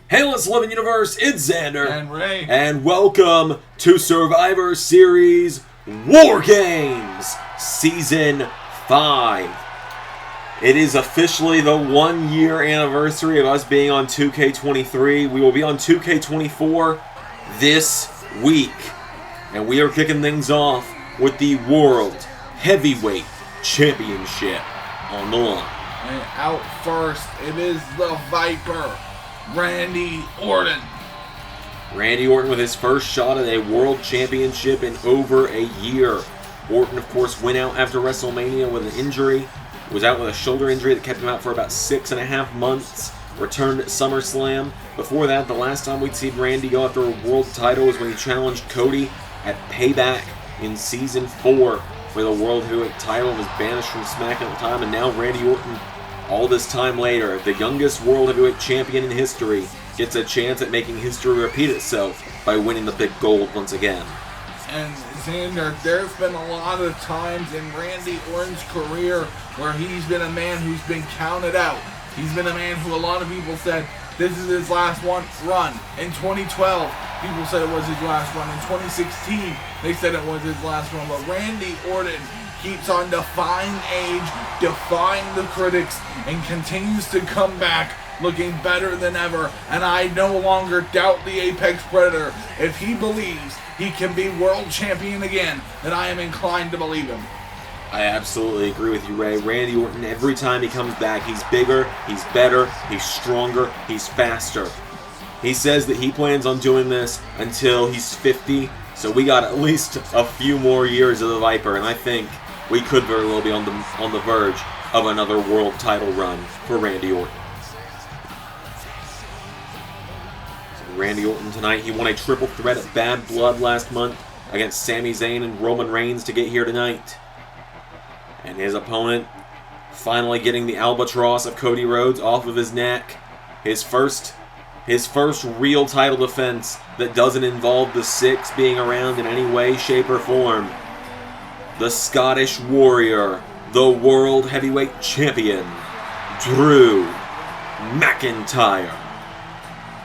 Hey, let's live in universe. It's Xander. And Ray. And welcome to Survivor Series War Games Season 5. It is officially the 1 year anniversary of us being on 2K23. We will be on 2K24 this week. And we are kicking things off with the World Heavyweight Championship on the line. And out first, it is the Viper, Randy Orton. Randy Orton with his first shot at a world championship in over a year. Orton, of course, went out after WrestleMania with an injury. Was out with a shoulder injury that kept him out for about 6.5 months. Returned at SummerSlam. Before that, the last time we'd seen Randy go after a world title was when he challenged Cody at Payback in Season 4 for the World Heavyweight title and was banished from SmackDown at the time. And now Randy Orton, all this time later, the youngest World Heavyweight Champion in history, gets a chance at making history repeat itself by winning the big gold once again. And Xander, there's been a lot of times in Randy Orton's career where he's been a man who's been counted out. He's been a man who a lot of people said, this is his last run. In 2012, people said it was his last run. In 2016, they said it was his last run. But Randy Orton keeps on defying age, defying the critics, and continues to come back looking better than ever. And I no longer doubt the Apex Predator. If he believes he can be world champion again, then I am inclined to believe him. I absolutely agree with you, Ray. Randy Orton, every time he comes back, he's bigger, he's better, he's stronger, he's faster. He says that he plans on doing this until he's 50, so we got at least a few more years of the Viper, and I think we could very well be on the verge of another world title run for Randy Orton. So Randy Orton tonight, he won a triple threat at Bad Blood last month against Sami Zayn and Roman Reigns to get here tonight. And his opponent finally getting the albatross of Cody Rhodes off of his neck. His first real title defense that doesn't involve the Six being around in any way, shape, or form. The Scottish Warrior, the World Heavyweight Champion, Drew McIntyre.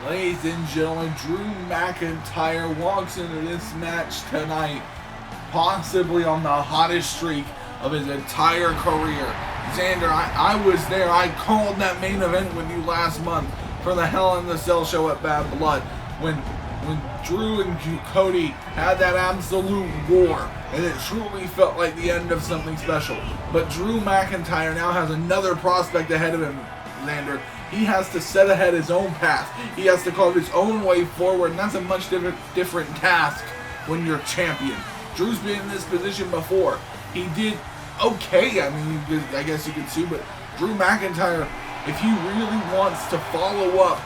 Ladies and gentlemen, Drew McIntyre walks into this match tonight, possibly on the hottest streak of his entire career. Xander, I was there. I called that main event with you last month for the Hell in the Cell show at Bad Blood when Drew and Cody had that absolute war, and it truly felt like the end of something special. But Drew McIntyre now has another prospect ahead of him, Xander. He has to set ahead his own path. He has to carve his own way forward, and that's a much different task when you're champion. Drew's been in this position before. He did okay, I guess you could see, but Drew McIntyre, if he really wants to follow up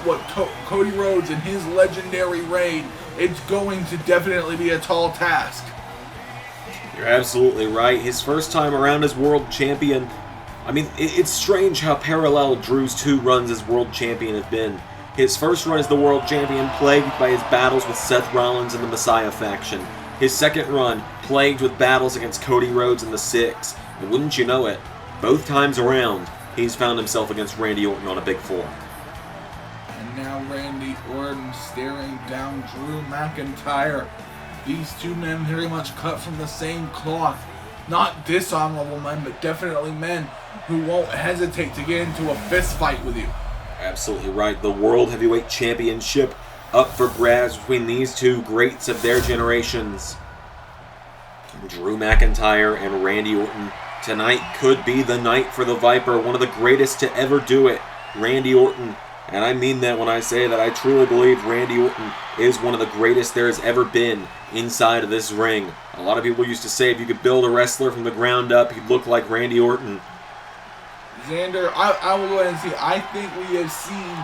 what Cody Rhodes and his legendary reign, it's going to definitely be a tall task. You're absolutely right. His first time around as world champion, it's strange how parallel Drew's two runs as world champion have been. His first run as the world champion plagued by his battles with Seth Rollins and the Messiah faction. His second run plagued with battles against Cody Rhodes and the Six. And wouldn't you know it, both times around, he's found himself against Randy Orton on a big four. And now Randy Orton staring down Drew McIntyre. These two men very much cut from the same cloth. Not dishonorable men, but definitely men who won't hesitate to get into a fist fight with you. Absolutely right. The World Heavyweight Championship up for grabs between these two greats of their generations. Drew McIntyre and Randy Orton. Tonight could be the night for the Viper, one of the greatest to ever do it, Randy Orton. And I mean that when I say that. I truly believe Randy Orton is one of the greatest there has ever been inside of this ring. A lot of people used to say if you could build a wrestler from the ground up, he'd look like Randy Orton. Xander, I will go ahead and say, I think we have seen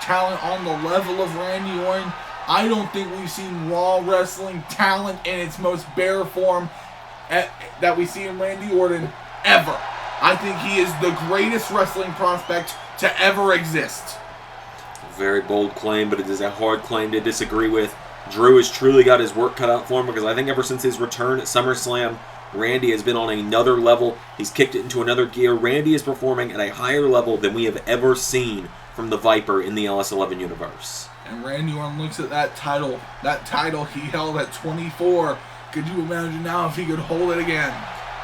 talent on the level of Randy Orton. I don't think we've seen Raw wrestling talent in its most bare form that we see in Randy Orton ever. I think he is the greatest wrestling prospect to ever exist. Very bold claim, but it is a hard claim to disagree with. Drew has truly got his work cut out for him because I think ever since his return at SummerSlam, Randy has been on another level. He's kicked it into another gear. Randy is performing at a higher level than we have ever seen from the Viper in the LS11 universe. And Randy Orton looks at that title he held at 24. Could you imagine now if he could hold it again?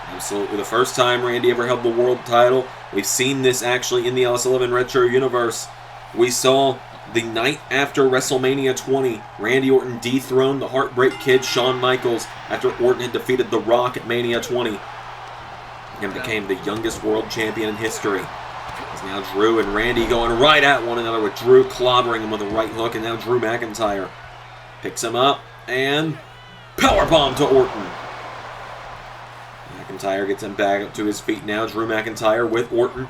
Absolutely. The first time Randy ever held the world title. We've seen this actually in the LS11 Retro universe. We saw the night after WrestleMania 20, Randy Orton dethroned the Heartbreak Kid Shawn Michaels after Orton had defeated The Rock at Mania 20 and became the youngest world champion in history. It's now Drew and Randy going right at one another, with Drew clobbering him with a right hook, and now Drew McIntyre picks him up and powerbomb to Orton. McIntyre gets him back up to his feet now. Drew McIntyre with Orton.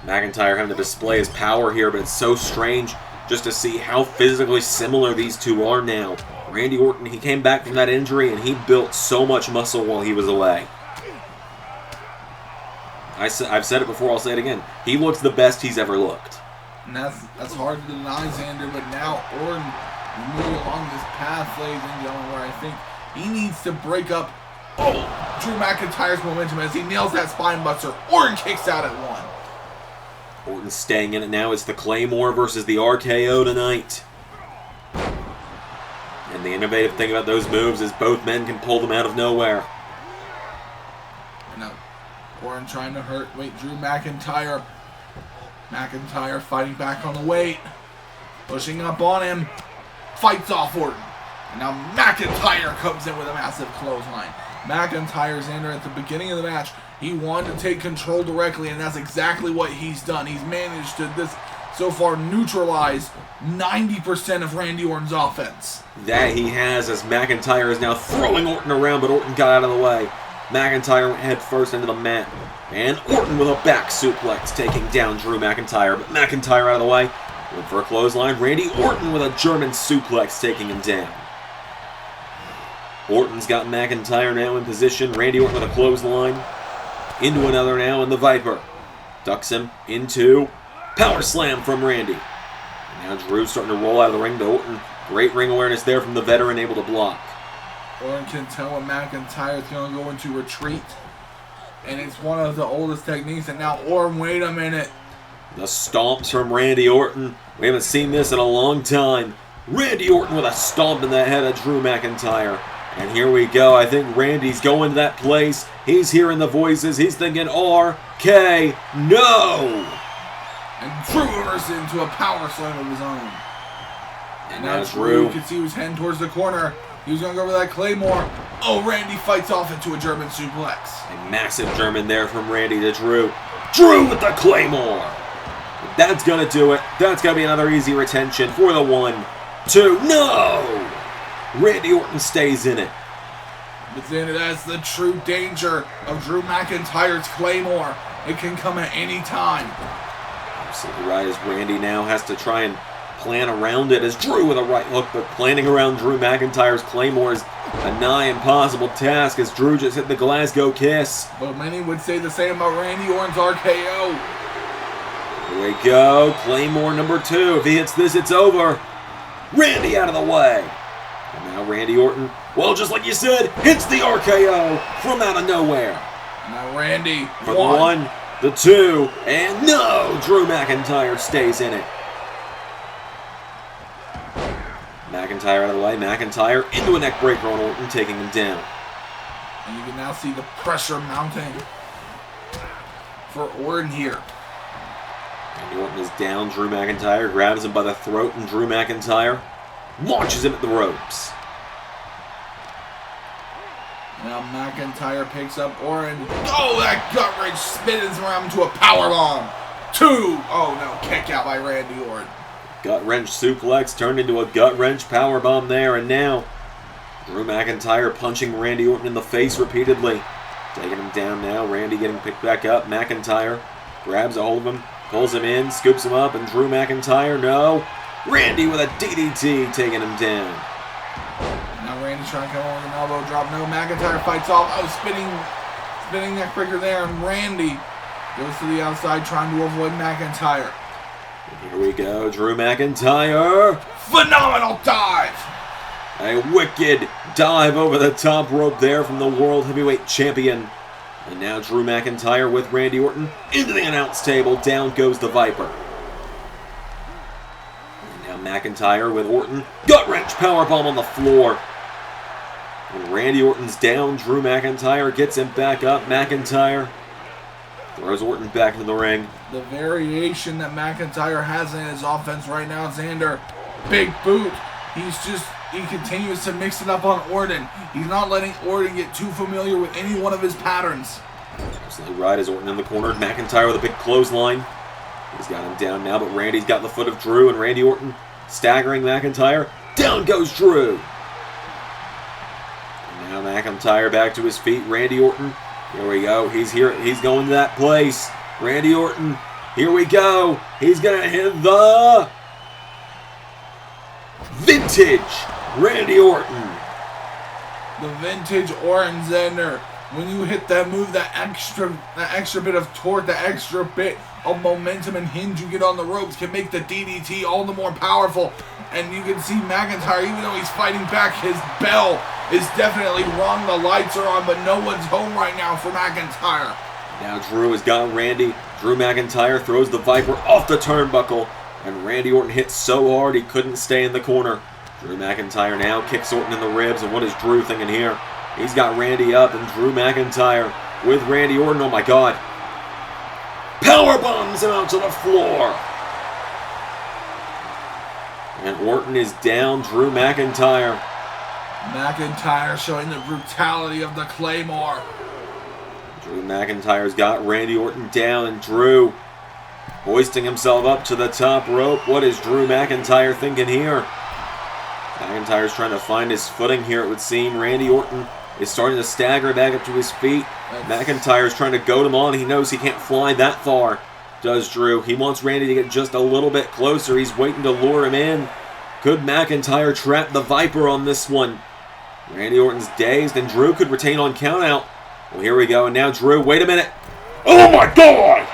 McIntyre having to display his power here, but it's so strange just to see how physically similar these two are now. Randy Orton, he came back from that injury and he built so much muscle while he was away. I've said it before, I'll say it again. He looks the best he's ever looked. And that's hard to deny, Xander, but now Orton is moving along this path, ladies and gentlemen, where I think he needs to break up Drew McIntyre's momentum as he nails that spine buster. Orton kicks out at one. Orton's staying in it now. It's the Claymore versus the RKO tonight. And the innovative thing about those moves is both men can pull them out of nowhere. Now, Orton trying to wait, Drew McIntyre. McIntyre fighting back on the weight. Pushing up on him. Fights off Orton. And now McIntyre comes in with a massive clothesline. McIntyre's in at the beginning of the match. He wanted to take control directly, and that's exactly what he's done. He's managed to so far neutralize 90% of Randy Orton's offense. That he has, as McIntyre is now throwing Orton around, but Orton got out of the way. McIntyre went head first into the mat, and Orton with a back suplex taking down Drew McIntyre, but McIntyre out of the way. Went for a clothesline. Randy Orton with a German suplex taking him down. Orton's got McIntyre now in position. Randy Orton with a clothesline. Into another now, and the Viper ducks him into power slam from Randy. And now Drew's starting to roll out of the ring to Orton. Great ring awareness there from the veteran, able to block. Orton can tell when McIntyre's going to go into retreat. And it's one of the oldest techniques. And now Orton, wait a minute. The stomps from Randy Orton. We haven't seen this in a long time. Randy Orton with a stomp in the head of Drew McIntyre. And here we go. I think Randy's going to that place. He's hearing the voices. He's thinking, RK, no! And Drew reverses into a power slam of his own. And now Drew, you can see he was heading towards the corner. He was going to go for that Claymore. Oh, Randy fights off into a German suplex. A massive German there from Randy to Drew. Drew with the Claymore! That's going to do it. That's going to be another easy retention for the 1, 2, no! Randy Orton stays in it. But then that's the true danger of Drew McIntyre's Claymore. It can come at any time. Absolutely right, as Randy now has to try and plan around it, as Drew with a right hook, but planning around Drew McIntyre's Claymore is a nigh impossible task, as Drew just hit the Glasgow Kiss. But many would say the same about Randy Orton's RKO. Here we go, Claymore number 2. If he hits this, it's over. Randy out of the way. And now Randy Orton, well, just like you said, hits the RKO from out of nowhere. Now Randy, for the 1, the 2, and no! Drew McIntyre stays in it. McIntyre out of the way. McIntyre into a neck breaker on Orton, taking him down. And you can now see the pressure mounting for Orton here. And Orton is down. Drew McIntyre grabs him by the throat, and Drew McIntyre launches him at the ropes. Now McIntyre picks up Orton. Oh, that gut wrench spins around into a powerbomb. 2. Oh no, kick out by Randy Orton. Gut wrench suplex turned into a gut wrench powerbomb there, and now Drew McIntyre punching Randy Orton in the face repeatedly. Taking him down now. Randy getting picked back up. McIntyre grabs a hold of him, pulls him in, scoops him up, and Drew McIntyre, no. Randy with a DDT taking him down. Now Randy's trying to come over with an elbow drop. No, McIntyre fights off. Oh, spinning neck breaker there, and Randy goes to the outside trying to avoid McIntyre. Here we go, Drew McIntyre. Phenomenal dive! A wicked dive over the top rope there from the World Heavyweight Champion. And now Drew McIntyre with Randy Orton into the announce table. Down goes the Viper. And now McIntyre with Orton. Gut-wrench powerbomb on the floor. And Randy Orton's down. Drew McIntyre gets him back up. McIntyre throws Orton back into the ring. The variation that McIntyre has in his offense right now, Xander. Big boot. He continues to mix it up on Orton. He's not letting Orton get too familiar with any one of his patterns. Absolutely right, as Orton in the corner. McIntyre with a big clothesline. He's got him down now, but Randy's got the foot of Drew, and Randy Orton staggering McIntyre. Down goes Drew. And now McIntyre back to his feet. Randy Orton. Here we go. He's here. He's going to that place. Randy Orton. Here we go. He's going to hit the vintage Randy Orton. The vintage Orton, Xander. When you hit that move, that extra bit of torque, that extra bit of momentum and hinge you get on the ropes can make the DDT all the more powerful. And you can see McIntyre, even though he's fighting back, his bell is definitely rung. The lights are on, but no one's home right now for McIntyre. Now Drew has got Randy. Drew McIntyre throws the Viper off the turnbuckle, and Randy Orton hit so hard he couldn't stay in the corner. Drew McIntyre now kicks Orton in the ribs, and what is Drew thinking here? He's got Randy up, and Drew McIntyre with Randy Orton. Oh my God. Power bombs him out to the floor. And Orton is down. Drew McIntyre. McIntyre showing the brutality of the Claymore. Drew McIntyre's got Randy Orton down, and Drew hoisting himself up to the top rope. What is Drew McIntyre thinking here? McIntyre's trying to find his footing here, it would seem. Randy Orton is starting to stagger back up to his feet. McIntyre's trying to goad him on. He knows he can't fly that far, does Drew. He wants Randy to get just a little bit closer. He's waiting to lure him in. Could McIntyre trap the Viper on this one? Randy Orton's dazed, and Drew could retain on countout. Well, here we go, and now Drew, wait a minute. Oh my God!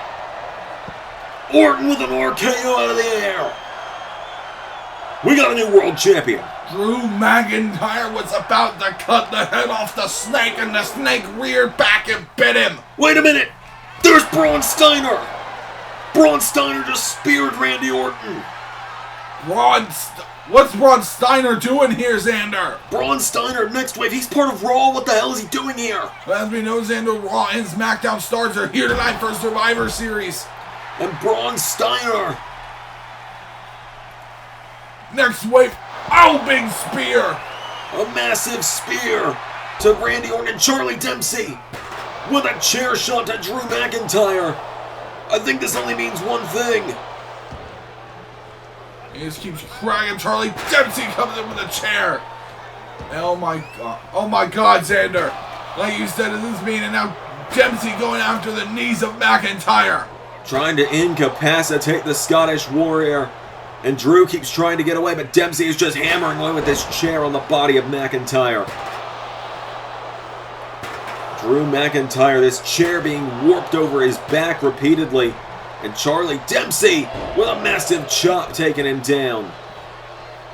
Orton with an RKO out of the air. We got a new world champion. Drew McIntyre was about to cut the head off the snake, and the snake reared back and bit him. Wait a minute! There's Braun Steiner! Braun Steiner just speared Randy Orton. What's Braun Steiner doing here, Xander? Braun Steiner, next wave. He's part of Raw. What the hell is he doing here? As we know, Xander, Raw and SmackDown stars are here tonight for Survivor Series. And Braun Steiner. Next wave. Oh, big spear. A massive spear to Randy Orton. And Charlie Dempsey with a chair shot to Drew McIntyre. I think this only means one thing. He just keeps cracking. Charlie Dempsey comes in with a chair. Oh my God. Oh my God, Xander. Like you said, it is mean, and now Dempsey going after the knees of McIntyre. Trying to incapacitate the Scottish Warrior. And Drew keeps trying to get away, but Dempsey is just hammering away with this chair on the body of McIntyre. Drew McIntyre, this chair being warped over his back repeatedly. And Charlie Dempsey with a massive chop taking him down.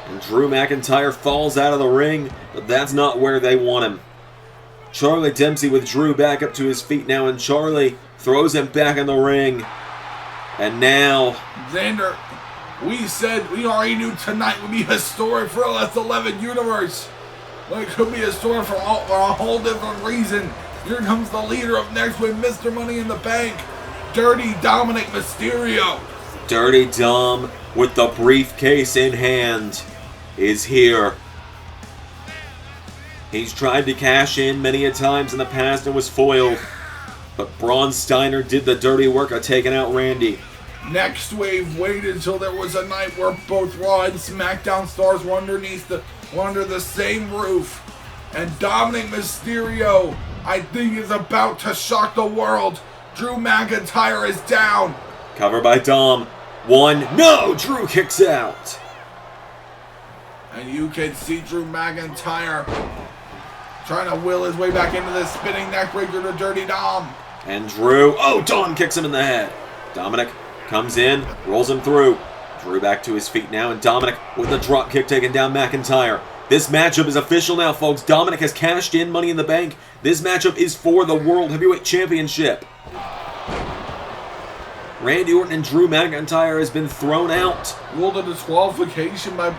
And Drew McIntyre falls out of the ring, but that's not where they want him. Charlie Dempsey with Drew back up to his feet now, and Charlie throws him back in the ring. And now... Xander, we already knew tonight would be historic for LS11 Universe. But it could be historic for a whole different reason. Here comes the leader of Next Wave, Mr. Money in the Bank. Dirty Dominic Mysterio. Dirty Dom, with the briefcase in hand, is here. He's tried to cash in many a times in the past and was foiled. But Braun Steiner did the dirty work of taking out Randy. Next Wave waited until there was a night where both Raw and SmackDown stars were under the same roof. And Dominic Mysterio, I think, is about to shock the world. Drew McIntyre is down. Cover by Dom. One. No! Drew kicks out. And you can see Drew McIntyre trying to will his way back into this spinning neckbreaker to Dirty Dom. And Drew. Oh, Dom kicks him in the head. Dominic comes in, rolls him through. Drew back to his feet now, and Dominic with the drop kick taking down McIntyre. This matchup is official now, folks. Dominic has cashed in Money in the Bank. This matchup is for the World Heavyweight Championship. Randy Orton and Drew McIntyre has been thrown out. Ruled a disqualification by,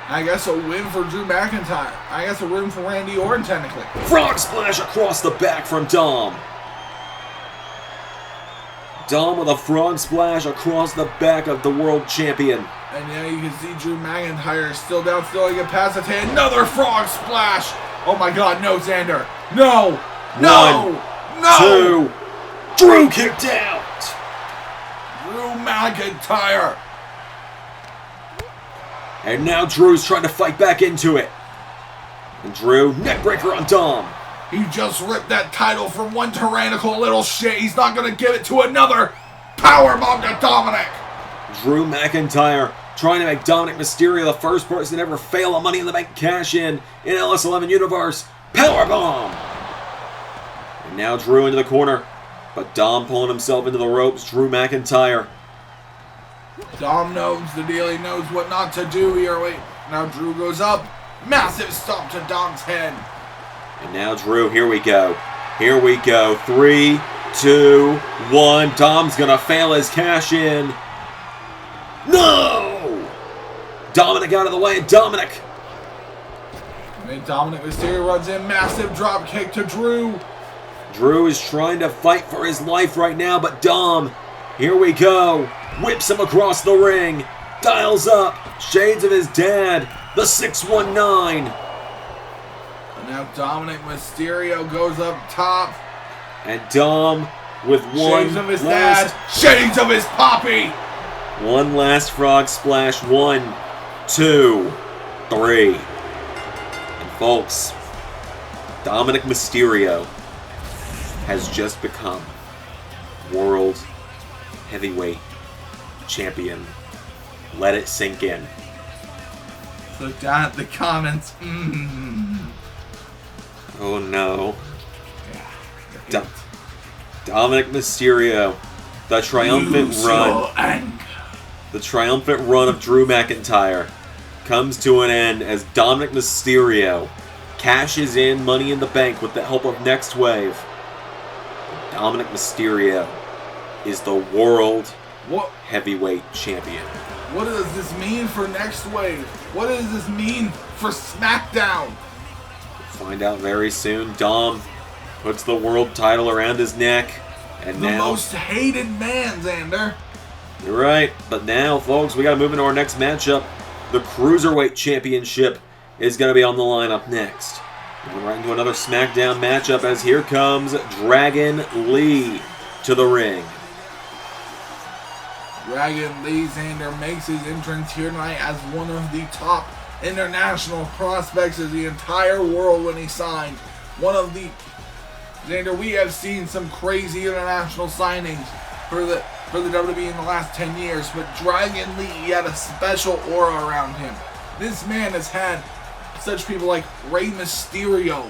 I guess, a win for Drew McIntyre. I guess a win for Randy Orton, technically. Frog splash across the back from Dom. Dom with a frog splash across the back of the world champion. And now you can see Drew McIntyre is still down, still to get past it. Another frog splash. Oh my God, no, Xander. No. No. 1, 2. Drew kicked out. Drew McIntyre. And now Drew's trying to fight back into it. And Drew, neckbreaker on Dom. He just ripped that title from one tyrannical little shit. He's not going to give it to another. Powerbomb to Dominic. Drew McIntyre trying to make Dominic Mysterio the first person to ever fail a Money in the Bank cash-in LS11 Universe. Powerbomb! And now Drew into the corner. But Dom pulling himself into the ropes. Drew McIntyre. Dom knows the deal. He knows what not to do here. Wait. Now Drew goes up. Massive stomp to Dom's head. And now Drew, here we go. Here we go. 3, 2, 1. Dom's gonna fail his cash-in. No! Dominic out of the way, and Dominic. And Dominic Mysterio runs in. Massive drop kick to Drew. Drew is trying to fight for his life right now, but Dom, here we go. Whips him across the ring. Dials up. Shades of his dad. The 619. And now Dominic Mysterio goes up top. And Dom with one Shades of his dad. Shades of his poppy. One last frog splash. 1, 2, 3. And folks, Dominic Mysterio has just become World Heavyweight Champion. Let it sink in. Look down at the comments. Oh no. Dominic Mysterio. The triumphant run. The triumphant run of Drew McIntyre comes to an end as Dominic Mysterio cashes in Money in the Bank with the help of Next Wave. Dominic Mysterio is the World Heavyweight Champion. What does this mean for Next Wave? What does this mean for SmackDown? We'll find out very soon. Dom puts the world title around his neck. And the now, most hated man, Xander. You're right. But now, folks, we got to move into our next matchup. The Cruiserweight Championship is going to be on the line up next. Going right into another SmackDown matchup as here comes Dragon Lee to the ring. Dragon Lee, Xander, makes his entrance here tonight as one of the top international prospects of the entire world when he signed. One of the... Xander, we have seen some crazy international signings for the WWE in the last 10 years, but Dragon Lee had a special aura around him. This man has had such people like Rey Mysterio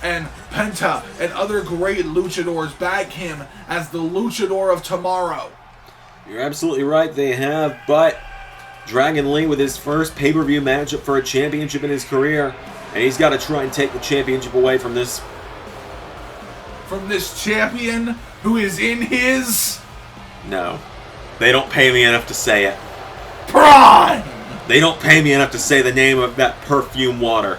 and Penta and other great luchadors back him as the luchador of tomorrow. You're absolutely right, they have, but Dragon Lee with his first pay-per-view matchup for a championship in his career, and he's got to try and take the championship away from this champion who is in his... No. They don't pay me enough to say it. Prime! They don't pay me enough to say the name of that perfume water.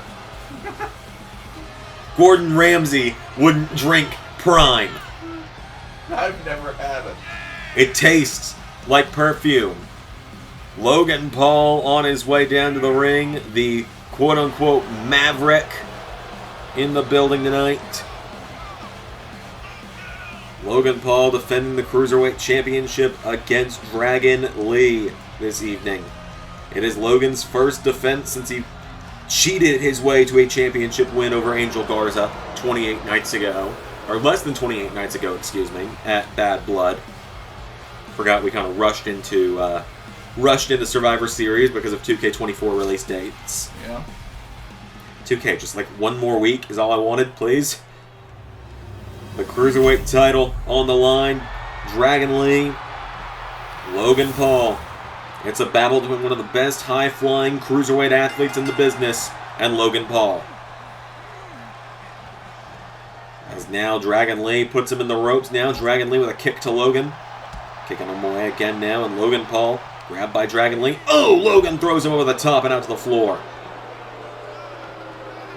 Gordon Ramsay wouldn't drink Prime. I've never had it. It tastes like perfume. Logan Paul on his way down to the ring. The quote-unquote Maverick in the building tonight. Logan Paul defending the Cruiserweight Championship against Dragon Lee this evening. It is Logan's first defense since he cheated his way to a championship win over Angel Garza 28 nights ago. Or less than 28 nights ago, excuse me, at Bad Blood. Forgot we kind of rushed into Survivor Series because of 2K23 release dates. Yeah. 2K, just like one more week is all I wanted, please. The Cruiserweight title on the line. Dragon Lee, Logan Paul. It's a battle between one of the best high-flying Cruiserweight athletes in the business and Logan Paul. As now Dragon Lee puts him in the ropes. Now Dragon Lee with a kick to Logan. Kicking him away again now, and Logan Paul grabbed by Dragon Lee. Oh, Logan throws him over the top and out to the floor.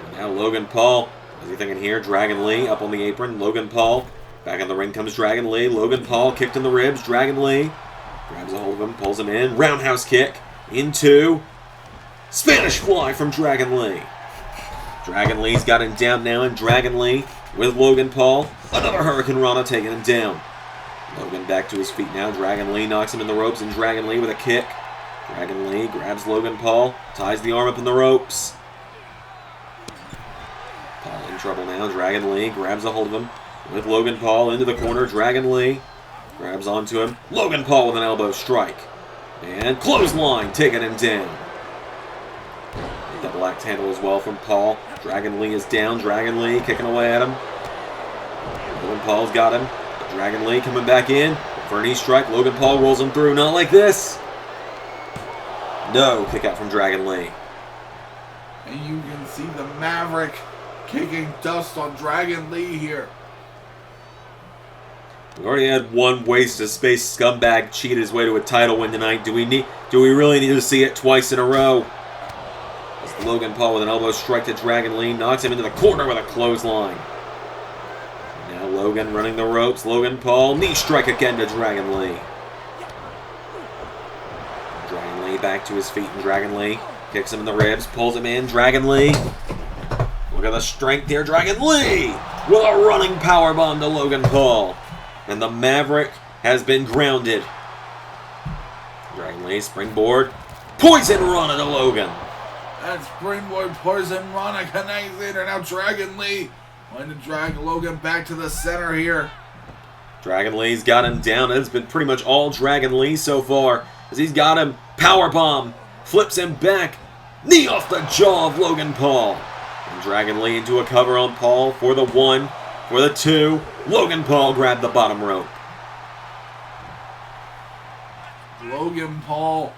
And now Logan Paul, what's he thinking here? Dragon Lee up on the apron. Logan Paul, back in the ring comes Dragon Lee. Logan Paul kicked in the ribs. Dragon Lee grabs a hold of him, pulls him in. Roundhouse kick into Spanish fly from Dragon Lee. Dragon Lee's got him down now, and Dragon Lee with Logan Paul. Another Hurricane Rana taking him down. Logan back to his feet now. Dragon Lee knocks him in the ropes, and Dragon Lee with a kick. Dragon Lee grabs Logan Paul, ties the arm up in the ropes. Paul in trouble now. Dragon Lee grabs a hold of him with Logan Paul into the corner. Dragon Lee grabs onto him. Logan Paul with an elbow strike. And clothesline taking him down. Double axe handle as well from Paul. Dragon Lee is down. Dragon Lee kicking away at him. Logan Paul's got him. Dragon Lee coming back in for a knee strike. Logan Paul rolls him through. Not like this. No kick out from Dragon Lee. And you can see the Maverick kicking dust on Dragon Lee here. We already had one waste of space scumbag cheat his way to a title win tonight. Do we really need to see it twice in a row? As Logan Paul with an elbow strike to Dragon Lee knocks him into the corner with a clothesline. Now Logan running the ropes. Logan Paul knee strike again to Dragon Lee. Dragon Lee back to his feet, and Dragon Lee kicks him in the ribs, pulls him in. Dragon Lee. Look at the strength here. Dragon Lee with a running powerbomb to Logan Paul. And the Maverick has been grounded. Dragon Lee springboard. Poison Rana to Logan. That springboard Poison Rana connects in, and now Dragon Lee going to drag Logan back to the center here. Dragon Lee's got him down. It's been pretty much all Dragon Lee so far, as he's got him. Powerbomb. Flips him back. Knee off the jaw of Logan Paul. And Dragon Lee into a cover on Paul for the 1, for the 2. Logan Paul grabbed the bottom rope. Logan Paul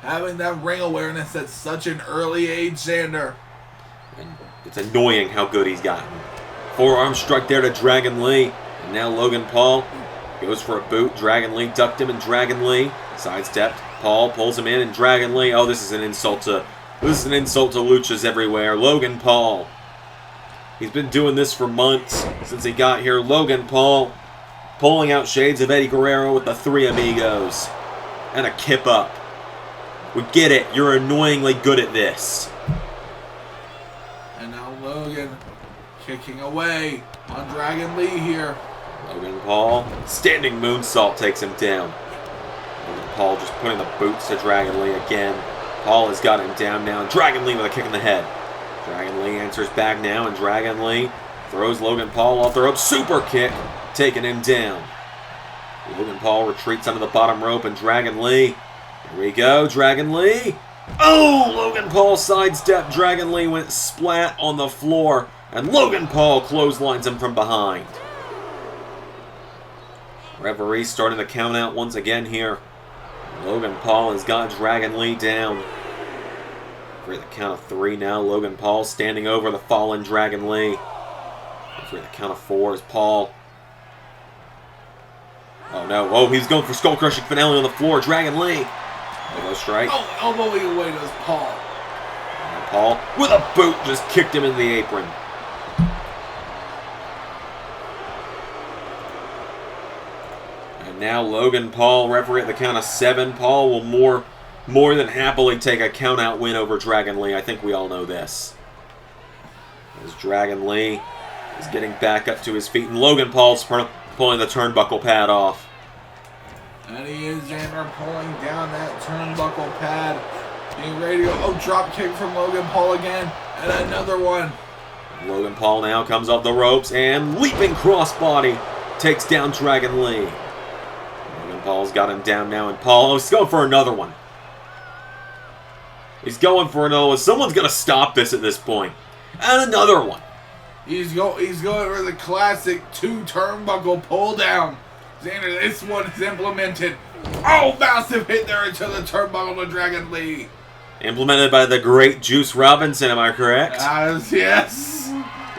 having that ring awareness at such an early age, Xander. And it's annoying how good he's gotten. Forearm struck there to Dragon Lee. And now Logan Paul goes for a boot. Dragon Lee ducked him, and Dragon Lee sidestepped. Paul pulls him in, and Dragon Lee. Oh, this is an insult to luchas everywhere. Logan Paul. He's been doing this for months since he got here. Logan Paul pulling out shades of Eddie Guerrero with the 3 Amigos. And a kip up. We get it. You're annoyingly good at this. And now Logan kicking away on Dragon Lee here. Logan Paul. Standing moonsault takes him down. Logan Paul just putting the boots to Dragon Lee again. Paul has got him down now. Dragon Lee with a kick in the head. Dragon Lee answers back now, and Dragon Lee throws Logan Paul off the rope. Super kick, taking him down. Logan Paul retreats onto the bottom rope, and Dragon Lee. Here we go, Dragon Lee. Oh, Logan Paul sidestepped. Dragon Lee went splat on the floor, and Logan Paul clotheslines him from behind. Referee starting the count out once again here. Logan Paul has got Dragon Lee down. For the count of 3 now, Logan Paul standing over the fallen Dragon Lee. For the count of 4 is Paul. Oh no, oh, he's going for skull-crushing finale on the floor. Dragon Lee. Elbow strike. Oh, elbowing away does Paul. And Paul, with a boot, just kicked him in the apron. And now Logan Paul, referee at the count of 7. Paul will more than happily take a count-out win over Dragon Lee. I think we all know this. As Dragon Lee is getting back up to his feet, and Logan Paul's pulling the turnbuckle pad off. And he is, Xander, pulling down that turnbuckle pad. Getting ready to go. Oh, drop kick from Logan Paul again. And another one. Logan Paul now comes off the ropes, and leaping crossbody takes down Dragon Lee. Logan Paul's got him down now, and Paul, he's going for another one. He's going for another one. Someone's going to stop this at this point. And another one. He's going for the classic 2 turnbuckle pull down. Xander, this one is implemented. Oh, massive hit there into the turnbuckle to Dragon Lee. Implemented by the great Juice Robinson, am I correct? Yes.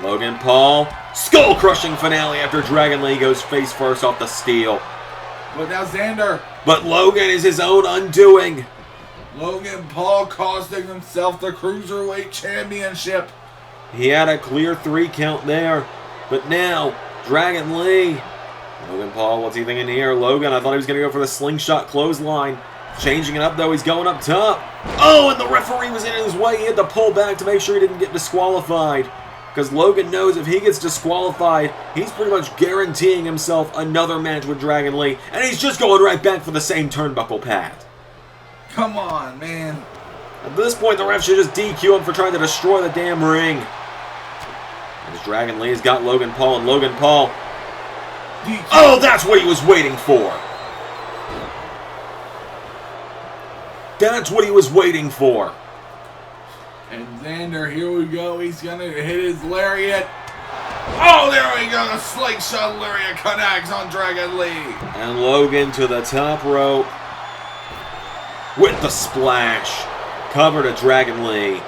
Logan Paul, skull-crushing finale after Dragon Lee goes face first off the steel. But now Xander. But Logan is his own undoing. Logan Paul costing himself the Cruiserweight Championship. He had a clear 3 count there. But now, Dragon Lee. Logan Paul, what's he thinking here? Logan, I thought he was going to go for the slingshot clothesline. Changing it up, though. He's going up top. Oh, and the referee was in his way. He had to pull back to make sure he didn't get disqualified. Because Logan knows if he gets disqualified, he's pretty much guaranteeing himself another match with Dragon Lee. And he's just going right back for the same turnbuckle pad. Come on, man. At this point, the ref should just DQ him for trying to destroy the damn ring. As Dragon Lee has got Logan Paul, and Logan Paul... DQ. Oh, that's what he was waiting for. That's what he was waiting for. And Xander, here we go. He's going to hit his lariat. Oh, there we go. The slingshot lariat connects on Dragon Lee. And Logan to the top rope. With the splash. Cover to Dragon Lee.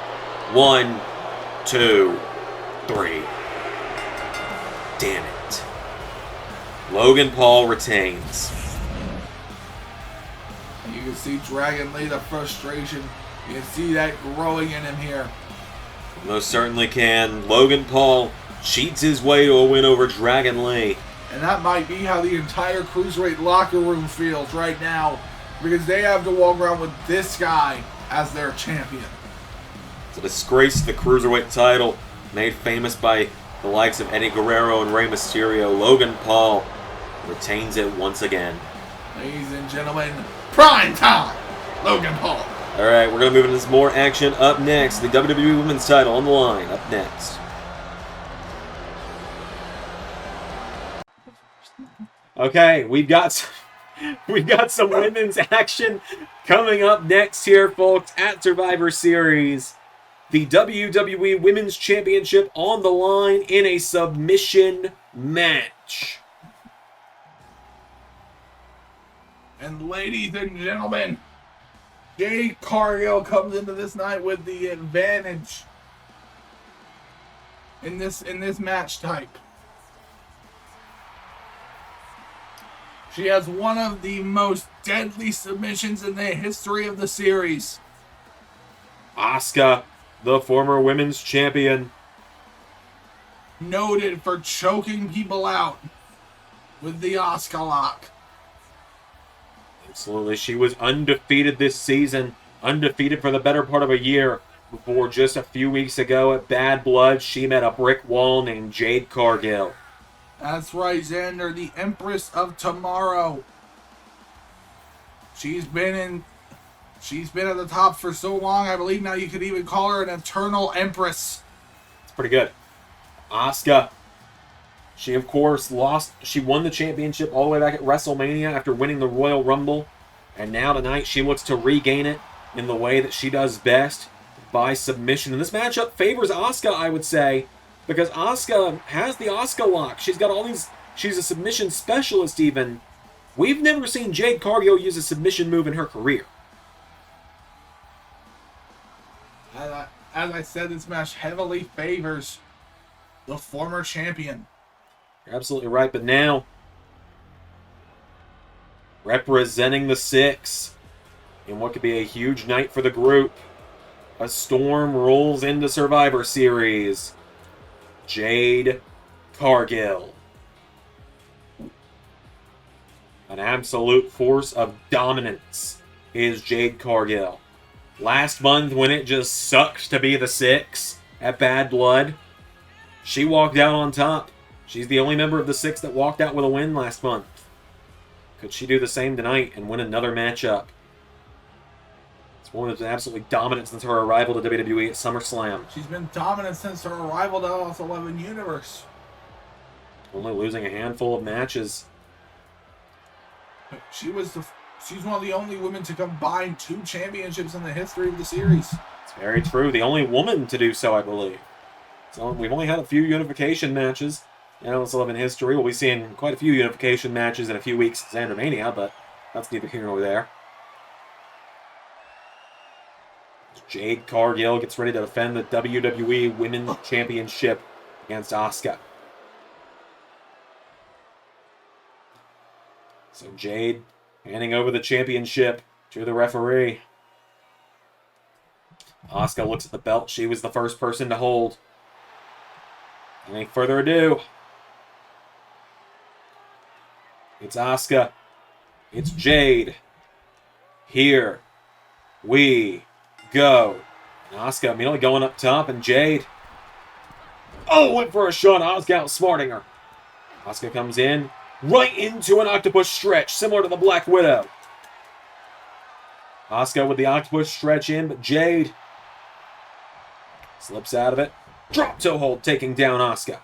1, 2, 3. Damn it. Logan Paul retains. You can see Dragon Lee, the frustration. You can see that growing in him here. Most certainly can. Logan Paul cheats his way to a win over Dragon Lee. And that might be how the entire Cruiserweight locker room feels right now. Because they have to walk around with this guy as their champion. It's a disgrace to the Cruiserweight title, made famous by the likes of Eddie Guerrero and Rey Mysterio. Logan Paul retains it once again. Ladies and gentlemen, prime time! Logan Paul. Alright, we're going to move into some more action up next. The WWE Women's title on the line up next. Okay, we've got some women's action coming up next here, folks, at Survivor Series. The WWE Women's Championship on the line in a submission match. And ladies and gentlemen, Jade Cargill comes into this night with the advantage in this match type. She has one of the most deadly submissions in the history of the series. Asuka, the former women's champion, noted for choking people out with the Asuka lock. Absolutely. She was undefeated this season. Undefeated for the better part of a year. Before just a few weeks ago at Bad Blood, she met a brick wall named Jade Cargill. That's right, Xander, the Empress of Tomorrow. She's been at the top for so long, I believe now you could even call her an eternal Empress. It's pretty good. Asuka. She, of course, lost. She won the championship all the way back at WrestleMania after winning the Royal Rumble. And now tonight she looks to regain it in the way that she does best, by submission. And this matchup favors Asuka, I would say, because Asuka has the Asuka lock. She's got all these... She's a submission specialist even. We've never seen Jade Cargill use a submission move in her career. As I said, this match heavily favors the former champion. You're absolutely right, but now, representing the Six in what could be a huge night for the group, a storm rolls into Survivor Series. Jade Cargill. An absolute force of dominance is Jade Cargill. Last month, when it just sucked to be the Six at Bad Blood, she walked out on top. She's the only member of the Six that walked out with a win last month. Could she do the same tonight and win another matchup? It's one that's been absolutely dominant since her arrival to WWE at SummerSlam. She's been dominant since her arrival to House 11 Universe. Only losing a handful of matches. She's one of the only women to combine 2 championships in the history of the series. It's very true. The only woman to do so, I believe. So we've only had a few unification matches. And House 11 history. We'll be seeing quite a few unification matches in a few weeks at Xandermania, but that's neither here nor there. Jade Cargill gets ready to defend the WWE Women's Championship against Asuka. So Jade handing over the championship to the referee. Asuka looks at the belt she was the first person to hold. Any further ado, it's Asuka. It's Jade. Here we go. And Asuka immediately going up top, and Jade. Oh, went for a shot. Asuka outsmarting her. Asuka comes in right into an octopus stretch, similar to the Black Widow. Asuka with the octopus stretch in, but Jade slips out of it. Drop toe hold, taking down Asuka.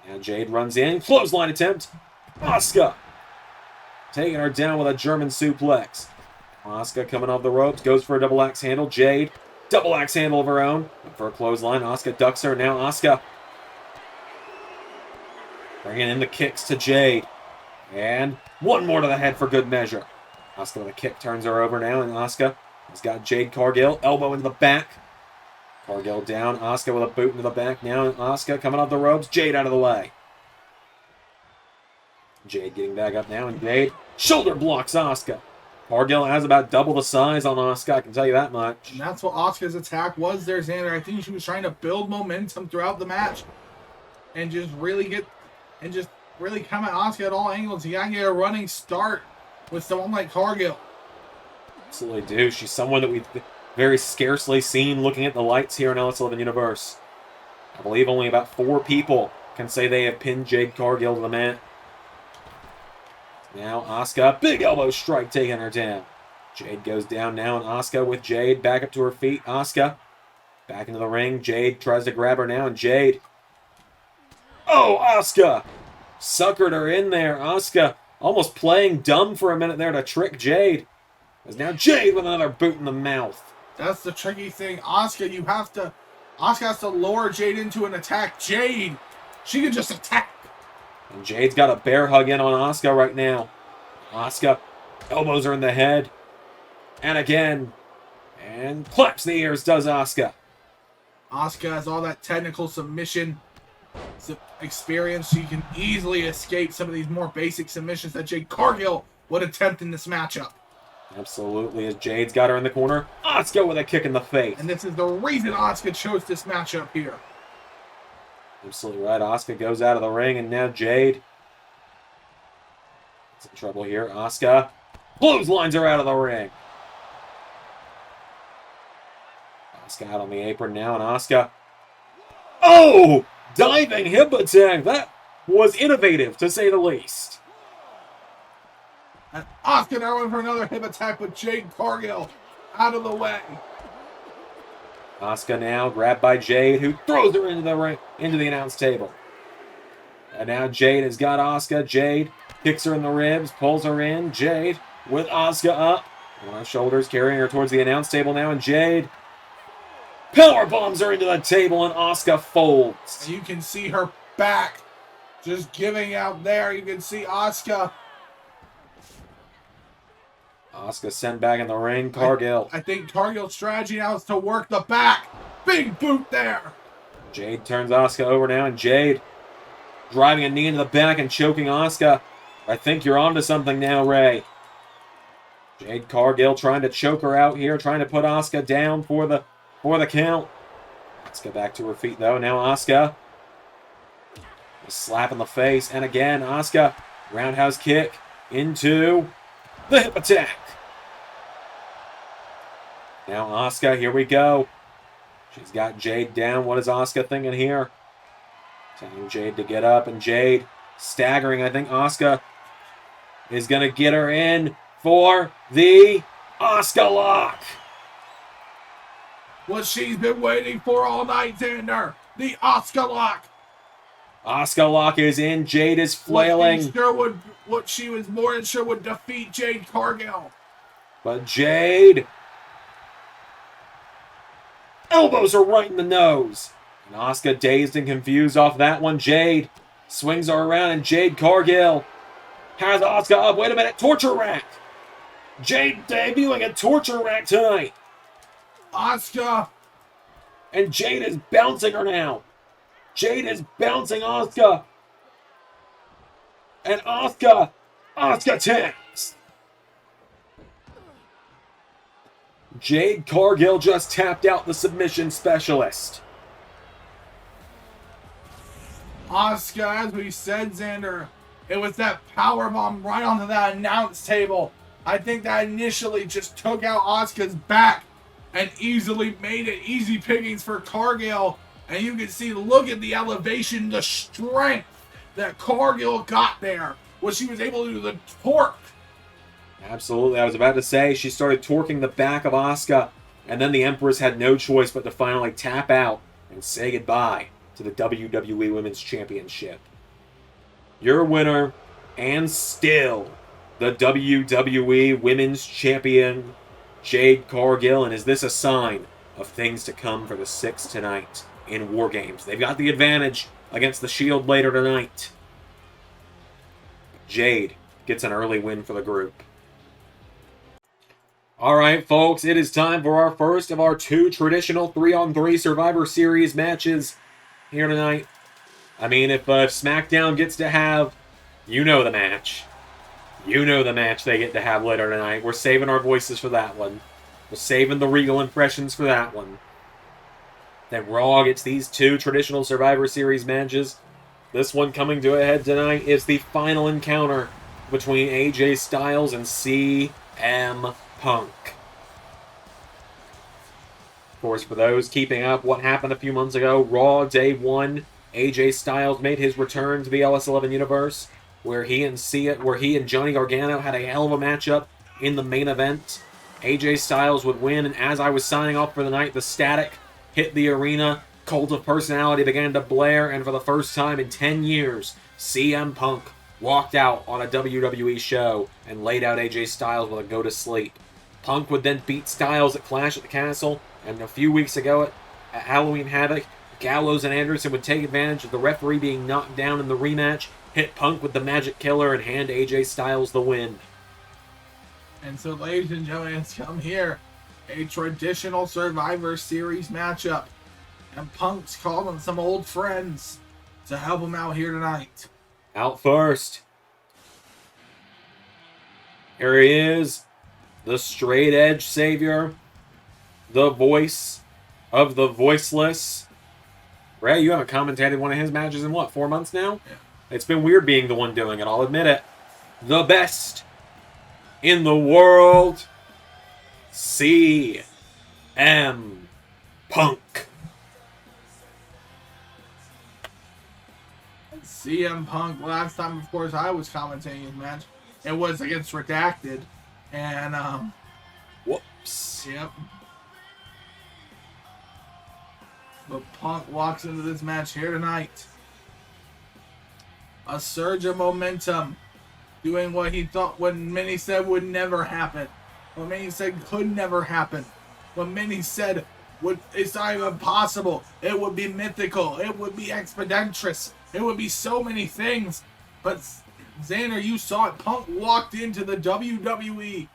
And Jade runs in. Clothesline attempt. Asuka taking her down with a German suplex. Asuka coming off the ropes. Goes for a double axe handle. Jade. Double axe handle of her own. For a clothesline. Asuka ducks her. Now Asuka bringing in the kicks to Jade. And one more to the head for good measure. Asuka with a kick turns her over now. And Asuka has got Jade Cargill. Elbow into the back. Cargill down. Asuka with a boot into the back. Now Asuka coming off the ropes. Jade out of the way. Jade getting back up now. And Jade shoulder blocks Asuka. Cargill has about double the size on Asuka. I can tell you that much. And that's what Asuka's attack was there, Xander. I think she was trying to build momentum throughout the match. And just really come at Asuka at all angles. You gotta get a running start with someone like Cargill. Absolutely do. She's someone that we've very scarcely seen looking at the lights here in LS11 Universe. I believe only about 4 people can say they have pinned Jade Cargill to the mat. Now Asuka, big elbow strike taking her down. Jade goes down now, and Asuka with Jade back up to her feet. Asuka back into the ring. Jade tries to grab her now, and Jade. Oh, Asuka suckered her in there. Asuka almost playing dumb for a minute there to trick Jade. As now Jade with another boot in the mouth. That's the tricky thing. Asuka has to lure Jade into an attack. Jade, she can just attack. And Jade's got a bear hug in on Asuka right now. Asuka elbows her in the head. And again. And claps the ears does Asuka. Asuka has all that technical submission experience. She can easily escape some of these more basic submissions that Jade Cargill would attempt in this matchup. Absolutely, as Jade's got her in the corner. Asuka with a kick in the face. And this is the reason Asuka chose this matchup here. Absolutely right. Asuka goes out of the ring, and now Jade is in trouble here. Asuka clotheslines her out of the ring. Asuka out on the apron now, and Asuka. Oh! Diving hip attack. That was innovative, to say the least. And Asuka now in for another hip attack with Jade Cargill out of the way. Asuka now grabbed by Jade, who throws her into the ring, into the announce table. And now Jade has got Asuka. Jade kicks her in the ribs, pulls her in. Jade with Asuka up on her shoulders, carrying her towards the announce table now. And Jade power bombs her into the table, and Asuka folds. You can see her back just giving out there. You can see Asuka. Asuka sent back in the ring. Cargill. I think Cargill's strategy now is to work the back. Big boot there. Jade turns Asuka over now, and Jade driving a knee into the back and choking Asuka. I think you're onto something now, Ray. Jade Cargill trying to choke her out here, trying to put Asuka down for the count. Asuka back to her feet, though. Now Asuka. A slap in the face. And again, Asuka. Roundhouse kick into the hip attack. Now Asuka, here we go. She's got Jade down. What is Asuka thinking here? Telling Jade to get up, and Jade staggering. I think Asuka is going to get her in for the Asuka lock. What she's been waiting for all night, Xander. The Asuka lock. Asuka lock is in. Jade is flailing. What she was more than sure would defeat Jade Cargill. But Jade elbows her right in the nose. And Asuka dazed and confused off that one. Jade swings her around, and Jade Cargill has Asuka up. Wait a minute. Torture rack. Jade debuting a torture rack tonight. Asuka. And Jade is bouncing her now. Jade is bouncing Asuka. And Asuka Asuka taps. Jade Cargill just tapped out the submission specialist. Asuka, as we said, Xander, it was that powerbomb right onto that announce table. I think that initially just took out Asuka's back and easily made it easy pickings for Cargill. And you can see, look at the elevation, the strength that Cargill got there. What she was able to do, the torque. Absolutely. I was about to say, she started torquing the back of Asuka, and then the Empress had no choice but to finally tap out and say goodbye to the WWE Women's Championship. Your winner, and still the WWE Women's Champion, Jade Cargill. And is this a sign of things to come for the Six tonight in War Games? They've got the advantage against the Shield later tonight. Jade gets an early win for the group. Alright, folks, it is time for our first of our two traditional 3-on-3 Survivor Series matches here tonight. I mean, if SmackDown gets to have, you know the match. You know the match they get to have later tonight. We're saving our voices for that one. We're saving the Regal impressions for that one. Then Raw gets these two traditional Survivor Series matches. This one coming to a head tonight is the final encounter between AJ Styles and CM Punk. Of course, for those keeping up what happened a few months ago, Raw Day 1, AJ Styles made his return to the LS11 universe, where he and Johnny Gargano had a hell of a matchup in the main event. AJ Styles would win, and as I was signing off for the night, the static hit the arena, Cult of Personality began to blare, and for the first time in 10 years, CM Punk walked out on a WWE show and laid out AJ Styles with a go to sleep. Punk would then beat Styles at Clash at the Castle, and a few weeks ago at Halloween Havoc, Gallows and Anderson would take advantage of the referee being knocked down in the rematch, hit Punk with the Magic Killer, and hand AJ Styles the win. And so, ladies and gentlemen, it's come here. A traditional Survivor Series matchup. And Punk's calling some old friends to help him out here tonight. Out first. Here he is. The straight edge savior. The voice of the voiceless. Ray, you haven't commentated one of his matches in what, 4 months now? Yeah. It's been weird being the one doing it, I'll admit it. The best in the world. CM Punk. CM Punk, last time, of course, I was commentating his match. It was against Redacted. And, whoops. Yep. But Punk walks into this match here tonight. A surge of momentum. Doing what he thought, what many said would never happen. What many said could never happen. What many said it's not even possible. It would be mythical. It would be expeditrous. It would be so many things. But Xander, you saw it. Punk walked into the WWE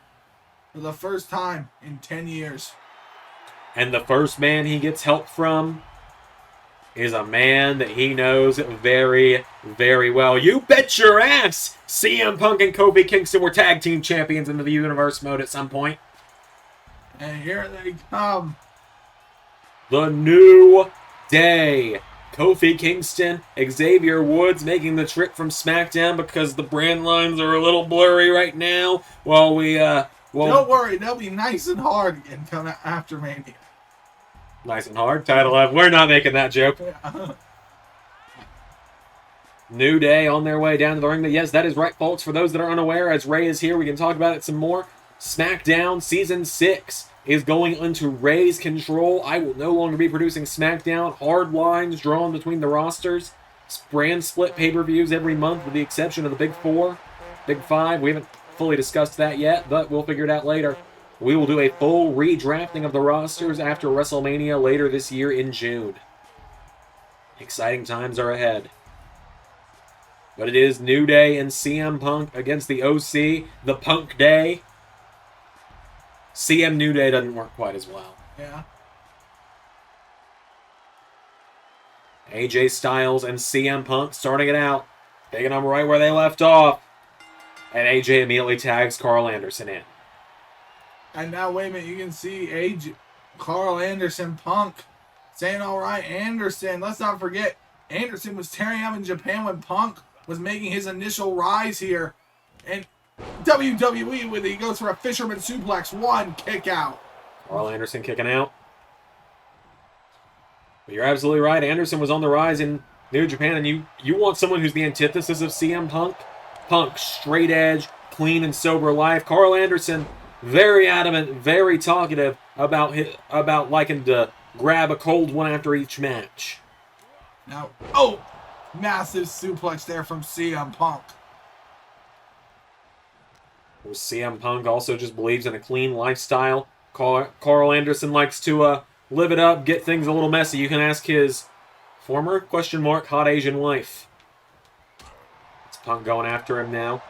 for the first time in 10 years. And the first man he gets help from is a man that he knows very, very well. You bet your ass! CM Punk and Kofi Kingston were tag team champions into the universe mode at some point. And here they come. The New Day. Kofi Kingston, Xavier Woods making the trip from SmackDown because the brand lines are a little blurry right now. While don't worry, they'll be nice and hard again coming after Mania. Nice and hard. Title F. We're not making that joke. Yeah. New Day on their way down to the ring. Yes, that is right, folks. For those that are unaware, as Ray is here, we can talk about it some more. SmackDown Season 6 is going into Ray's control. I will no longer be producing SmackDown. Hard lines drawn between the rosters. Brand split pay-per-views every month with the exception of the Big 4. Big 5, we haven't fully discussed that yet, but we'll figure it out later. We will do a full redrafting of the rosters after WrestleMania later this year in June. Exciting times are ahead. But it is New Day and CM Punk against the OC, the Punk Day. CM New Day doesn't work quite as well. Yeah. AJ Styles and CM Punk starting it out. Picking them right where they left off. And AJ immediately tags Carl Anderson in. And now, wait a minute, you can see Carl Anderson, Punk, saying, all right, Anderson, let's not forget, Anderson was tearing up in Japan when Punk was making his initial rise here. And WWE, with it, he goes for a fisherman suplex, 1 kick out. Carl Anderson kicking out. But you're absolutely right, Anderson was on the rise in New Japan, and you want someone who's the antithesis of CM Punk. Punk, straight edge, clean and sober life. Carl Anderson, very adamant, very talkative about liking to grab a cold one after each match. Now, massive suplex there from CM Punk. CM Punk also just believes in a clean lifestyle. Carl Anderson likes to live it up, get things a little messy. You can ask his former hot Asian wife. It's Punk going after him now.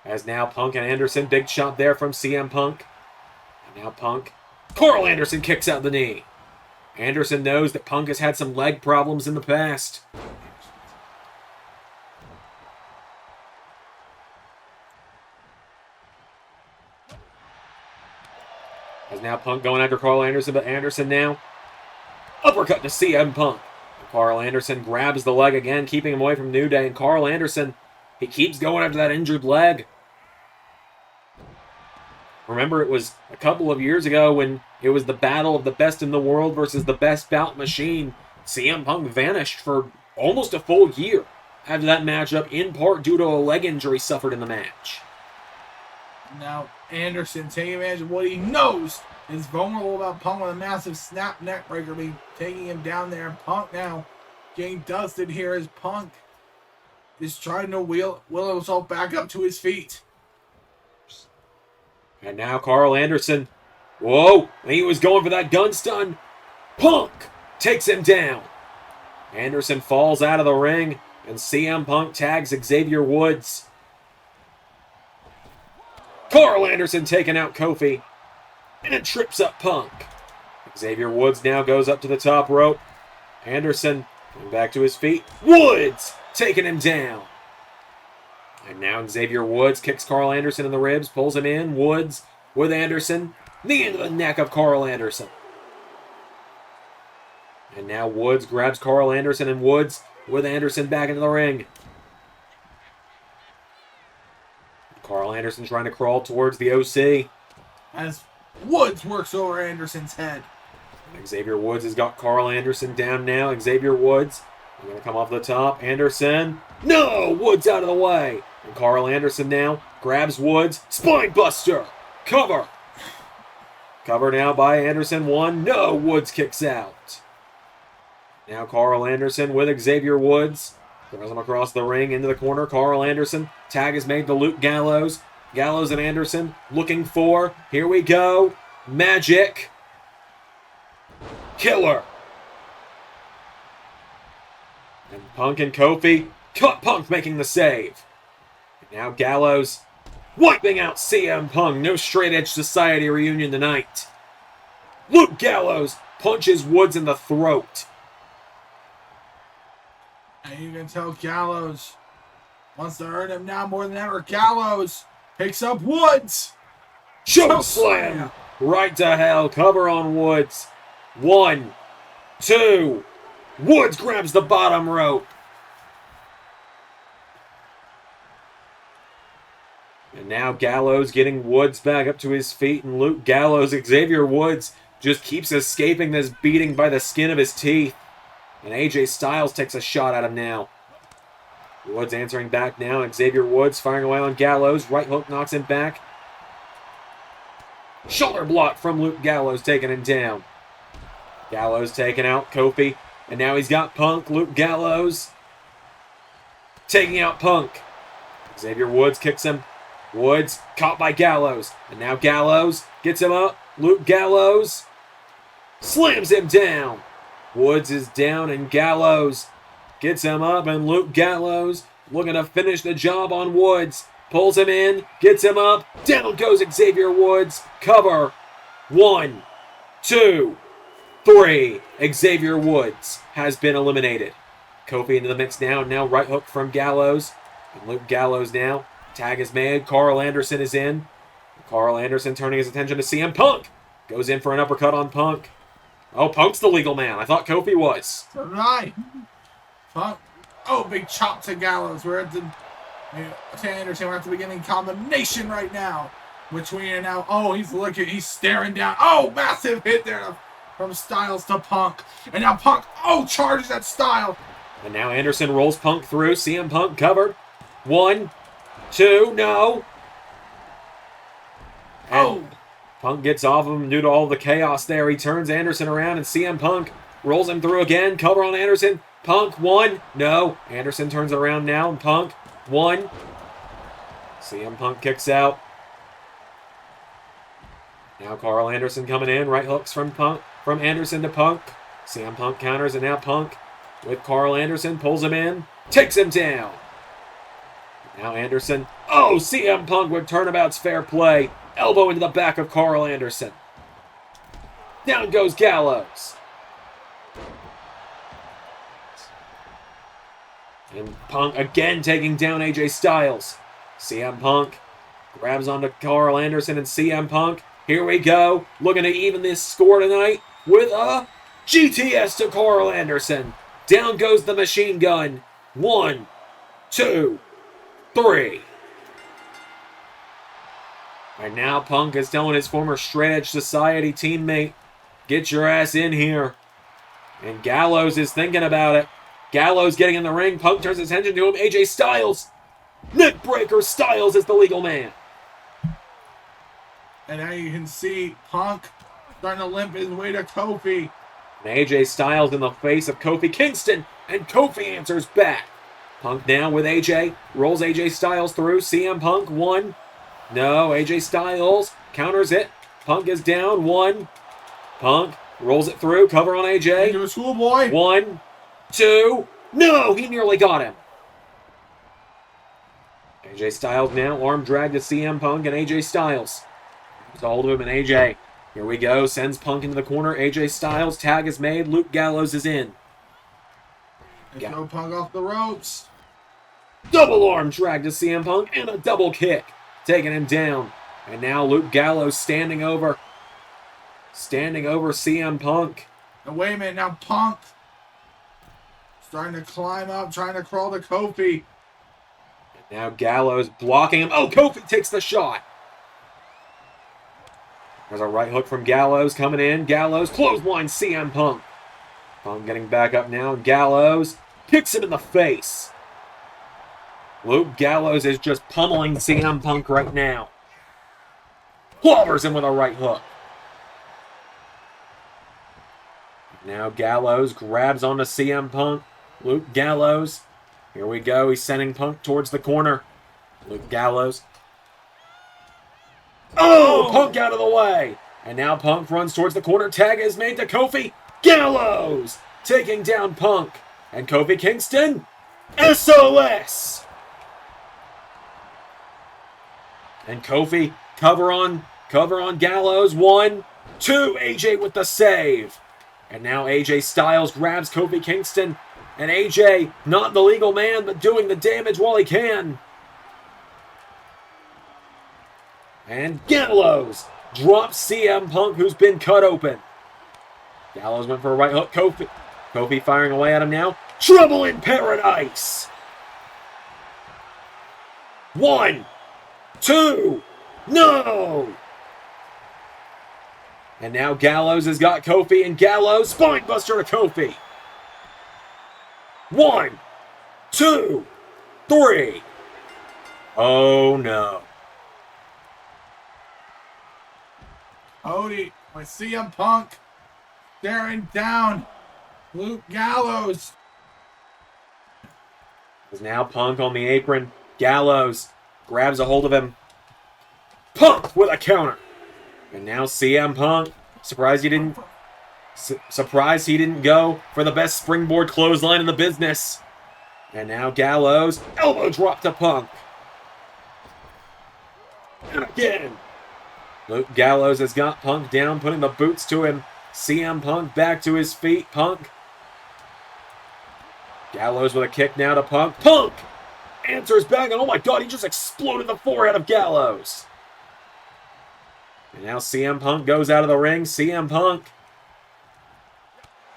As now Punk and Anderson, big shot there from CM Punk. And now Punk. Carl Anderson kicks out the knee. Anderson knows that Punk has had some leg problems in the past. As now Punk going after Carl Anderson, but Anderson now uppercut to CM Punk. And Carl Anderson grabs the leg again, keeping him away from New Day. And Carl Anderson, he keeps going after that injured leg. Remember, it was a couple of years ago when it was the battle of the best in the world versus the best bout machine. CM Punk vanished for almost a full year after that matchup, in part due to a leg injury suffered in the match. Now, Anderson taking advantage of what he knows is vulnerable about Punk with a massive snap neck breaker, taking him down there. And Punk now getting dusted here as Punk is trying to will himself back up to his feet. And now Carl Anderson, whoa, he was going for that gun stun. Punk takes him down. Anderson falls out of the ring, and CM Punk tags Xavier Woods. Carl Anderson taking out Kofi, and it trips up Punk. Xavier Woods now goes up to the top rope. Anderson going back to his feet. Woods taking him down. And now Xavier Woods kicks Carl Anderson in the ribs, pulls him in. Woods with Anderson. Knee into the neck of Carl Anderson. And now Woods grabs Carl Anderson, and Woods with Anderson back into the ring. Carl Anderson trying to crawl towards the OC. As Woods works over Anderson's head. Xavier Woods has got Carl Anderson down now. Xavier Woods going to come off the top. Anderson. No! Woods out of the way. And Carl Anderson now grabs Woods. Spine buster. Cover. Cover now by Anderson. 1. No! Woods kicks out. Now Carl Anderson with Xavier Woods. Throws him across the ring into the corner. Carl Anderson. Tag is made to Luke Gallows. Gallows and Anderson looking for. Here we go. Magic. Killer. And Punk and Kofi. Cut Punk making the save. And now Gallows wiping out CM Punk. No Straight Edge Society reunion tonight. Luke Gallows punches Woods in the throat. And you can tell Gallows wants to earn him now more than ever. Gallows picks up Woods. Choke slam. Right to hell. Cover on Woods. 1, 2. Woods grabs the bottom rope. And now Gallows getting Woods back up to his feet. And Luke Gallows, Xavier Woods, just keeps escaping this beating by the skin of his teeth. And AJ Styles takes a shot at him now. Woods answering back now. Xavier Woods firing away on Gallows. Right hook knocks him back. Shoulder block from Luke Gallows taking him down. Gallows taking out Kofi. And now he's got Punk. Luke Gallows taking out Punk. Xavier Woods kicks him. Woods caught by Gallows. And now Gallows gets him up. Luke Gallows slams him down. Woods is down and Gallows gets him up, and Luke Gallows looking to finish the job on Woods. Pulls him in, gets him up, down goes Xavier Woods. Cover. 1, 2, 3. Xavier Woods has been eliminated. Kofi into the mix now, and now right hook from Gallows. And Luke Gallows now. Tag is made. Carl Anderson is in. Carl Anderson turning his attention to CM Punk. Goes in for an uppercut on Punk. Oh, Punk's the legal man. I thought Kofi was. So did I. Punk. Oh, big chop to Gallows. We're at the Anderson. We're at the beginning combination right now. Between now. Oh, he's staring down. Oh, massive hit there from Styles to Punk. And now Punk, charges at Styles. And now Anderson rolls Punk through. CM Punk covered. 1, 2, no. And Punk gets off of him due to all the chaos there. He turns Anderson around and CM Punk rolls him through again. Cover on Anderson. Punk, 1, no. Anderson turns it around now and Punk, 1. CM Punk kicks out. Now Carl Anderson coming in. Right hooks from Anderson to Punk. CM Punk counters and now Punk with Carl Anderson. Pulls him in. Takes him down. Now Anderson. Oh, CM Punk with turnabout's fair play. Elbow into the back of Carl Anderson. Down goes Gallows. And Punk again taking down AJ Styles. CM Punk grabs onto Carl Anderson and CM Punk. Here we go. Looking to even this score tonight with a GTS to Carl Anderson. Down goes the machine gun. 1, 2, 3. And now Punk is telling his former Straight Edge Society teammate, get your ass in here. And Gallows is thinking about it. Gallows getting in the ring. Punk turns his attention to him. AJ Styles. Neckbreaker. Styles is the legal man. And now you can see Punk starting to limp his way to Kofi. And AJ Styles in the face of Kofi Kingston. And Kofi answers back. Punk now with AJ. Rolls AJ Styles through. CM Punk, 1. No, AJ Styles counters it. Punk is down, 1. Punk rolls it through. Cover on AJ. Into a schoolboy. 1, 2. No, he nearly got him. AJ Styles now. Arm drag to CM Punk and AJ Styles. Gets a hold of him and AJ. Here we go. Sends Punk into the corner. AJ Styles. Tag is made. Luke Gallows is in. They throw Punk off the ropes. Double arm drag to CM Punk and a double kick. Taking him down. And now Luke Gallows standing over CM Punk. And wait a minute, now Punk starting to climb up, trying to crawl to Kofi. And now Gallows blocking him. Oh, Kofi takes the shot. There's a right hook from Gallows coming in. Gallows clothesline CM Punk. Punk getting back up now. Gallows kicks him in the face. Luke Gallows is just pummeling CM Punk right now. Clobbers him with a right hook. Now Gallows grabs onto CM Punk. Luke Gallows. Here we go. He's sending Punk towards the corner. Luke Gallows. Oh! Punk out of the way. And now Punk runs towards the corner. Tag is made to Kofi. Gallows taking down Punk. And Kofi Kingston. SOS. And Kofi, cover on Gallows. 1, 2, AJ with the save. And now AJ Styles grabs Kofi Kingston. And AJ, not the legal man, but doing the damage while he can. And Gallows drops CM Punk, who's been cut open. Gallows went for a right hook. Kofi firing away at him now. Trouble in paradise. 1, 2, no! And now Gallows has got Kofi, and Gallows spinebuster to Kofi. 1, 2, 3. Oh no. Cody with CM Punk staring down Luke Gallows. There's now Punk on the apron. Gallows grabs a hold of him. Punk with a counter. And now CM Punk. Surprised he didn't go for the best springboard clothesline in the business. And now Gallows. Elbow drop to Punk. And again. Luke Gallows has got Punk down, putting the boots to him. CM Punk back to his feet. Punk. Gallows with a kick now to Punk. Punk answers back, and oh my god, he just exploded the forehead of Gallows. And now CM Punk goes out of the ring. CM Punk.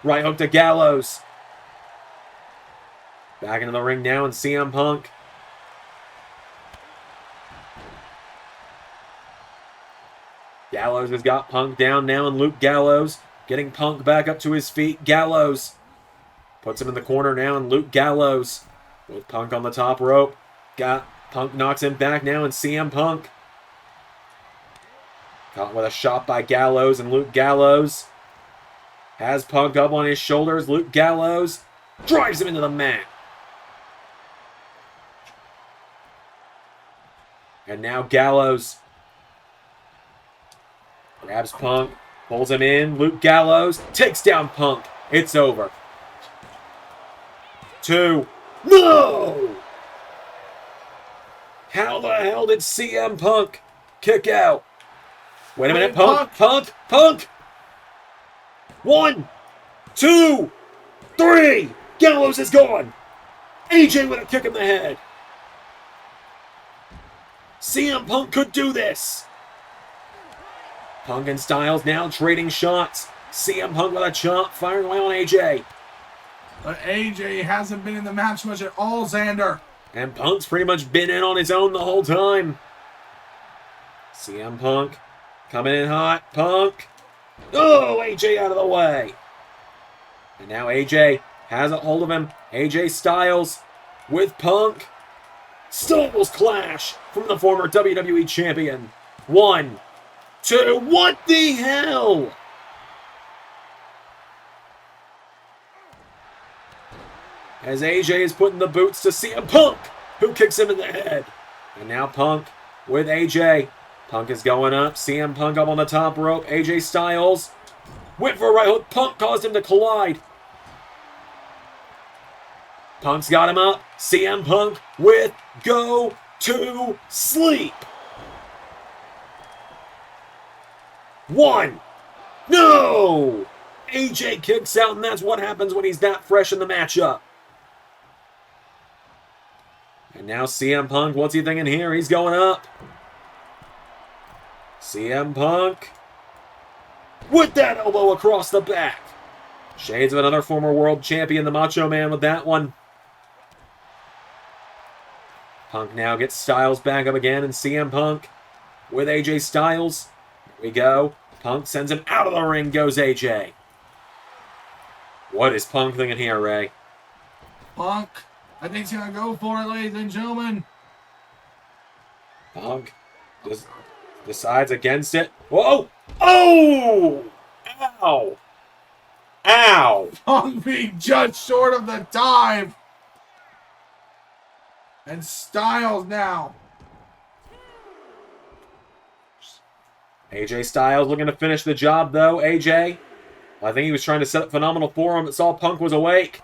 Right hook to Gallows. Back into the ring now, and CM Punk. Gallows has got Punk down now, and Luke Gallows getting Punk back up to his feet. Gallows puts him in the corner now, and Luke Gallows with Punk on the top rope. Punk knocks him back now, and CM Punk caught with a shot by Gallows, and Luke Gallows has Punk up on his shoulders. Luke Gallows drives him into the mat. And now Gallows grabs Punk, pulls him in. Luke Gallows takes down Punk. It's over. 2. No! How the hell did CM Punk kick out? Wait a minute, Punk! 1, 2, 3! Gallows is gone! AJ with a kick in the head. CM Punk could do this. Punk and Styles now trading shots. CM Punk with a chop, firing away on AJ. But AJ hasn't been in the match much at all, Xander. And Punk's pretty much been in on his own the whole time. CM Punk coming in hot. Punk. Oh, AJ out of the way. And now AJ has a hold of him. AJ Styles with Punk. Styles clash from the former WWE champion. 1, 2, what the hell? As AJ is putting the boots to CM Punk, who kicks him in the head. And now Punk with AJ. Punk is going up. CM Punk up on the top rope. AJ Styles went for a right hook. Punk caused him to collide. Punk's got him up. CM Punk with go to sleep. 1. No! AJ kicks out, and that's what happens when he's that fresh in the matchup. And now CM Punk, what's he thinking here? He's going up. CM Punk with that elbow across the back. Shades of another former world champion, the Macho Man, with that one. Punk now gets Styles back up again, and CM Punk with AJ Styles. Here we go. Punk sends him out of the ring, goes AJ. What is Punk thinking here, Ray? Punk, I think he's going to go for it, ladies and gentlemen. Punk decides against it. Whoa! Oh! Ow! Ow! Punk being judged short of the dive. And Styles now. AJ Styles looking to finish the job, though. AJ, I think he was trying to set up phenomenal for him, but saw Punk was awake.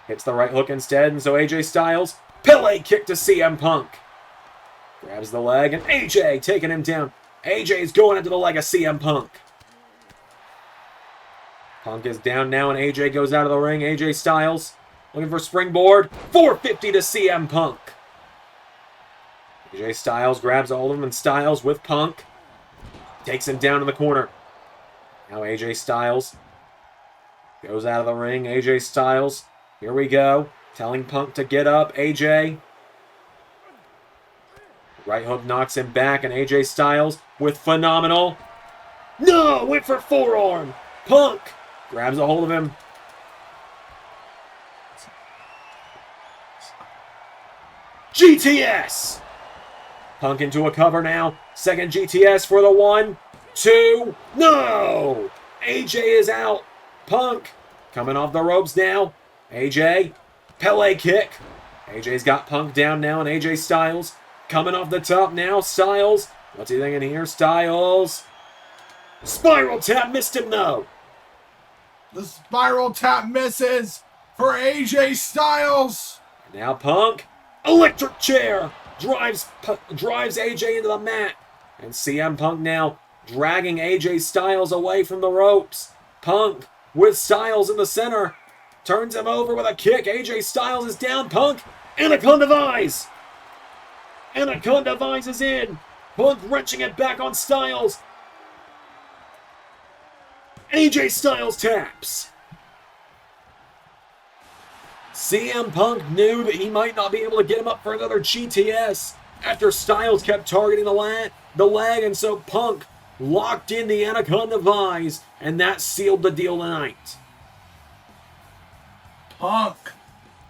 Hits the right hook instead, and so AJ Styles, Pele kick to CM Punk. Grabs the leg, and AJ taking him down. AJ's going into the leg of CM Punk. Punk is down now, and AJ goes out of the ring. AJ Styles looking for springboard. 450 to CM Punk. AJ Styles grabs all of them, and Styles with Punk takes him down in the corner. Now AJ Styles goes out of the ring. AJ Styles, here we go, telling Punk to get up. AJ. Right hook knocks him back, and AJ Styles with phenomenal. No! Went for forearm. Punk grabs a hold of him. GTS! Punk into a cover now. Second GTS for the 1, 2. No! AJ is out. Punk coming off the ropes now. AJ, Pele kick. AJ's got Punk down now, and AJ Styles coming off the top now. Styles, what's he thinking here? Styles. Spiral tap, missed him though. The spiral tap misses for AJ Styles. Now Punk, electric chair, drives AJ into the mat. And CM Punk now dragging AJ Styles away from the ropes. Punk with Styles in the center. Turns him over with a kick. AJ Styles is down. Punk, Anaconda Vise. Anaconda Vines is in. Punk wrenching it back on Styles. AJ Styles taps. CM Punk knew that he might not be able to get him up for another GTS after Styles kept targeting the leg, and so Punk locked in the Anaconda Vines, and that sealed the deal tonight. Punk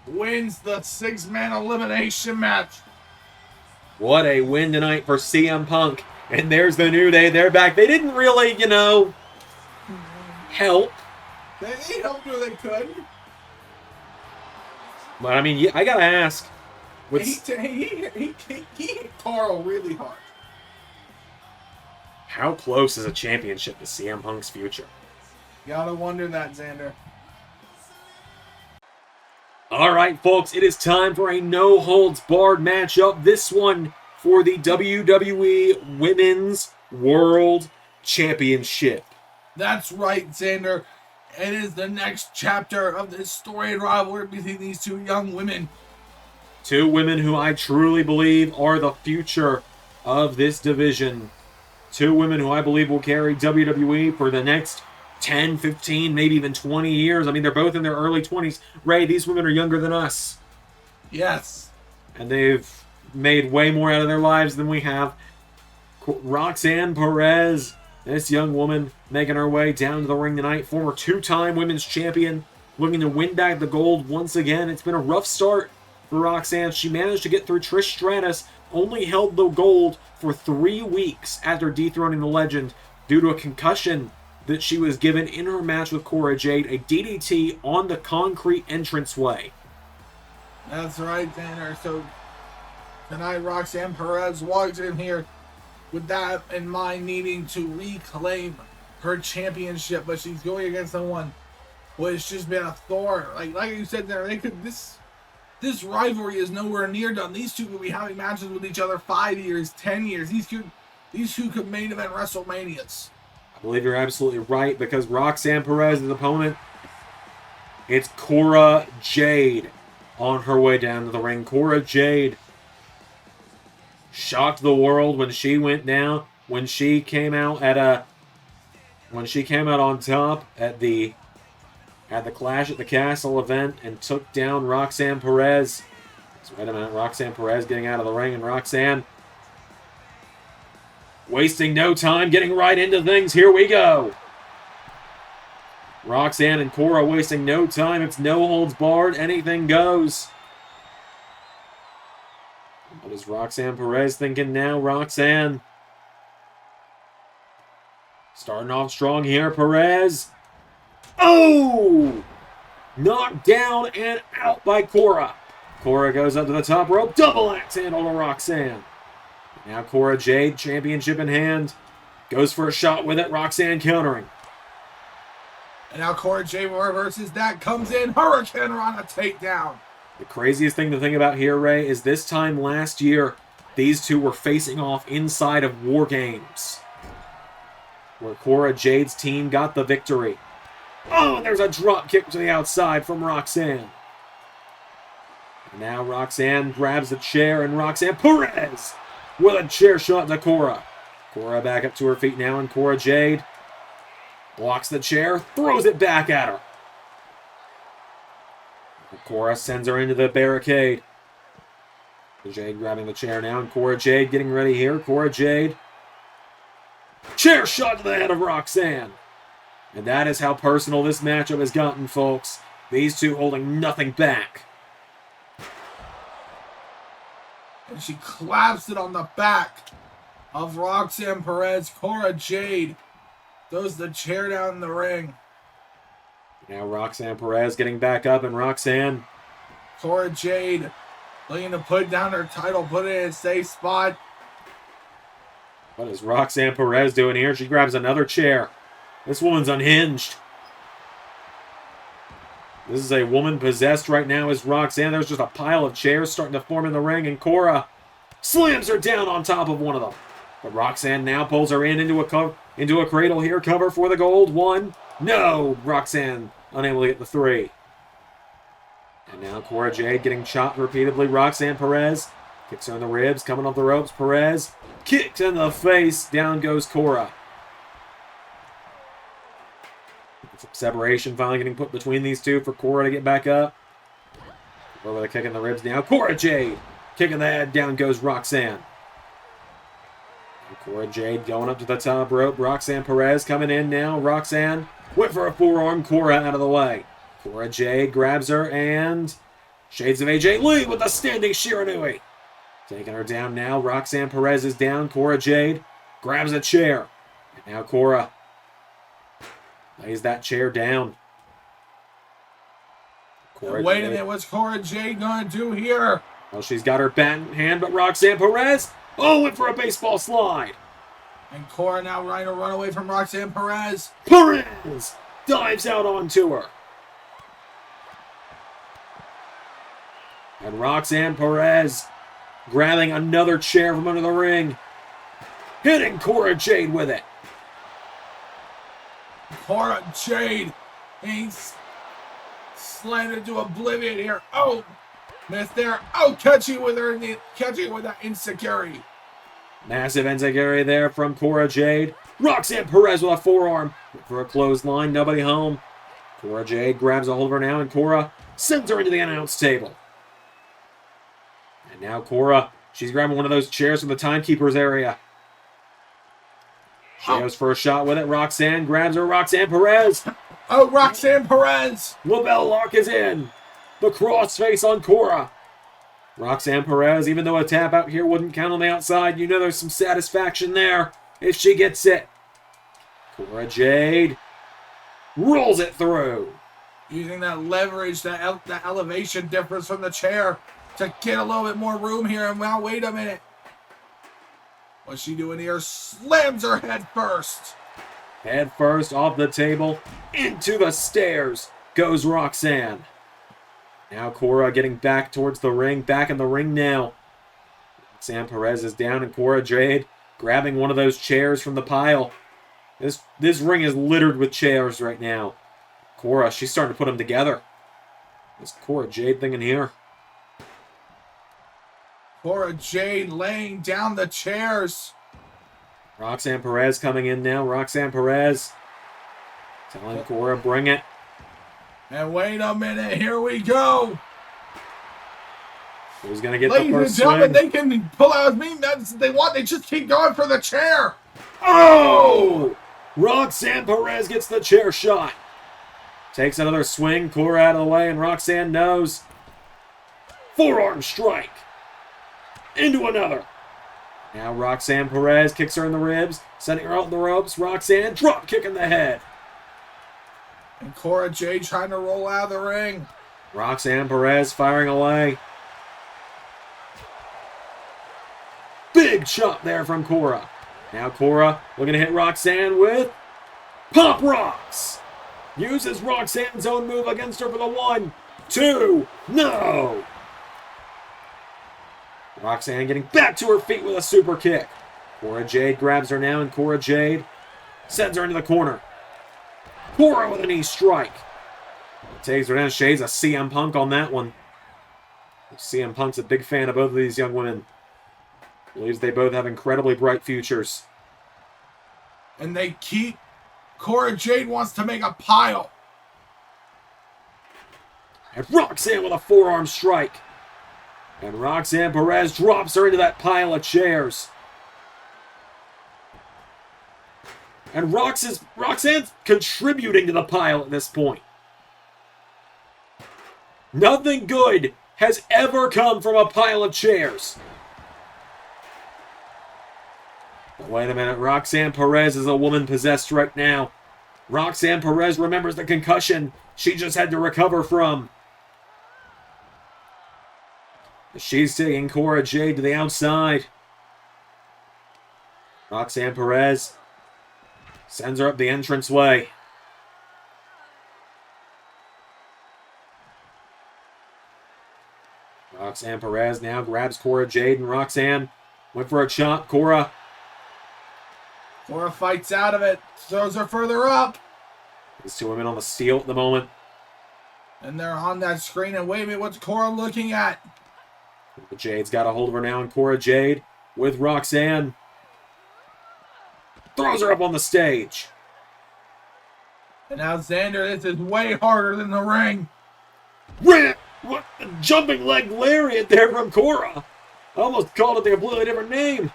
wins the 6-man elimination match. What a win tonight for CM Punk. And there's the New Day. They're back. They didn't really, help. They helped where they could. But, I mean, I gotta ask. He hit Carl really hard. How close is a championship to CM Punk's future? Gotta wonder that, Xander. All right, folks, it is time for a no-holds-barred matchup. This one for the WWE Women's World Championship. That's right, Xander. It is the next chapter of this storied rivalry between these two young women. Two women who I truly believe are the future of this division. Two women who I believe will carry WWE for the next 10, 15, maybe even 20 years. I mean, they're both in their early 20s. Ray, these women are younger than us. Yes. And they've made way more out of their lives than we have. Roxanne Perez, this young woman making her way down to the ring tonight. Former two-time women's champion, looking to win back the gold once again. It's been a rough start for Roxanne. She managed to get through Trish Stratus, only held the gold for 3 weeks after dethroning the legend due to a concussion that she was given in her match with Cora Jade, a DDT on the concrete entranceway. That's right, Tanner. So tonight, Roxanne Perez walks in here with that in mind, needing to reclaim her championship, but she's going against someone who has just been a thorn. Like you said there, this rivalry is nowhere near done. These two could be having matches with each other 5 years, 10 years. These two could main event WrestleManias. I believe you're absolutely right, because Roxanne Perez's opponent, it's Cora Jade on her way down to the ring. Cora Jade shocked the world when she went down, when she came out on top at the Clash at the Castle event and took down Roxanne Perez. So wait a minute, Roxanne Perez getting out of the ring, and Roxanne wasting no time, getting right into things. Here we go. Roxanne and Cora wasting no time. It's no holds barred. Anything goes. What is Roxanne Perez thinking now? Roxanne starting off strong here. Perez. Oh! Knocked down and out by Cora. Cora goes up to the top rope. Double axe handle to Roxanne. Now Cora Jade, championship in hand, goes for a shot with it. Roxanne countering. And now Cora Jade reverses that, comes in, Hurricane Rana takedown. The craziest thing to think about here, Ray, is this time last year, these two were facing off inside of War Games, where Cora Jade's team got the victory. Oh, and there's a drop kick to the outside from Roxanne. And now Roxanne grabs the chair, and Roxanne Perez with a chair shot to Cora. Cora back up to her feet now, and Cora Jade blocks the chair, throws it back at her. And Cora sends her into the barricade. Jade grabbing the chair now, and Cora Jade getting ready here. Cora Jade. Chair shot to the head of Roxanne. And that is how personal this matchup has gotten, folks. These two holding nothing back. And she claps it on the back of Roxanne Perez. Cora Jade throws the chair down in the ring. Now Roxanne Perez getting back up, and Roxanne. Cora Jade looking to put down her title, put it in a safe spot. What is Roxanne Perez doing here? She grabs another chair. This woman's unhinged. This is a woman possessed right now as Roxanne. There's just a pile of chairs starting to form in the ring, and Cora slams her down on top of one of them. But Roxanne now pulls her into a cradle here. Cover for the gold. One. No! Roxanne unable to get the three. And now Cora Jade getting chopped repeatedly. Roxanne Perez Kicks her in the ribs, coming off the ropes. Perez kicked in the face. Down goes Cora. Some separation finally getting put between these two for Cora to get back up. Over the kick in the ribs now. Cora Jade kicking the head. Down goes Roxanne. And Cora Jade going up to the top rope. Roxanne Perez coming in now. Roxanne went for a forearm. Cora out of the way. Cora Jade grabs her and shades of AJ Lee with a standing Shiranui. Taking her down now. Roxanne Perez is down. Cora Jade grabs a chair. And now Cora lays that chair down. Wait a minute, what's Cora Jade gonna do here? Well, she's got her bat in hand, but Roxanne Perez, went for a baseball slide. And Cora now trying to run away from Roxanne Perez. Perez dives out onto her. And Roxanne Perez grabbing another chair from under the ring. Hitting Cora Jade with it. Cora Jade ain't slammed into oblivion here. Oh, missed there. Oh, catching with that insecurity. Massive enziguri there from Cora Jade. Roxanne Perez with a forearm for a clothesline. Nobody home. Cora Jade grabs a hold of her now, and Cora sends her into the announce table. And now Cora, she's grabbing one of those chairs from the timekeeper's area. She goes for a shot with it. Roxanne grabs her. Roxanne Perez. Oh, Roxanne Perez. LaBelle lock is in. The crossface on Cora. Roxanne Perez, even though a tap out here wouldn't count on the outside, you know there's some satisfaction there if she gets it. Cora Jade rolls it through. Using that leverage, that elevation difference from the chair to get a little bit more room here. And now, wait a minute. What's she doing here? Slams her head first. Head first off the table. Into the stairs goes Roxanne. Now Cora getting back towards the ring. Back in the ring now. Roxanne Perez is down, and Cora Jade grabbing one of those chairs from the pile. This ring is littered with chairs right now. Cora, she's starting to put them together. What's Cora Jade thinking here? Cora Jade laying down the chairs. Roxanne Perez coming in now. Roxanne Perez telling Cora, bring it. And wait a minute, here we go. Who's going to get Ladies the first and gentlemen, swing? they can pull out as many nuts as they want. They just keep going for the chair. Oh! Roxanne Perez gets the chair shot. Takes another swing. Cora out of the way, and Roxanne knows. Forearm strike. Into another. Now Roxanne Perez kicks her in the ribs, sending her out the ropes. Roxanne drop kick in the head. And Cora Jade trying to roll out of the ring. Roxanne Perez firing away. Big chop there from Cora. Now Cora looking to hit Roxanne with Pop Rocks. Uses Roxanne's own move against her for the 1, 2, no! Roxanne getting back to her feet with a super kick. Cora Jade grabs her now, and Cora Jade sends her into the corner. Cora with a knee strike. Takes her down. Shades a CM Punk on that one. CM Punk's a big fan of both of these young women. Believes they both have incredibly bright futures. And they keep... Cora Jade wants to make a pile. And Roxanne with a forearm strike. And Roxanne Perez drops her into that pile of chairs. And Roxanne's contributing to the pile at this point. Nothing good has ever come from a pile of chairs. But wait a minute, Roxanne Perez is a woman possessed right now. Roxanne Perez remembers the concussion she just had to recover from. She's taking Cora Jade to the outside. Roxanne Perez sends her up the entranceway. Roxanne Perez now grabs Cora Jade, and Roxanne went for a chop. Cora fights out of it, throws her further up. These two women on the steel at the moment. And they're on that screen, and wait a minute, what's Cora looking at? Jade's got a hold of her now, and Cora Jade with Roxanne. Throws her up on the stage. And now Xander, this is way harder than the ring. What a jumping leg lariat there from Cora. I almost called it a completely different name.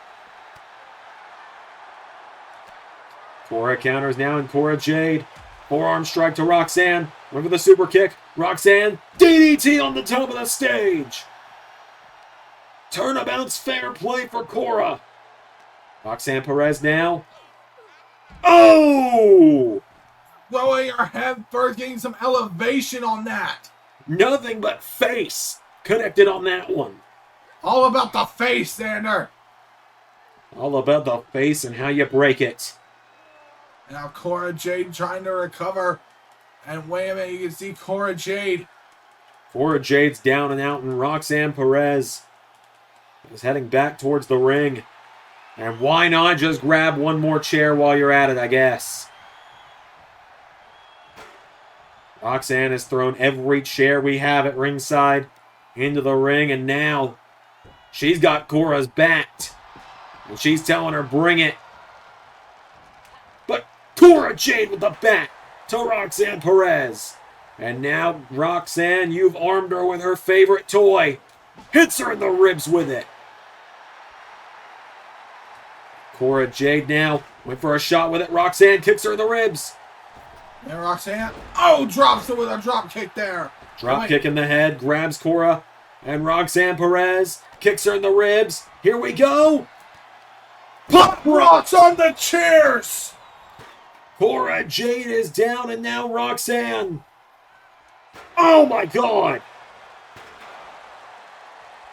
Cora counters now, and Cora Jade. Forearm strike to Roxanne. Went for the super kick. Roxanne, DDT on the top of the stage. Turnabout's fair play for Cora. Roxanne Perez now. Oh! Throwing her head first, getting some elevation on that. Nothing but face connected on that one. All about the face, Xander. All about the face and how you break it. Now Cora Jade trying to recover. And wait a minute, you can see Cora Jade. Cora Jade's down and out, and Roxanne Perez is heading back towards the ring. And why not just grab one more chair while you're at it, I guess. Roxanne has thrown every chair we have at ringside into the ring, and now she's got Cora's backed. And she's telling her, bring it. But Cora Jade with the back to Roxanne Perez. And now, Roxanne, you've armed her with her favorite toy. Hits her in the ribs with it. Cora Jade now went for a shot with it. Roxanne kicks her in the ribs. And Roxanne, drops her with a drop kick there. Drop kick in the head, grabs Cora. And Roxanne Perez kicks her in the ribs. Here we go. Pop rocks on the chairs. Cora Jade is down, and now Roxanne. Oh my God.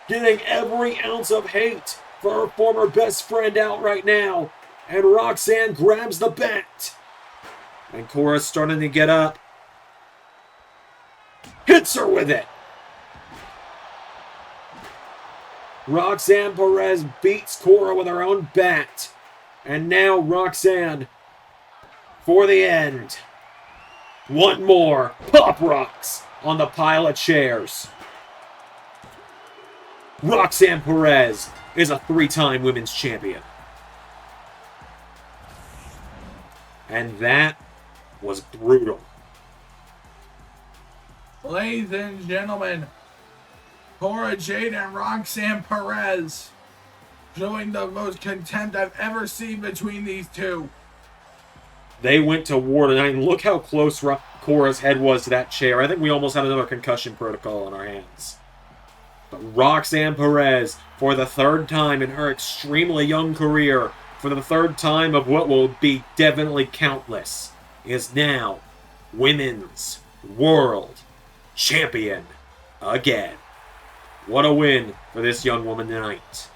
Getting every ounce of hate for her former best friend out right now. And Roxanne grabs the bat. And Cora's starting to get up. Hits her with it. Roxanne Perez beats Cora with her own bat. And now Roxanne for the end. One more. Pop rocks on the pile of chairs. Roxanne Perez is a 3-time women's champion. And that was brutal. Ladies and gentlemen, Cora Jade and Roxanne Perez showing the most contempt I've ever seen between these two. They went to war tonight, and look how close Cora's head was to that chair. I think we almost had another concussion protocol on our hands. But Roxanne Perez, for the third time in her extremely young career, for the third time of what will be definitely countless, is now Women's World Champion again. What a win for this young woman tonight.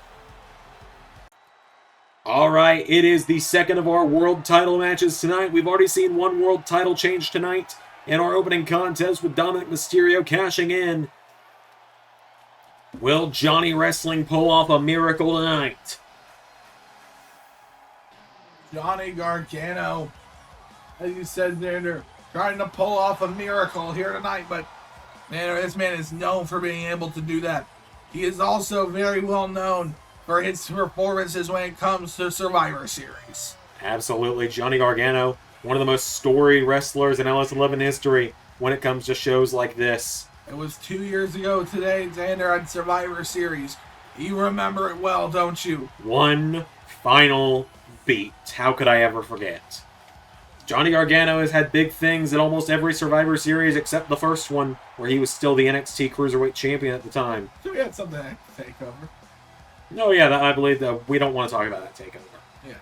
Alright, it is the second of our world title matches tonight. We've already seen one world title change tonight in our opening contest with Dominic Mysterio cashing in. Will Johnny Wrestling pull off a miracle tonight? Johnny Gargano, as you said, Xander, trying to pull off a miracle here tonight, but man, this man is known for being able to do that. He is also very well known for his performances when it comes to Survivor Series. Absolutely. Johnny Gargano, one of the most storied wrestlers in LS11 history when it comes to shows like this. It was 2 years ago today, Xander, on Survivor Series. You remember it well, don't you? One final beat. How could I ever forget? Johnny Gargano has had big things at almost every Survivor Series except the first one, where he was still the NXT Cruiserweight Champion at the time. So we had something to take over. No, yeah, I believe that we don't want to talk about that takeover. Yeah.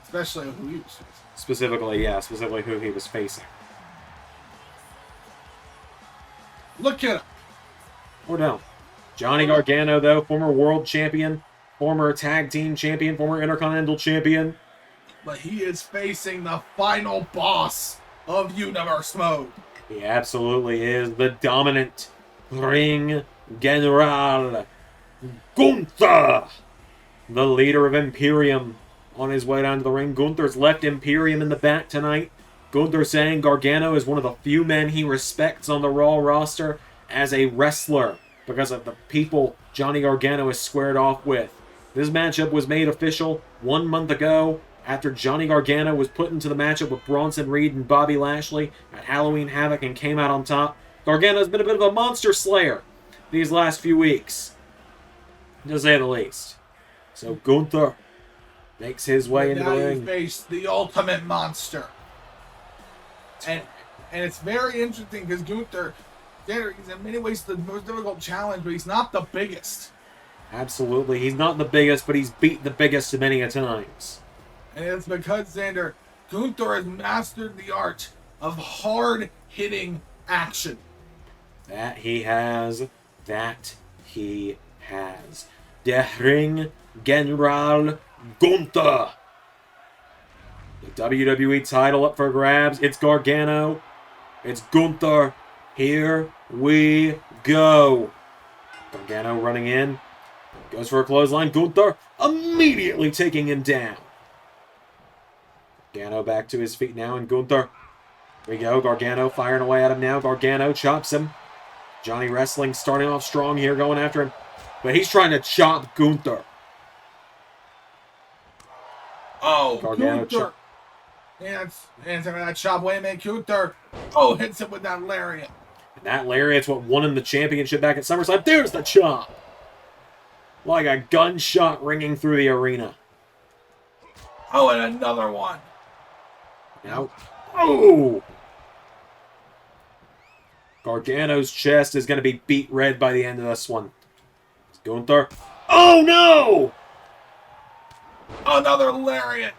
Especially who he was facing. Specifically who he was facing. Look at him. Or no. Johnny Gargano, though, former world champion, former tag team champion, former intercontinental champion. But he is facing the final boss of Universe Mode. He absolutely is the dominant Ring General Gunther, the leader of Imperium, on his way down to the ring. Gunther's left Imperium in the back tonight. Gunther saying Gargano is one of the few men he respects on the Raw roster as a wrestler. because of the people Johnny Gargano is squared off with. This matchup was made official 1 month ago after Johnny Gargano was put into the matchup with Bronson Reed and Bobby Lashley at Halloween Havoc and came out on top. Gargano's been a bit of a monster slayer these last few weeks, to say the least. So Gunther makes his way into the ring. Now you face the ultimate monster. And it's very interesting because Gunther, he's in many ways the most difficult challenge, but he's not the biggest. Absolutely. He's not the biggest, but he's beat the biggest many a times. And it's because, Xander, Gunther has mastered the art of hard-hitting action. That he has. That he has. Der Ring General Gunther. The WWE title up for grabs. It's Gargano. It's Gunther. Here we go. Gargano running in. Goes for a clothesline. Gunther immediately taking him down. Gargano back to his feet now, and Gunther. Here we go. Gargano firing away at him now. Gargano chops him. Johnny Wrestling starting off strong here, going after him. But he's trying to chop Gunther. Oh, Gargano Gunther. And that chop. Wait a minute, Gunther. Oh, hits him with that lariat. And that lariat's what won him the championship back at SummerSlam. There's the chop. Like a gunshot ringing through the arena. Oh, and another one. Now, oh! Gargano's chest is going to be beat red by the end of this one. Gunther. Oh, no! Another lariat.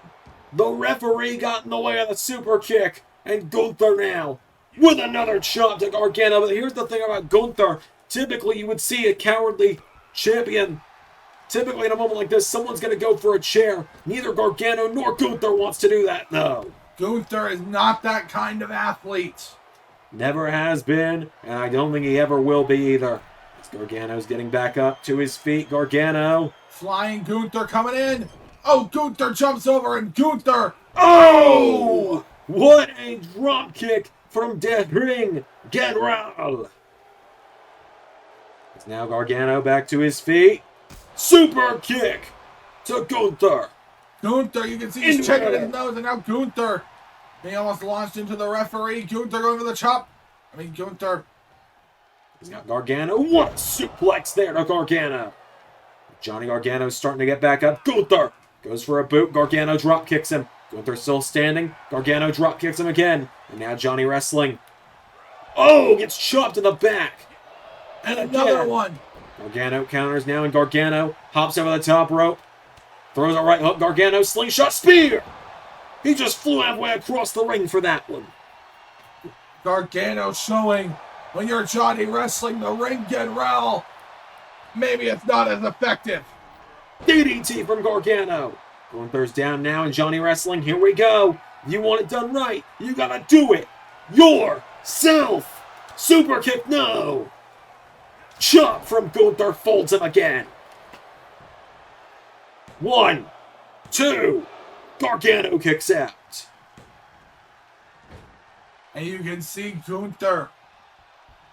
The referee got in the way of the super kick. And Gunther now with another chop to Gargano. But here's the thing about Gunther. Typically, you would see a cowardly champion. Typically, in a moment like this, someone's going to go for a chair. Neither Gargano nor Gunther wants to do that, though. Gunther is not that kind of athlete. Never has been, and I don't think he ever will be either. As Gargano's getting back up to his feet. Gargano. Flying Gunther coming in. Oh, Gunther jumps over, and Gunther. Oh! What a drop kick from Der Ring General. It's now Gargano back to his feet. Super kick to Gunther. Gunther, you can see he's checking his nose, and now Gunther. He almost launched into the referee. Gunther going for the chop. Gunther. He's got Gargano. What a suplex there to Gargano. Johnny Gargano's starting to get back up. Gunther goes for a boot. Gargano drop kicks him. Gunther still standing. Gargano drop kicks him again. And now Johnny Wrestling. Oh, gets chopped in the back. And another one. Gargano counters now, and Gargano hops over the top rope. Throws a right hook. Gargano slingshot spear. He just flew halfway across the ring for that one. Gargano showing when you're Johnny Wrestling the Ring General, maybe it's not as effective. DDT from Gargano. Gunther's down now, and Johnny Wrestling, here we go. You want it done right, you gotta do it yourself. Super kick, no. Chop from Gunther, folds him again. 1, 2. Gargano kicks out. And you can see Gunther,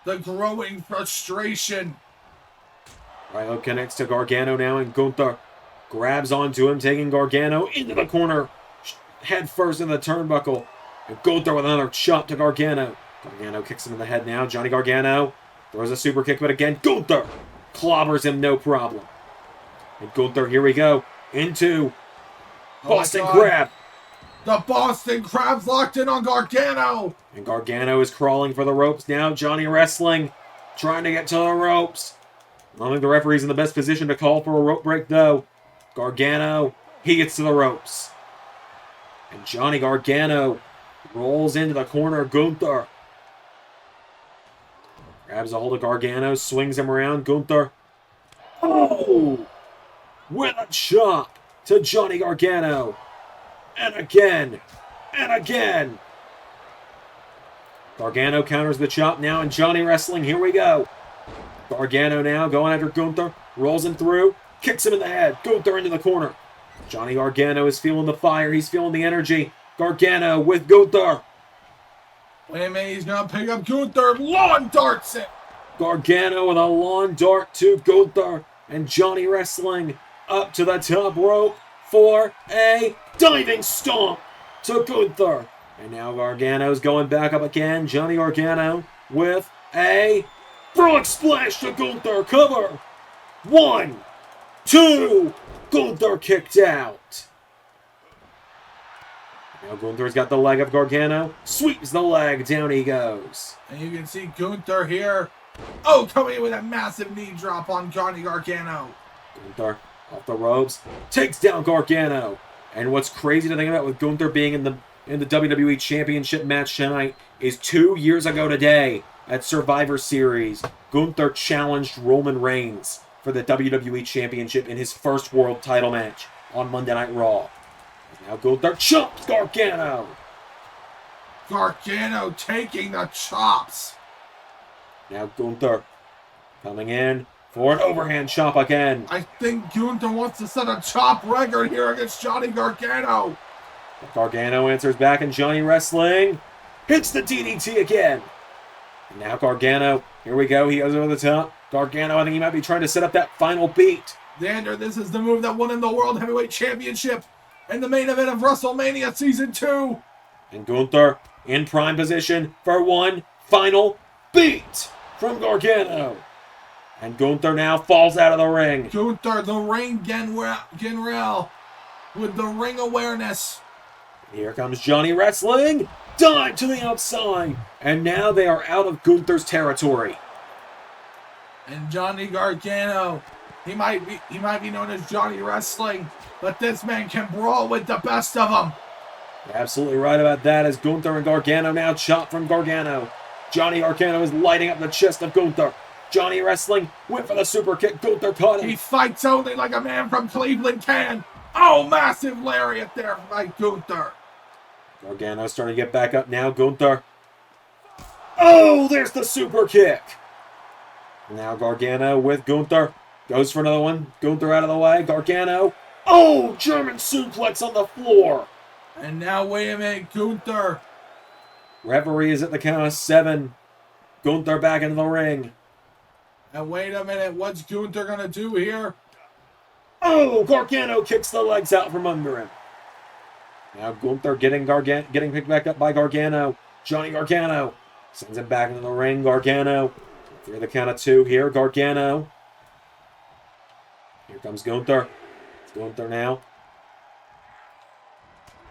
the growing frustration. Right hook connects to Gargano now, and Gunther grabs onto him, taking Gargano into the corner, head first in the turnbuckle. And Gunther with another chop to Gargano. Gargano kicks him in the head now. Johnny Gargano throws a super kick, but again, Gunther clobbers him, no problem. And Gunther, here we go, into Boston Crab. The Boston Crab's locked in on Gargano. And Gargano is crawling for the ropes now. Johnny Wrestling trying to get to the ropes. I don't think the referee's in the best position to call for a rope break, though. Gargano, he gets to the ropes. And Johnny Gargano rolls into the corner of Gunther. Grabs a hold of Gargano, swings him around. Gunther. Oh! With a chop to Johnny Gargano. And again. And again. Gargano counters the chop now, and Johnny Wrestling, here we go. Gargano now going after Gunther. Rolls him through. Kicks him in the head. Gunther into the corner. Johnny Gargano is feeling the fire. He's feeling the energy. Gargano with Gunther. Wait a minute, he's going to pick up Gunther. Lawn darts it. Gargano with a lawn dart to Gunther. And Johnny Wrestling up to the top rope for a diving stomp to Gunther. And now Gargano's going back up again. Johnny Gargano with a frog splash to Gunther. Cover. 1, 2. Gunther kicked out. Now Gunther's got the leg of Gargano. Sweeps the leg. Down he goes. And you can see Gunther here. Oh, coming in with a massive knee drop on Johnny Gargano. Gunther off the ropes. Takes down Gargano. And what's crazy to think about with Gunther being in the WWE Championship match tonight is 2 years ago today at Survivor Series, Gunther challenged Roman Reigns for the WWE Championship in his first world title match on Monday Night Raw. And now Gunther chops Gargano. Gargano taking the chops. Now Gunther coming in for an overhand chop again. I think Gunther wants to set a chop record here against Johnny Gargano. But Gargano answers back, and Johnny Wrestling hits the DDT again. And now Gargano, here we go, he goes over the top. Gargano, I think he might be trying to set up that final beat. Xander, this is the move that won him the World Heavyweight Championship in the main event of WrestleMania Season 2. And Gunther in prime position for one final beat from Gargano. And Gunther now falls out of the ring. Gunther, the ring general, with the ring awareness. Here comes Johnny Wrestling. Dive to the outside. And now they are out of Gunther's territory. And Johnny Gargano, he might be known as Johnny Wrestling, but this man can brawl with the best of them. You're absolutely right about that, as Gunther and Gargano now chop from Gargano. Johnny Gargano is lighting up the chest of Gunther. Johnny Wrestling went for the super kick. Gunther caught him. He fights only like a man from Cleveland can. Oh, massive lariat there by Gunther. Gargano starting to get back up now. Gunther. Oh, there's the super kick. Now Gargano with Gunther. Goes for another one. Gunther out of the way. Gargano. Oh, German suplex on the floor. And now, wait a minute, Gunther. Referee is at the count of 7. Gunther back into the ring. And wait a minute, what's Gunther going to do here? Oh, Gargano kicks the legs out from under him. Now Gunther getting picked back up by Gargano. Johnny Gargano sends him back into the ring. Gargano. Through the count of 2 here. Gargano. Here comes Gunther. It's Gunther now.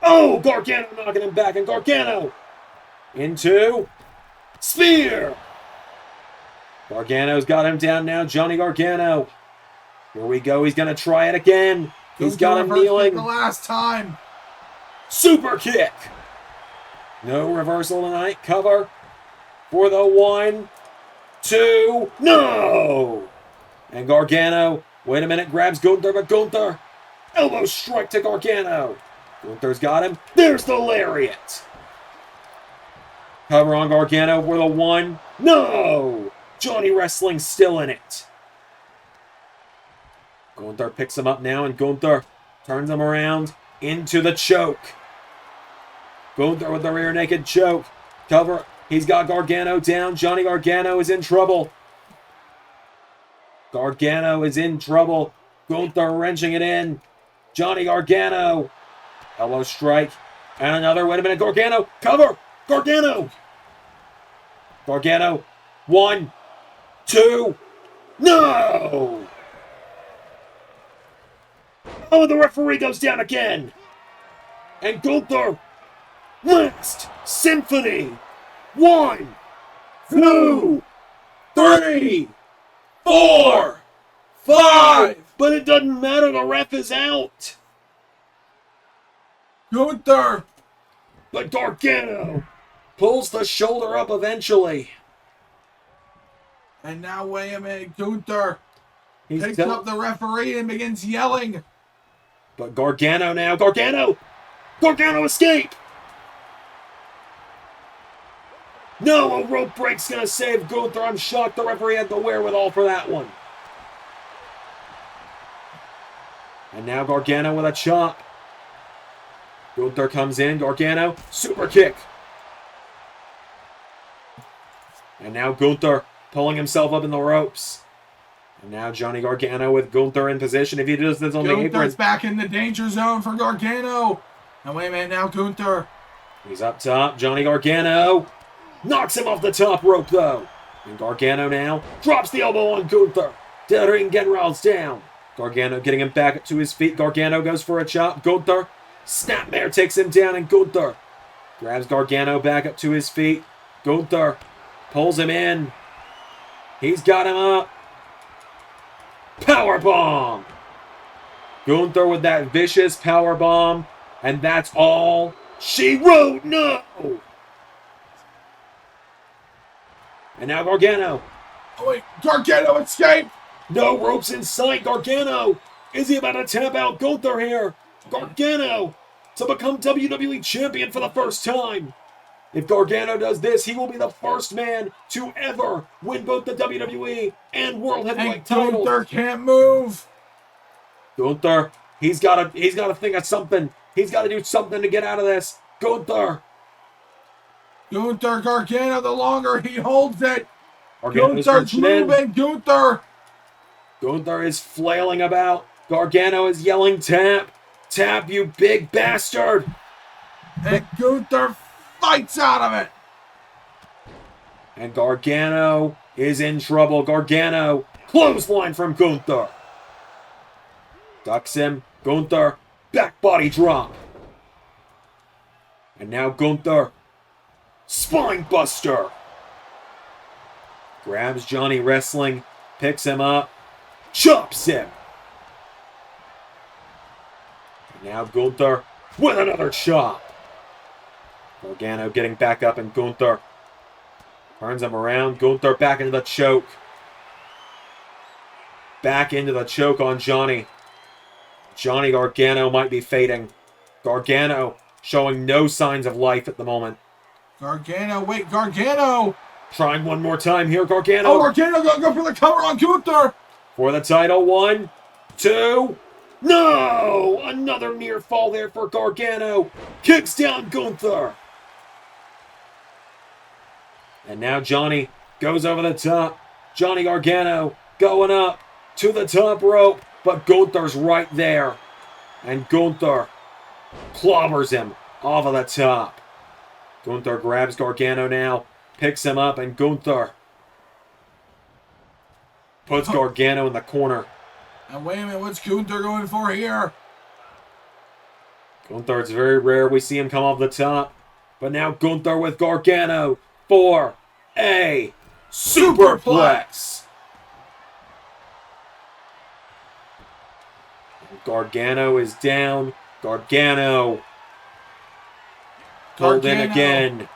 Oh, Gargano knocking him back. And Gargano into spear. Gargano's got him down now. Johnny Gargano. Here we go. He's going to try it again. He's got him kneeling. The last time. Super kick. No reversal tonight. Cover for the 1, 2. No! And Gargano, wait a minute, grabs Gunther, but Gunther. Elbow strike to Gargano. Gunther's got him. There's the lariat. Cover on Gargano for the 1. No! Johnny Wrestling still in it. Gunther picks him up now, and Gunther turns him around into the choke. Gunther with the rear naked choke. Cover. He's got Gargano down. Johnny Gargano is in trouble. Gargano is in trouble. Gunther wrenching it in. Johnny Gargano. Elbow strike. And another. Wait a minute. Gargano. Cover. Gargano. Gargano. 1, 2. No! Oh, the referee goes down again. And Gunther. Last Symphony. 1, 2, 3, 4, 5. But it doesn't matter. The ref is out. Gunther. But Gargano pulls the shoulder up eventually. And now, wait a minute, Gunther He's picks up the referee and begins yelling. But Gargano now. Gargano! Gargano escape! No, a rope break's gonna save Gunther. I'm shocked the referee had the wherewithal for that one. And now Gargano with a chop. Gunther comes in. Gargano, super kick. And now Gunther pulling himself up in the ropes. And now Johnny Gargano with Gunther in position. If he does this on the apron. Gunther's back in the danger zone for Gargano. And wait a minute now, Gunther. He's up top. Johnny Gargano knocks him off the top rope, though. And Gargano now drops the elbow on Gunther. Dead ring General's down. Gargano getting him back up to his feet. Gargano goes for a chop. Gunther. Snapmare takes him down, and Gunther grabs Gargano back up to his feet. Gunther pulls him in. He's got him up. Powerbomb. Gunther with that vicious powerbomb. And that's all she wrote. No! And now Gargano. Oh wait, Gargano escaped! No ropes in sight. Gargano. Is he about to tap out Gunther here? Gargano to become WWE Champion for the first time. If Gargano does this, he will be the first man to ever win both the WWE and World Heavyweight titles. Gunther can't move. Gunther, he's got to think of something. He's got to do something to get out of this. Gunther, Gargano, the longer he holds it. Gargano's Gunther's moving, Gunther. Gunther is flailing about. Gargano is yelling, tap. Tap, you big bastard. And Gunther fights out of it. And Gargano is in trouble. Gargano, clothesline from Gunther. Ducks him. Gunther, back body drop. And now Gunther, spine buster. Grabs Johnny Wrestling, picks him up, chops him. And now Gunther with another chop. Gargano getting back up, and Gunther turns him around. Gunther back into the choke. Back into the choke on Johnny. Johnny Gargano might be fading. Gargano showing no signs of life at the moment. Gargano! Trying one more time here, Gargano. Oh, Gargano go for the cover on Gunther! For the title, 1, 2, no! Another near fall there for Gargano. Kicks down Gunther. And now Johnny goes over the top. Johnny Gargano going up to the top rope, but Gunther's right there. And Gunther clobbers him off of the top. Gunther grabs Gargano now, picks him up, and Gunther puts Gargano in the corner. And wait a minute, what's Gunther going for here? Gunther, it's very rare we see him come off the top. But now Gunther with Gargano for a superplex. Gargano is down. Gargano pulled in again.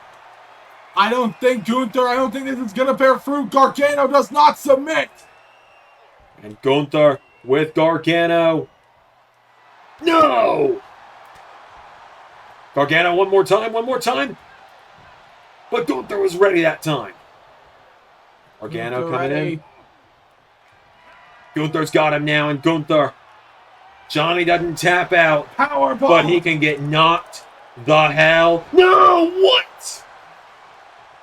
I don't think this is going to bear fruit. Gargano does not submit. And Gunther with Gargano. No! Gargano one more time. But Gunther was ready that time. Gargano coming in. Gunther's got him now, and Gunther. Johnny doesn't tap out. Powerbomb. But he can get knocked the hell. No! What?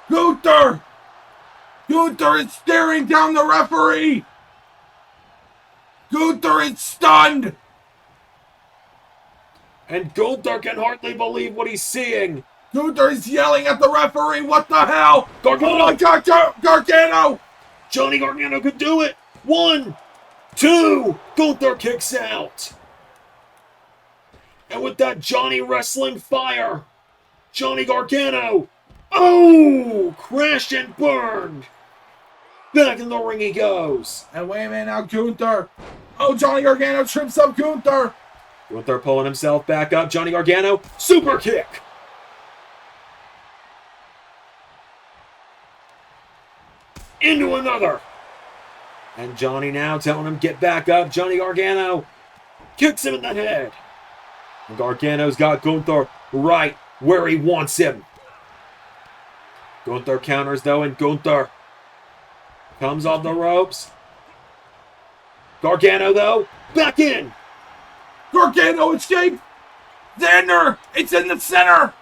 Gunther is staring down the referee. Gunther is stunned. And Gunther can hardly believe what he's seeing. Gunther is yelling at the referee. What the hell? Gargano. Oh my God, Gargano. Johnny Gargano could do it. 1, 2. Gunther kicks out. And with that Johnny Wrestling fire, Johnny Gargano, crashed and burned. Back in the ring he goes. And wait a minute now, Gunther. Oh, Johnny Gargano trips up Gunther. Gunther pulling himself back up. Johnny Gargano, super kick. Into another. And Johnny now telling him, get back up. Johnny Gargano kicks him in the head. And Gargano's got Gunther right where he wants him. Gunther counters though, and Gunther comes off the ropes. Gargano though, back in. Gargano escape. Xander, it's in the center.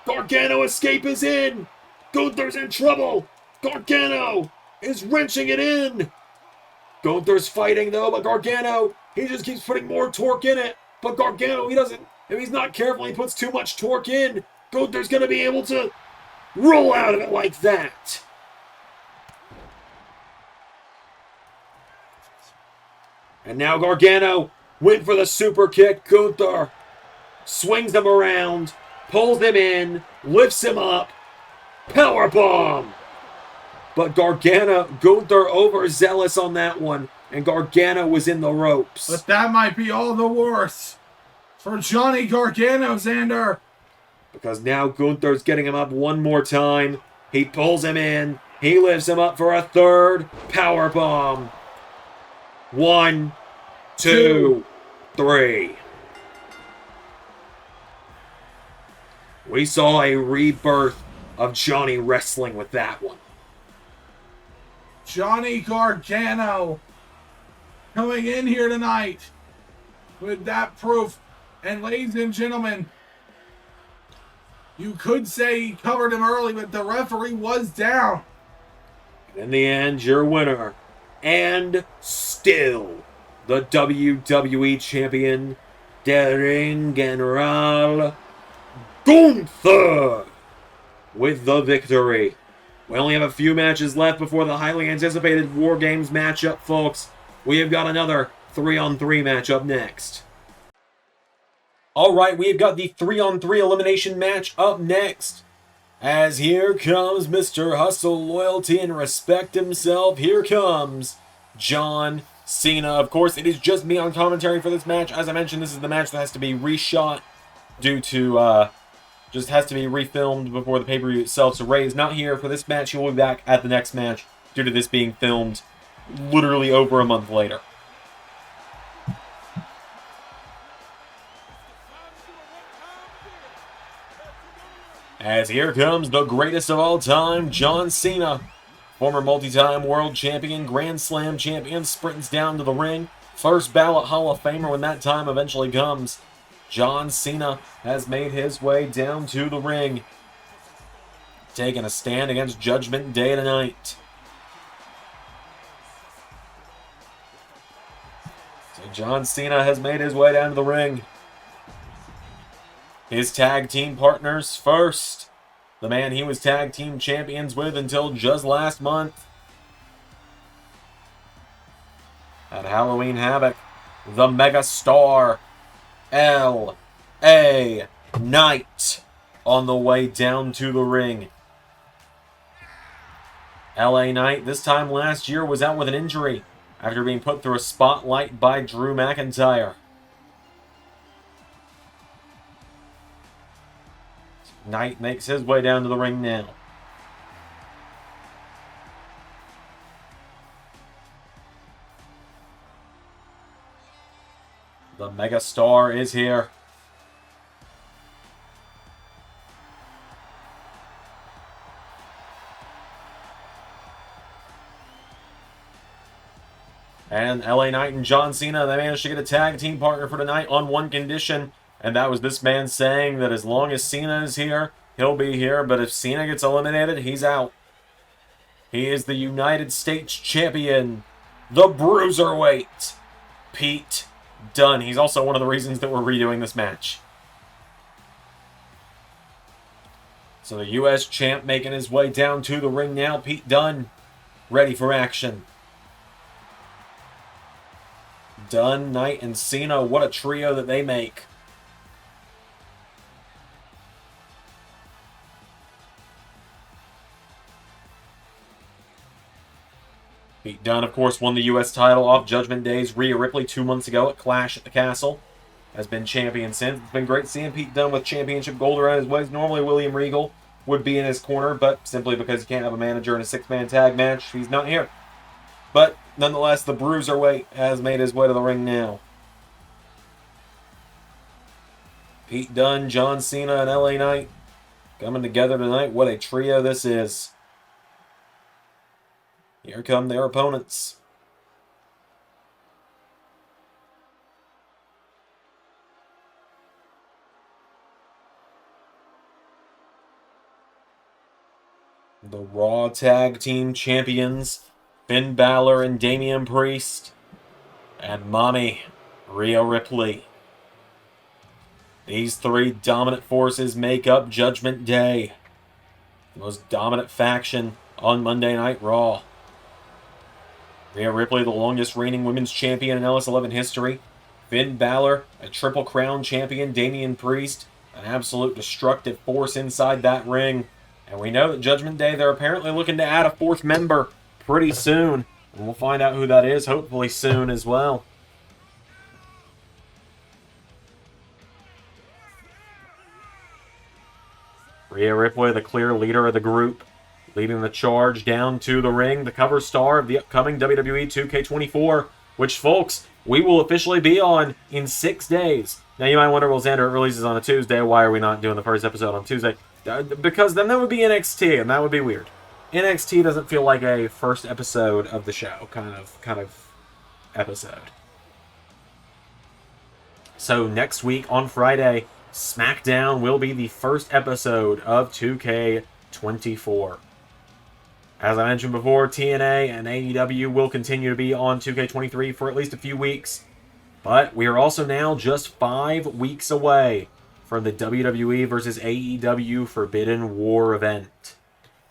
Gargano escape is in. Gunther's in trouble. Gargano is wrenching it in. Gunther's fighting though, but Gargano, he just keeps putting more torque in it. But Gargano, if he's not careful, he puts too much torque in. Gunther's going to be able to roll out of it like that. And now Gargano went for the super kick. Gunther swings him around, pulls him in, lifts him up. Powerbomb! But Gunther overzealous on that one. And Gargano was in the ropes. But that might be all the worse for Johnny Gargano, Xander. Because now Gunther's getting him up one more time. He pulls him in. He lifts him up for a third powerbomb. 1, 2, 3. We saw a rebirth of Johnny wrestling with that one. Johnny Gargano coming in here tonight with that proof. And ladies and gentlemen, you could say he covered him early, but the referee was down. In the end, your winner, and still the WWE Champion, Der Ring General, Gunther, with the victory. We only have a few matches left before the highly anticipated War Games matchup, folks. We have got another 3-on-3 match up next. Alright, we have got the 3-on-3 elimination match up next. As here comes Mr. Hustle, Loyalty, and Respect himself. Here comes John Cena. Of course, it is just me on commentary for this match. As I mentioned, this is the match that has to be reshot due to, just has to be refilmed before the pay-per-view itself. So Ray is not here for this match. He will be back at the next match due to this being filmed literally over a month later. As here comes the greatest of all time, John Cena. Former multi-time world champion, Grand Slam champion, sprints down to the ring. First ballot Hall of Famer when that time eventually comes. John Cena has made his way down to the ring, taking a stand against Judgment Day tonight. So John Cena has made his way down to the ring. His tag team partners first. The man he was tag team champions with until just last month. At Halloween Havoc, the Mega Star, L.A. Knight, on the way down to the ring. L.A. Knight, this time last year, was out with an injury after being put through a spotlight by Drew McIntyre. Knight makes his way down to the ring now. The Mega Star is here. And LA Knight and John Cena, they managed to get a tag team partner for tonight on one condition. And that was this man saying that as long as Cena is here, he'll be here. But if Cena gets eliminated, he's out. He is the United States Champion, the Cruiserweight, Pete Dunne. He's also one of the reasons that we're redoing this match. So the U.S. Champ making his way down to the ring now. Pete Dunne, ready for action. Dunne, Knight, and Cena, what a trio that they make. Pete Dunne, of course, won the U.S. title off Judgment Day's Rhea Ripley 2 months ago at Clash at the Castle. Has been champion since. It's been great seeing Pete Dunne with championship gold around his waist. Normally William Regal would be in his corner, but simply because he can't have a manager in a six-man tag match, he's not here. But nonetheless, the Cruiserweight has made his way to the ring now. Pete Dunne, John Cena, and LA Knight coming together tonight. What a trio this is. Here come their opponents. the Raw Tag Team Champions, Finn Balor and Damian Priest, and Mommy, Rhea Ripley. These three dominant forces make up Judgment Day, the most dominant faction on Monday Night Raw. Rhea Ripley, the longest reigning women's champion in LS11 history. Finn Balor, a Triple Crown champion. Damian Priest, an absolute destructive force inside that ring. And we know that Judgment Day, they're apparently looking to add a fourth member pretty soon. And we'll find out who that is, hopefully soon as well. Rhea Ripley, the clear leader of the group, leading the charge down to the ring, the cover star of the upcoming WWE 2K24, which, folks, we will officially be on in 6 days. Now, you might wonder, well, Xander, it releases on a Tuesday. Why are we not doing the first episode on Tuesday? Because then that would be NXT, and that would be weird. NXT doesn't feel like a first episode of the show kind of episode. So next week on Friday, SmackDown will be the first episode of 2K24. As I mentioned before, TNA and AEW will continue to be on 2K23 for at least a few weeks. But we are also now just 5 weeks away from the WWE versus AEW Forbidden War event.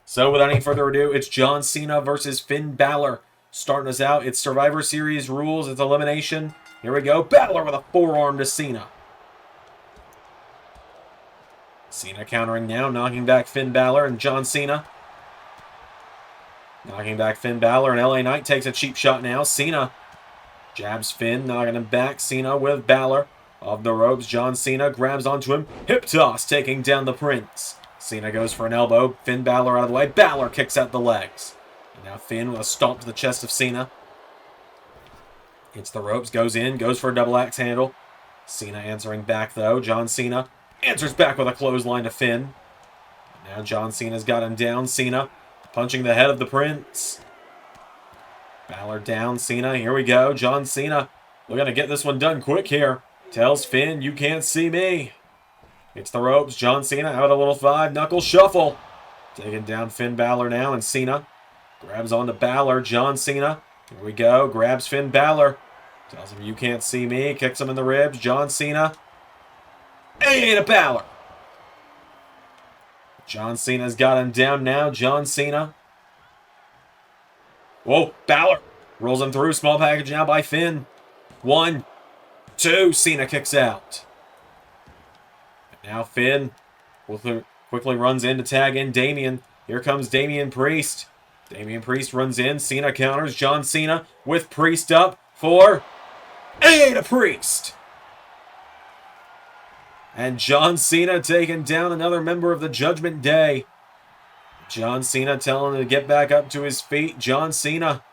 So without any further ado, it's John Cena versus Finn Balor. Starting us out, it's Survivor Series rules, it's elimination. Here we go, Balor with a forearm to Cena. Cena countering now, knocking back Finn Balor and John Cena. Knocking back Finn Balor, and LA Knight takes a cheap shot now. Cena jabs Finn, knocking him back. Cena with Balor. Off the ropes, John Cena grabs onto him. Hip toss, taking down the Prince. Cena goes for an elbow. Finn Balor out of the way. Balor kicks out the legs. And now Finn with a stomp to the chest of Cena. Hits the ropes, goes in, goes for a double axe handle. Cena answering back, though. John Cena answers back with a clothesline to Finn. And now John Cena's got him down. Cena punching the head of the Prince. Balor down, Cena. Here we go. John Cena. We're going to get this one done quick here. Tells Finn, you can't see me. Hits the ropes. John Cena out a little 5-knuckle shuffle. Taking down Finn Balor now, and Cena grabs onto Balor. John Cena. Here we go. Grabs Finn Balor. Tells him, you can't see me. Kicks him in the ribs. John Cena. And a Balor. John Cena's got him down now. John Cena. Whoa, Balor rolls him through. Small package now by Finn. 1, 2. Cena kicks out. And now Finn quickly runs in to tag in Damian. Here comes Damian Priest. Damian Priest runs in. Cena counters. John Cena with Priest up for a Priest. And John Cena taking down another member of the Judgment Day. John Cena telling him to get back up to his feet. John Cena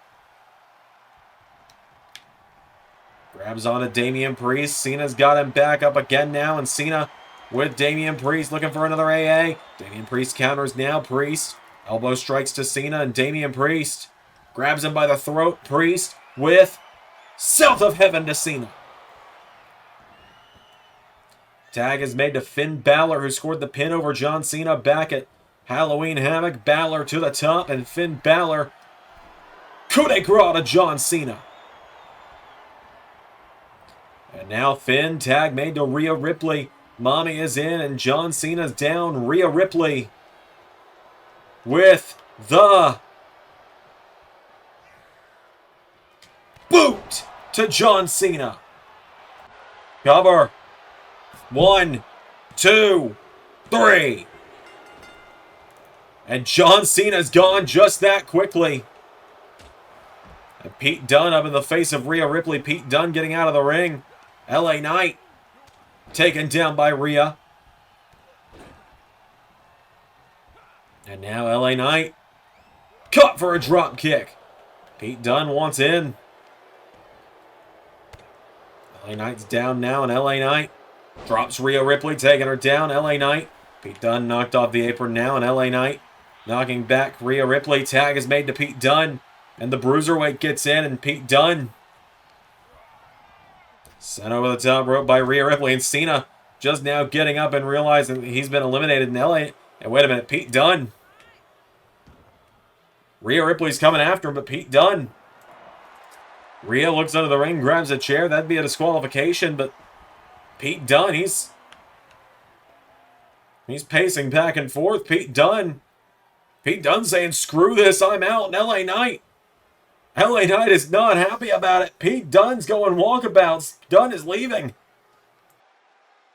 grabs onto Damian Priest. Cena's got him back up again now. And Cena with Damian Priest looking for another AA. Damian Priest counters now. Priest elbow strikes to Cena. And Damian Priest grabs him by the throat. Priest with South of Heaven to Cena. Tag is made to Finn Balor, who scored the pin over John Cena back at Halloween Havoc. Balor to the top, and Finn Balor coup de grace to John Cena. And now Finn, tag made to Rhea Ripley. Mommy is in, and John Cena's down. Rhea Ripley with the boot to John Cena. Cover. 1, 2, 3. And John Cena's gone just that quickly. And Pete Dunne up in the face of Rhea Ripley. Pete Dunne getting out of the ring. LA Knight taken down by Rhea. And now LA Knight caught for a drop kick. Pete Dunne wants in. LA Knight's down now, and LA Knight drops Rhea Ripley, taking her down. LA Knight. Pete Dunne knocked off the apron now, and LA Knight knocking back Rhea Ripley. Tag is made to Pete Dunne, and the Bruiserweight gets in, and Pete Dunne sent over the top rope by Rhea Ripley, and Cena just now getting up and realizing he's been eliminated in LA. And wait a minute, Pete Dunne Rhea Ripley's coming after him, but Pete Dunne. Rhea looks under the ring, grabs a chair. That'd be a disqualification, but Pete Dunne, he's pacing back and forth. Pete Dunne saying, screw this, I'm out. And LA Knight is not happy about it. Pete Dunne's going walkabouts. Dunne is leaving.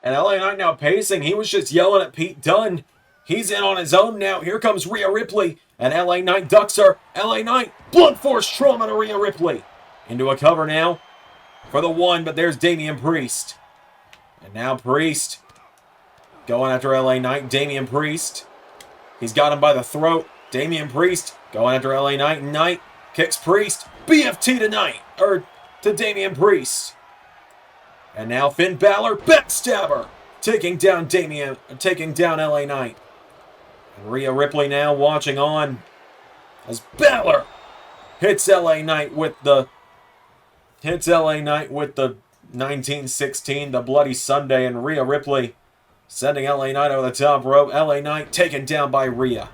And LA Knight now pacing. He was just yelling at Pete Dunne. He's in on his own now. Here comes Rhea Ripley. And LA Knight ducks her. LA Knight, blunt force trauma to Rhea Ripley. Into a cover now for the one, but there's Damian Priest. And now Priest going after LA Knight. Damian Priest. He's got him by the throat. Damian Priest going after LA Knight. Knight kicks Priest. BFT to Damian Priest. And now Finn Balor, backstabber, taking down LA Knight. And Rhea Ripley now watching on as Balor hits LA Knight with the 1916, the Bloody Sunday, and Rhea Ripley sending LA Knight over the top rope. LA Knight taken down by Rhea.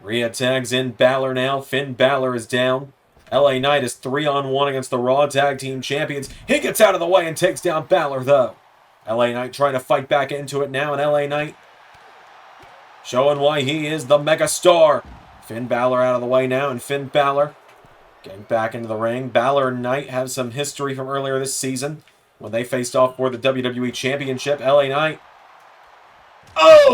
Rhea tags in Balor now. Finn Balor is down. LA Knight is 3-on-1 against the Raw Tag Team Champions. He gets out of the way and takes down Balor, though. LA Knight trying to fight back into it now, and LA Knight showing why he is the mega star. Finn Balor out of the way now, and Finn Balor getting back into the ring. Balor and Knight have some history from earlier this season when they faced off for the WWE Championship. LA Knight,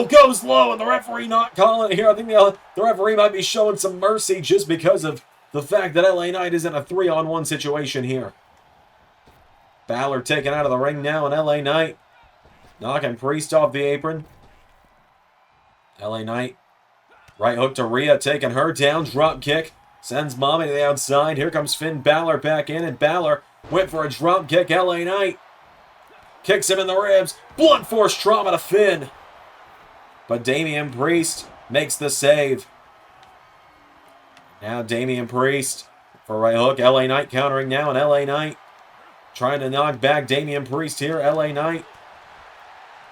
goes low, and the referee not calling it here. I think the referee might be showing some mercy just because of the fact that LA Knight is in a 3-on-1 situation here. Balor taken out of the ring now, and LA Knight knocking Priest off the apron. LA Knight, right hook to Rhea, taking her down. Drop kick, sends Mommy to the outside. Here comes Finn Balor back in, and Balor went for a drop kick. LA Knight kicks him in the ribs. Blunt force trauma to Finn. But Damian Priest makes the save. Now Damian Priest for a right hook. LA Knight countering now, and LA Knight trying to knock back Damian Priest here. LA Knight,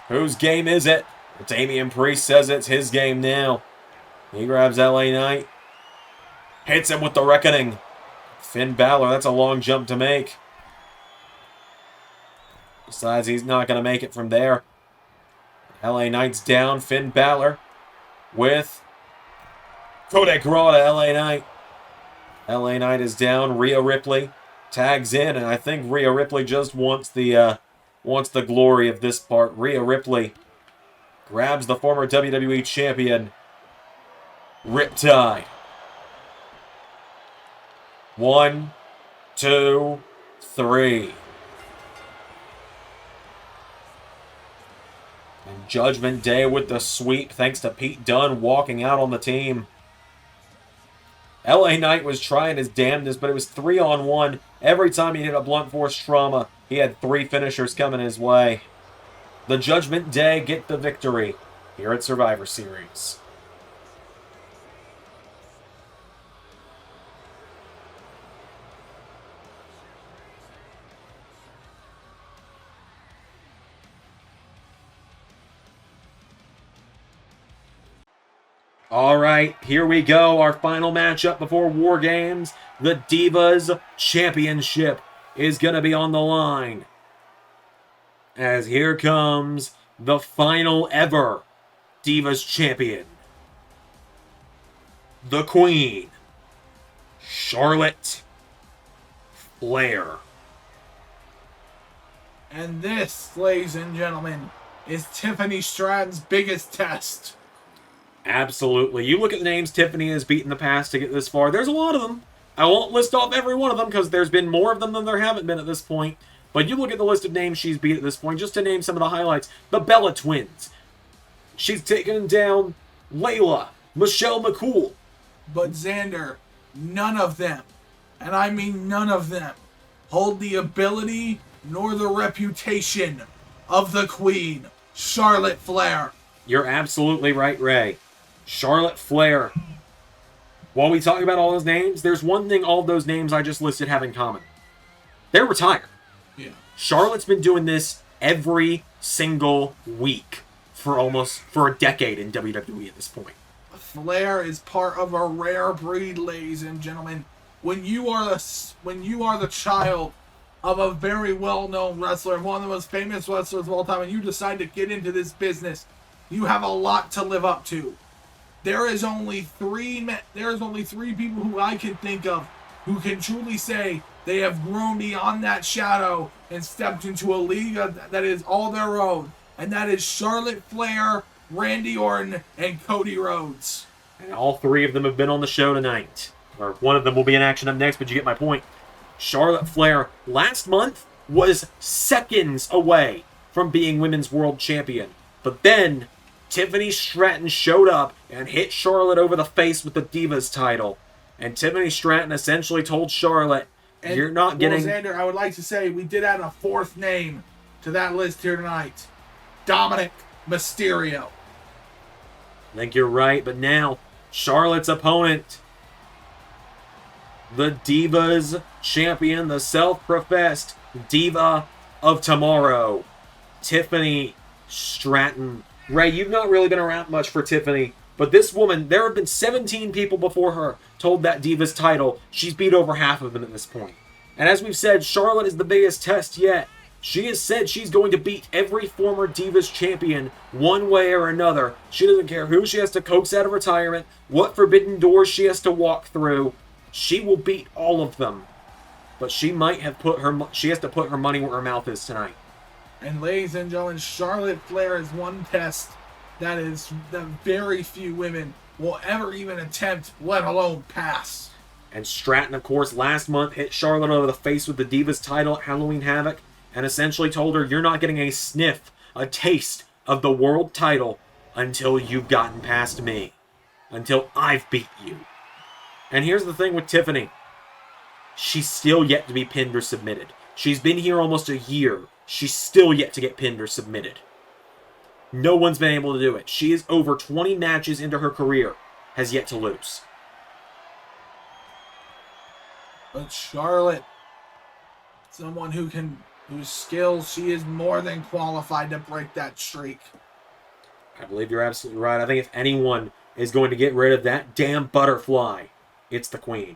whose game is it? Damian Priest says it's his game now. He grabs LA Knight, hits him with the Reckoning. Finn Balor, that's a long jump to make. Besides, he's not going to make it from there. LA Knight's down. Finn Balor with coup de grace to LA Knight. LA Knight is down. Rhea Ripley tags in, and I think Rhea Ripley just wants the glory of this part. Rhea Ripley grabs the former WWE champion, Riptide. 1, 2, 3. And Judgment Day with the sweep, thanks to Pete Dunne walking out on the team. LA Knight was trying his damnedest, but it was 3-on-1. Every time he hit a blunt force trauma, he had 3 finishers coming his way. The Judgment Day get the victory here at Survivor Series. All right, here we go. Our final matchup before War Games. The Divas Championship is going to be on the line. As here comes the final ever Divas Champion. The Queen, Charlotte Flair. And this, ladies and gentlemen, is Tiffany Stratton's biggest test. Absolutely. You look at the names Tiffany has beat in the past to get this far. There's a lot of them. I won't list off every one of them because there's been more of them than there haven't been at this point. But you look at the list of names she's beat at this point, just to name some of the highlights. The Bella Twins. She's taken down Layla, Michelle McCool. But Xander, none of them, and I mean none of them, hold the ability nor the reputation of the Queen, Charlotte Flair. You're absolutely right, Ray. Charlotte Flair. While we talk about all those names, there's one thing all of those names I just listed have in common. They're retired. Yeah. Charlotte's been doing this every single week for a decade in WWE at this point. Flair is part of a rare breed, ladies and gentlemen. When you are the child of a very well-known wrestler, one of the most famous wrestlers of all time, and you decide to get into this business, you have a lot to live up to. There is only three people who I can think of who can truly say they have grown beyond that shadow and stepped into a league that is all their own, and that is Charlotte Flair, Randy Orton, and Cody Rhodes. And all three of them have been on the show tonight. Or one of them will be in action up next, but you get my point. Charlotte Flair, last month, was seconds away from being Women's World Champion. But then, Tiffany Stratton showed up and hit Charlotte over the face with the Divas title. And Tiffany Stratton essentially told Charlotte, you're not getting... Xander, I would like to say we did add a fourth name to that list here tonight. Dominic Mysterio. I think you're right, but now, Charlotte's opponent, the Divas champion, the self-professed Diva of Tomorrow, Tiffany Stratton. Ray, you've not really been around much for Tiffany, but this woman, there have been 17 people before her told that Divas title. She's beat over half of them at this point. And as we've said, Charlotte is the biggest test yet. She has said she's going to beat every former Divas champion one way or another. She doesn't care who she has to coax out of retirement, what forbidden doors she has to walk through. She will beat all of them. But she has to put her money where her mouth is tonight. And ladies and gentlemen, Charlotte Flair is one test that very few women will ever even attempt, let alone pass. And Stratton, of course, last month hit Charlotte over the face with the Divas title at Halloween Havoc and essentially told her, you're not getting a sniff, a taste of the world title until you've gotten past me. Until I've beat you. And here's the thing with Tiffany. She's still yet to be pinned or submitted. She's been here almost a year. She's still yet to get pinned or submitted. No one's been able to do it. She is over 20 matches into her career, has yet to lose. But Charlotte, someone whose skills, she is more than qualified to break that streak. I believe you're absolutely right. I think if anyone is going to get rid of that damn butterfly, it's the Queen.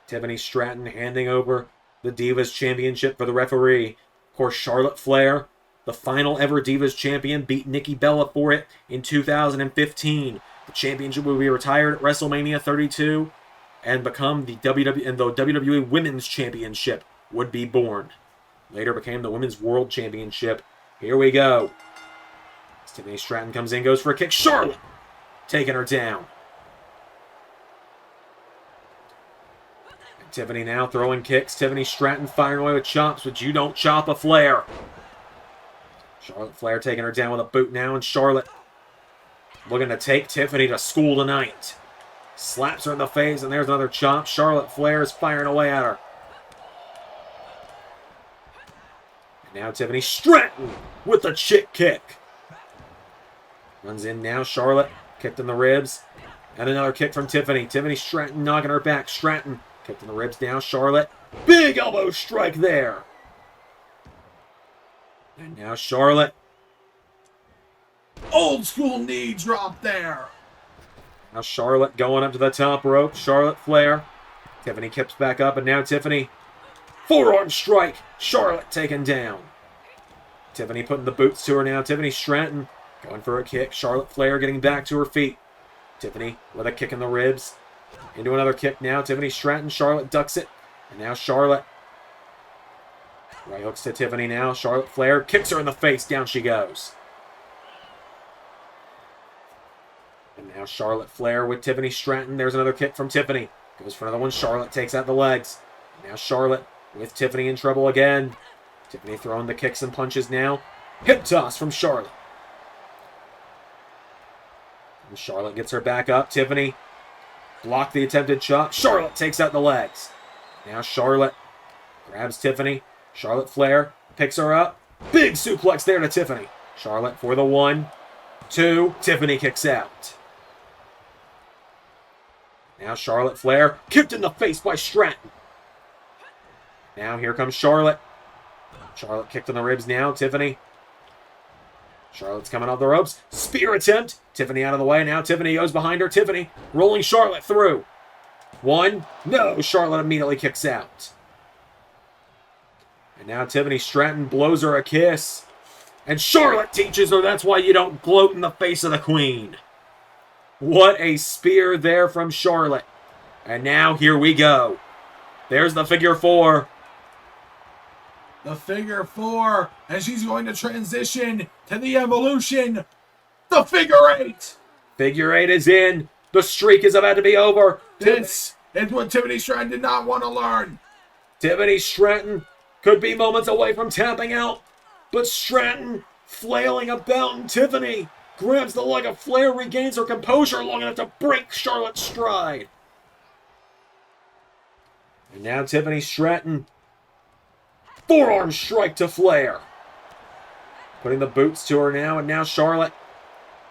Tiffany Stratton handing over the Divas Championship for the referee. Of course, Charlotte Flair, the final ever Divas Champion, beat Nikki Bella for it in 2015. The championship will be retired at WrestleMania 32 and become the WWE Women's Championship would be born. Later became the Women's World Championship. Here we go. As Tiffany Stratton comes in, goes for a kick. Charlotte taking her down. And Tiffany now throwing kicks. Tiffany Stratton firing away with chops, but you don't chop a Flair. Charlotte Flair taking her down with a boot now, and Charlotte looking to take Tiffany to school tonight. Slaps her in the face, and there's another chop. Charlotte Flair is firing away at her. And now Tiffany Stratton with the chick kick. Runs in now. Charlotte kicked in the ribs. And another kick from Tiffany. Tiffany Stratton knocking her back. Stratton kicked in the ribs now. Charlotte. Big elbow strike there. And now Charlotte. Old school knee drop there. Now Charlotte going up to the top rope. Charlotte Flair. Tiffany kicks back up, and now Tiffany. Forearm strike. Charlotte taken down. Tiffany putting the boots to her now. Tiffany Stratton going for a kick. Charlotte Flair getting back to her feet. Tiffany with a kick in the ribs. Into another kick now. Tiffany Stratton. Charlotte ducks it. And now Charlotte. Right hooks to Tiffany now. Charlotte Flair kicks her in the face. Down she goes. And now Charlotte Flair with Tiffany Stratton. There's another kick from Tiffany. Goes for another one. Charlotte takes out the legs. And now Charlotte with Tiffany in trouble again. Tiffany throwing the kicks and punches now. Hip toss from Charlotte. And Charlotte gets her back up. Tiffany blocked the attempted chop. Charlotte takes out the legs. Now Charlotte grabs Tiffany. Charlotte Flair picks her up. Big suplex there to Tiffany. Charlotte for the 1, 2. Tiffany kicks out. Now Charlotte Flair kicked in the face by Stratton. Now here comes Charlotte. Charlotte kicked in the ribs now. Tiffany Charlotte's coming off the ropes. Spear attempt. Tiffany out of the way. Now Tiffany goes behind her. Tiffany rolling Charlotte through. One. No. Charlotte immediately kicks out. And now Tiffany Stratton blows her a kiss. And Charlotte teaches her that's why you don't gloat in the face of the queen. What a spear there from Charlotte. And now here we go. There's the figure four. The figure four. And she's going to transition to the evolution. The figure eight. Figure eight is in. The streak is about to be over. This is what Tiffany Stratton did not want to learn. Tiffany Stratton could be moments away from tapping out. But Stratton flailing about, and Tiffany grabs the leg of Flair, regains her composure long enough to break Charlotte's stride. And now Tiffany Stratton, forearm strike to Flair. Putting the boots to her now, and now Charlotte.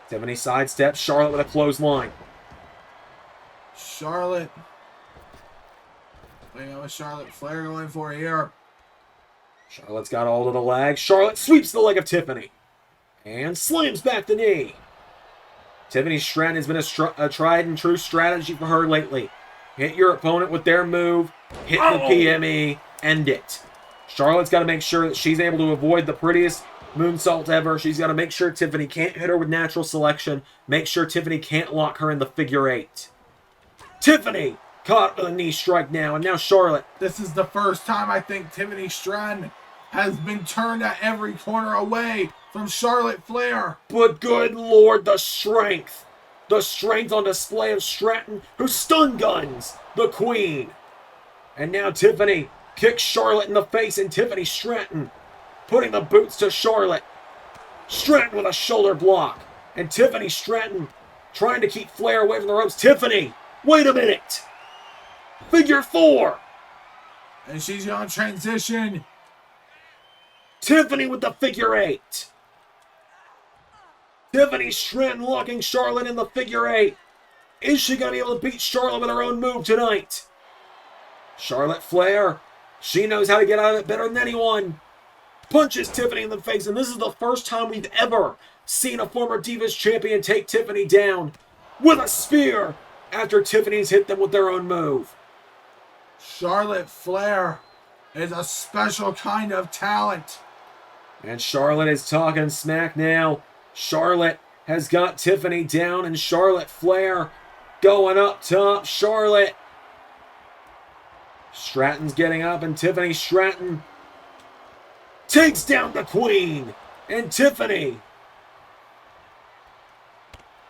Tiffany sidesteps, Charlotte with a clothesline. Charlotte. Wait, what was Charlotte Flair going for here? Charlotte's got all of the leg. Charlotte sweeps the leg of Tiffany. And slams back the knee. Tiffany Stratton has been a tried and true strategy for her lately. Hit your opponent with their move. Hit the PME. End it. Charlotte's got to make sure that she's able to avoid the prettiest moonsault ever. She's got to make sure Tiffany can't hit her with natural selection. Make sure Tiffany can't lock her in the figure eight. Tiffany caught with a knee strike now. And now Charlotte. This is the first time I think Tiffany Stratton has been turned at every corner away from Charlotte Flair. But good Lord, the strength. The strength on display of Stratton, who stun guns the queen. And now Tiffany kicks Charlotte in the face, and Tiffany Stratton putting the boots to Charlotte. Stratton with a shoulder block. And Tiffany Stratton trying to keep Flair away from the ropes. Tiffany, wait a minute. Figure four. And she's going to transition. Tiffany with the figure eight. Tiffany Stratton locking Charlotte in the figure eight. Is she going to be able to beat Charlotte with her own move tonight? Charlotte Flair, she knows how to get out of it better than anyone. Punches Tiffany in the face, and this is the first time we've ever seen a former Divas champion take Tiffany down with a spear after Tiffany's hit them with their own move. Charlotte Flair is a special kind of talent. And Charlotte is talking smack now. Charlotte has got Tiffany down, and Charlotte Flair going up top. Charlotte. Stratton's getting up, and Tiffany Stratton takes down the queen. And Tiffany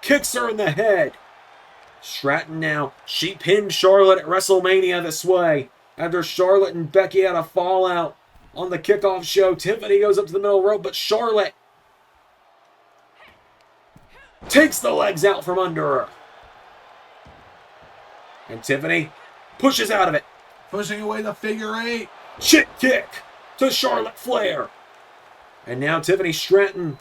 kicks her in the head. Stratton now, she pinned Charlotte at WrestleMania this way. After Charlotte and Becky had a fallout on the kickoff show, Tiffany goes up to the middle rope, but Charlotte takes the legs out from under her. And Tiffany pushes out of it. Pushing away the figure eight. Chick kick to Charlotte Flair. And now Tiffany Stratton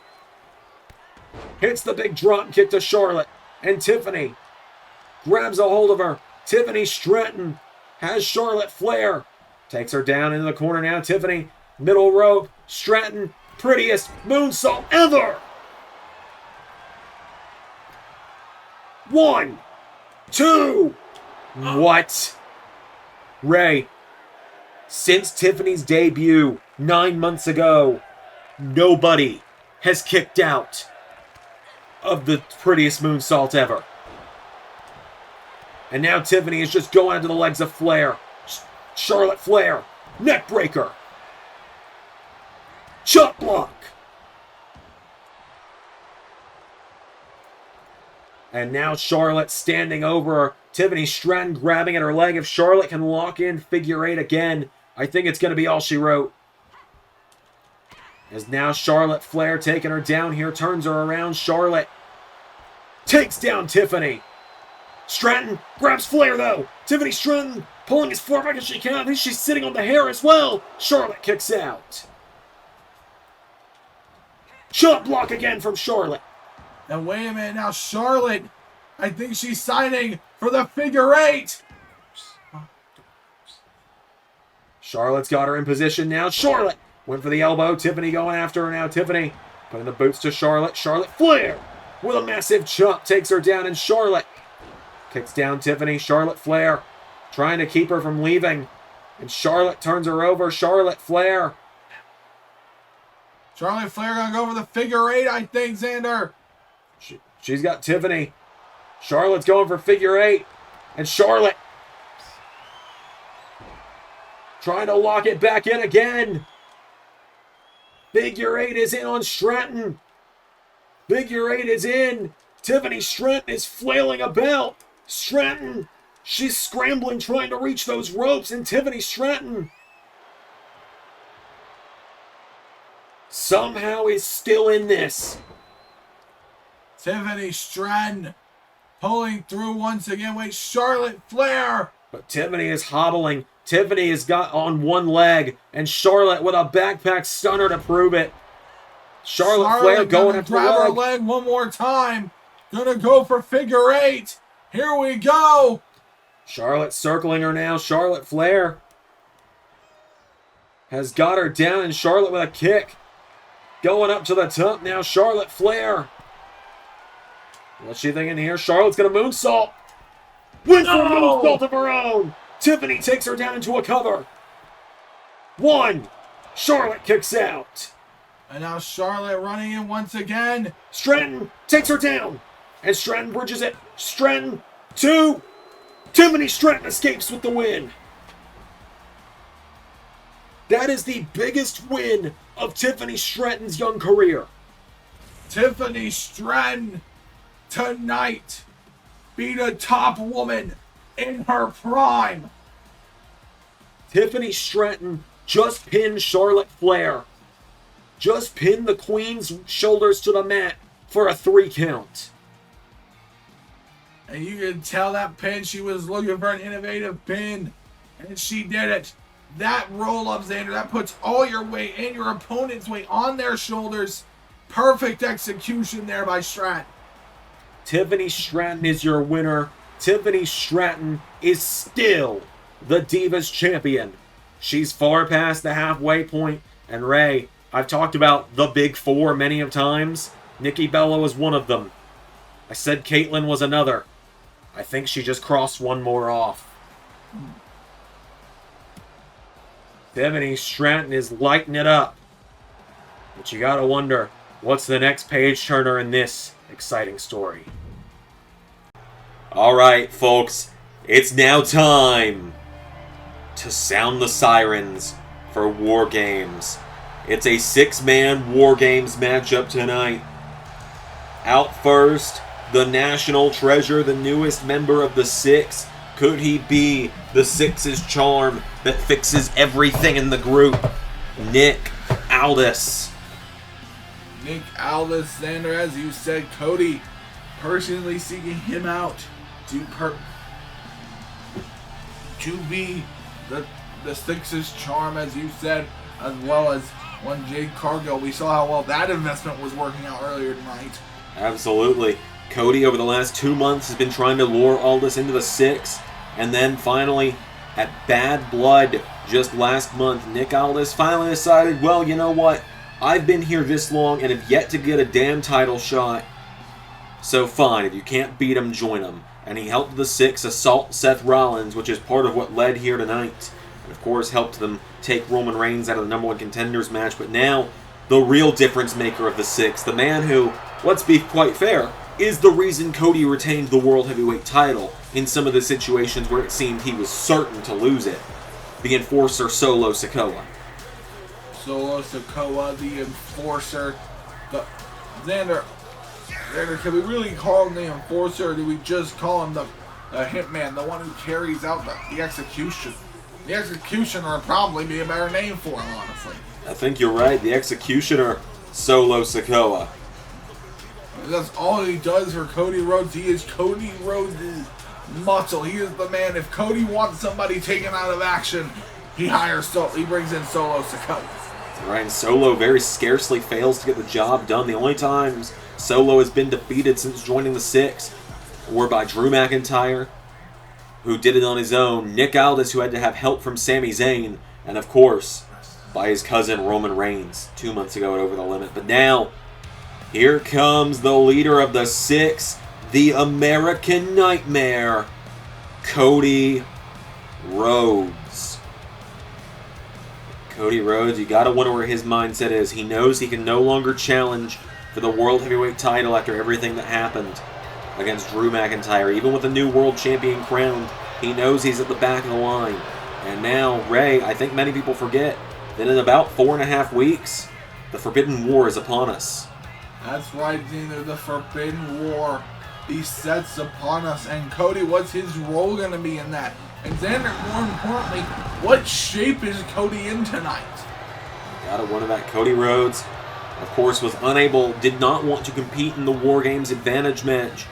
hits the big drop kick to Charlotte. And Tiffany grabs a hold of her. Tiffany Stratton has Charlotte Flair. Takes her down into the corner now. Tiffany, middle rope. Stratton, prettiest moonsault ever. 1, 2. What? Ray, since Tiffany's debut 9 months ago, nobody has kicked out of the prettiest moonsault ever. And now Tiffany is just going into the legs of Flair. Charlotte Flair, neck breaker. Chop block. And now Charlotte standing over her. Tiffany Stratton grabbing at her leg. If Charlotte can lock in figure eight again, I think it's going to be all she wrote. As now Charlotte Flair taking her down here, turns her around. Charlotte takes down Tiffany. Stratton grabs Flair though. Tiffany Stratton pulling as far back as she can. I think she's sitting on the hair as well. Charlotte kicks out. Chop block again from Charlotte. And wait a minute now, Charlotte, I think she's signing for the figure eight. Charlotte's got her in position now. Charlotte went for the elbow. Tiffany going after her now. Tiffany Putting the boots to Charlotte. Charlotte Flair with a massive chop takes her down, and Charlotte kicks down Tiffany. Charlotte Flair trying to keep her from leaving, and Charlotte turns her over. Charlotte Flair. Charlotte Flair gonna go for the figure 8, I think, Xander. She's got Tiffany. Charlotte's going for figure 8, and Charlotte trying to lock it back in again. Figure 8 is in on Stratton. Figure 8 is in. Tiffany Stratton is flailing about. Stratton, she's scrambling, trying to reach those ropes, and Tiffany Stratton somehow is still in this. Tiffany Stratton pulling through once again. Wait, Charlotte Flair. But Tiffany is hobbling. Tiffany has got on one leg, and Charlotte with a backpack stunner to prove it. Charlotte Flair going after grab her leg one more time. Gonna go for figure 8. Here we go. Charlotte circling her now. Charlotte Flair has got her down, and Charlotte with a kick. Going up to the top now. Charlotte Flair. What's she thinking here? Charlotte's gonna moonsault. Wins for a moonsault of her own. Tiffany takes her down into a cover. 1. Charlotte kicks out. And now Charlotte running in once again. Stratton takes her down. And Stratton bridges it. Stratton, 2. Tiffany Stratton escapes with the win. That is the biggest win of Tiffany Stratton's young career. Tiffany Stratton tonight beat a top woman in her prime. Tiffany Stratton just pinned Charlotte Flair. Just pinned the Queen's shoulders to the mat for a 3 count. And you can tell that pin, she was looking for an innovative pin. And she did it. That roll-up, Xander, that puts all your weight and your opponent's weight on their shoulders. Perfect execution there by Stratton. Tiffany Stratton is your winner. Tiffany Stratton is still the Divas champion. She's far past the halfway point. And Ray, I've talked about the big 4 many of times. Nikki Bella was one of them. I said Caitlyn was another. I think she just crossed one more off. Tiffany Stratton is lighting it up. But you gotta wonder, what's the next page turner in this exciting story? Alright, folks, it's now time to sound the sirens for War Games. It's a 6-man War Games matchup tonight. Out first, the National Treasure, the newest member of the 6. Could he be the 6's charm that fixes everything in the group? Nick Aldis. Nick Aldis, Xander, as you said, Cody personally seeking him out to be the 6's charm, as you said, as well as one Jade Cargill. We saw how well that investment was working out earlier tonight. Absolutely. Cody, over the last 2 months, has been trying to lure Aldis into the 6. And then finally, at Bad Blood, just last month, Nick Aldis finally decided, well, you know what? I've been here this long and have yet to get a damn title shot. So fine, if you can't beat him, join him. And he helped the 6 assault Seth Rollins, which is part of what led here tonight. And of course, helped them take Roman Reigns out of the #1 contenders match. But now, the real difference maker of the 6, the man who, let's be quite fair, is the reason Cody retained the World Heavyweight title in some of the situations where it seemed he was certain to lose it. The Enforcer, Solo Sikoa. Solo Sikoa, the Enforcer. Xander, can we really call him the Enforcer, or do we just call him the Hitman, the one who carries out the execution? The Executioner would probably be a better name for him, honestly. I think you're right. The Executioner, Solo Sikoa. That's all he does for Cody Rhodes. He is Cody Rhodes' muscle. He is the man. If Cody wants somebody taken out of action, he brings in Solo Sikoa. Right, and Solo very scarcely fails to get the job done. The only times Solo has been defeated since joining the 6 were by Drew McIntyre, who did it on his own, Nick Aldis, who had to have help from Sami Zayn, and of course, by his cousin Roman Reigns 2 months ago at Over the Limit. But now, Here comes the leader of the Six, the American Nightmare, Cody Rhodes. Cody Rhodes, you gotta wonder where his mindset is. He knows he can no longer challenge for the World Heavyweight title after everything that happened against Drew McIntyre. Even with the new World Champion crowned, he knows he's at the back of the line. And now, Ray, I think many people forget that in about 4.5 weeks, the Forbidden War is upon us. That's right, Xander, the Forbidden War besets upon us. And Cody, what's his role going to be in that? And Xander, more importantly, what shape is Cody in tonight? Gotta wonder that. Cody Rhodes, of course, did not want to compete in the War Games Advantage match.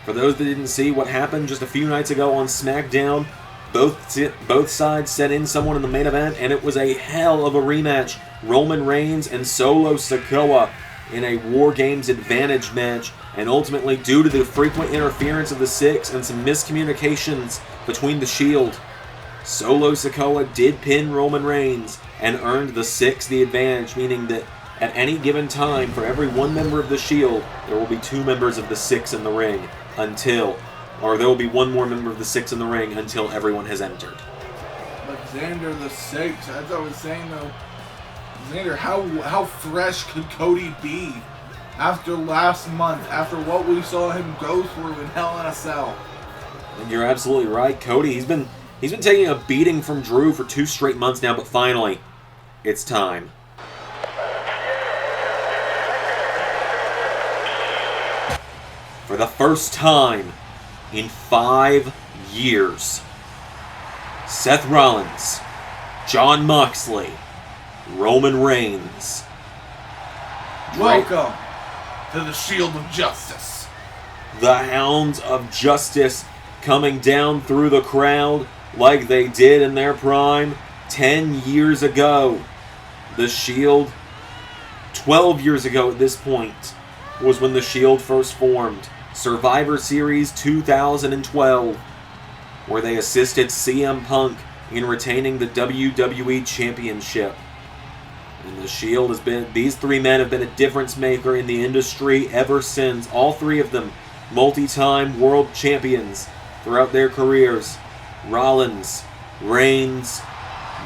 For those that didn't see what happened just a few nights ago on SmackDown, both sides sent in someone in the main event, and it was a hell of a rematch. Roman Reigns and Solo Sikoa in a War Games Advantage match, and ultimately, due to the frequent interference of the Six and some miscommunications between the Shield, Solo Sikoa did pin Roman Reigns and earned the Six the advantage, meaning that at any given time, for every one member of the Shield, there will be 2 members of the Six in the ring there will be one more member of the Six in the ring until everyone has entered. But Xander, the Six, as I was saying though, Xander, how fresh could Cody be after last month, after what we saw him go through in Hell in a Cell? And you're absolutely right, Cody. He's been taking a beating from Drew for 2 straight months now, but finally, it's time. For the first time in 5 years, Seth Rollins, Jon Moxley, Roman Reigns. Welcome to the Shield of Justice. The Hounds of Justice coming down through the crowd like they did in their prime 10 years ago. The Shield, 12 years ago at this point, was when the Shield first formed. Survivor Series 2012, where they assisted CM Punk in retaining the WWE Championship. And the Shield these 3 men have been a difference maker in the industry ever since. All 3 of them multi-time world champions throughout their careers. Rollins, Reigns,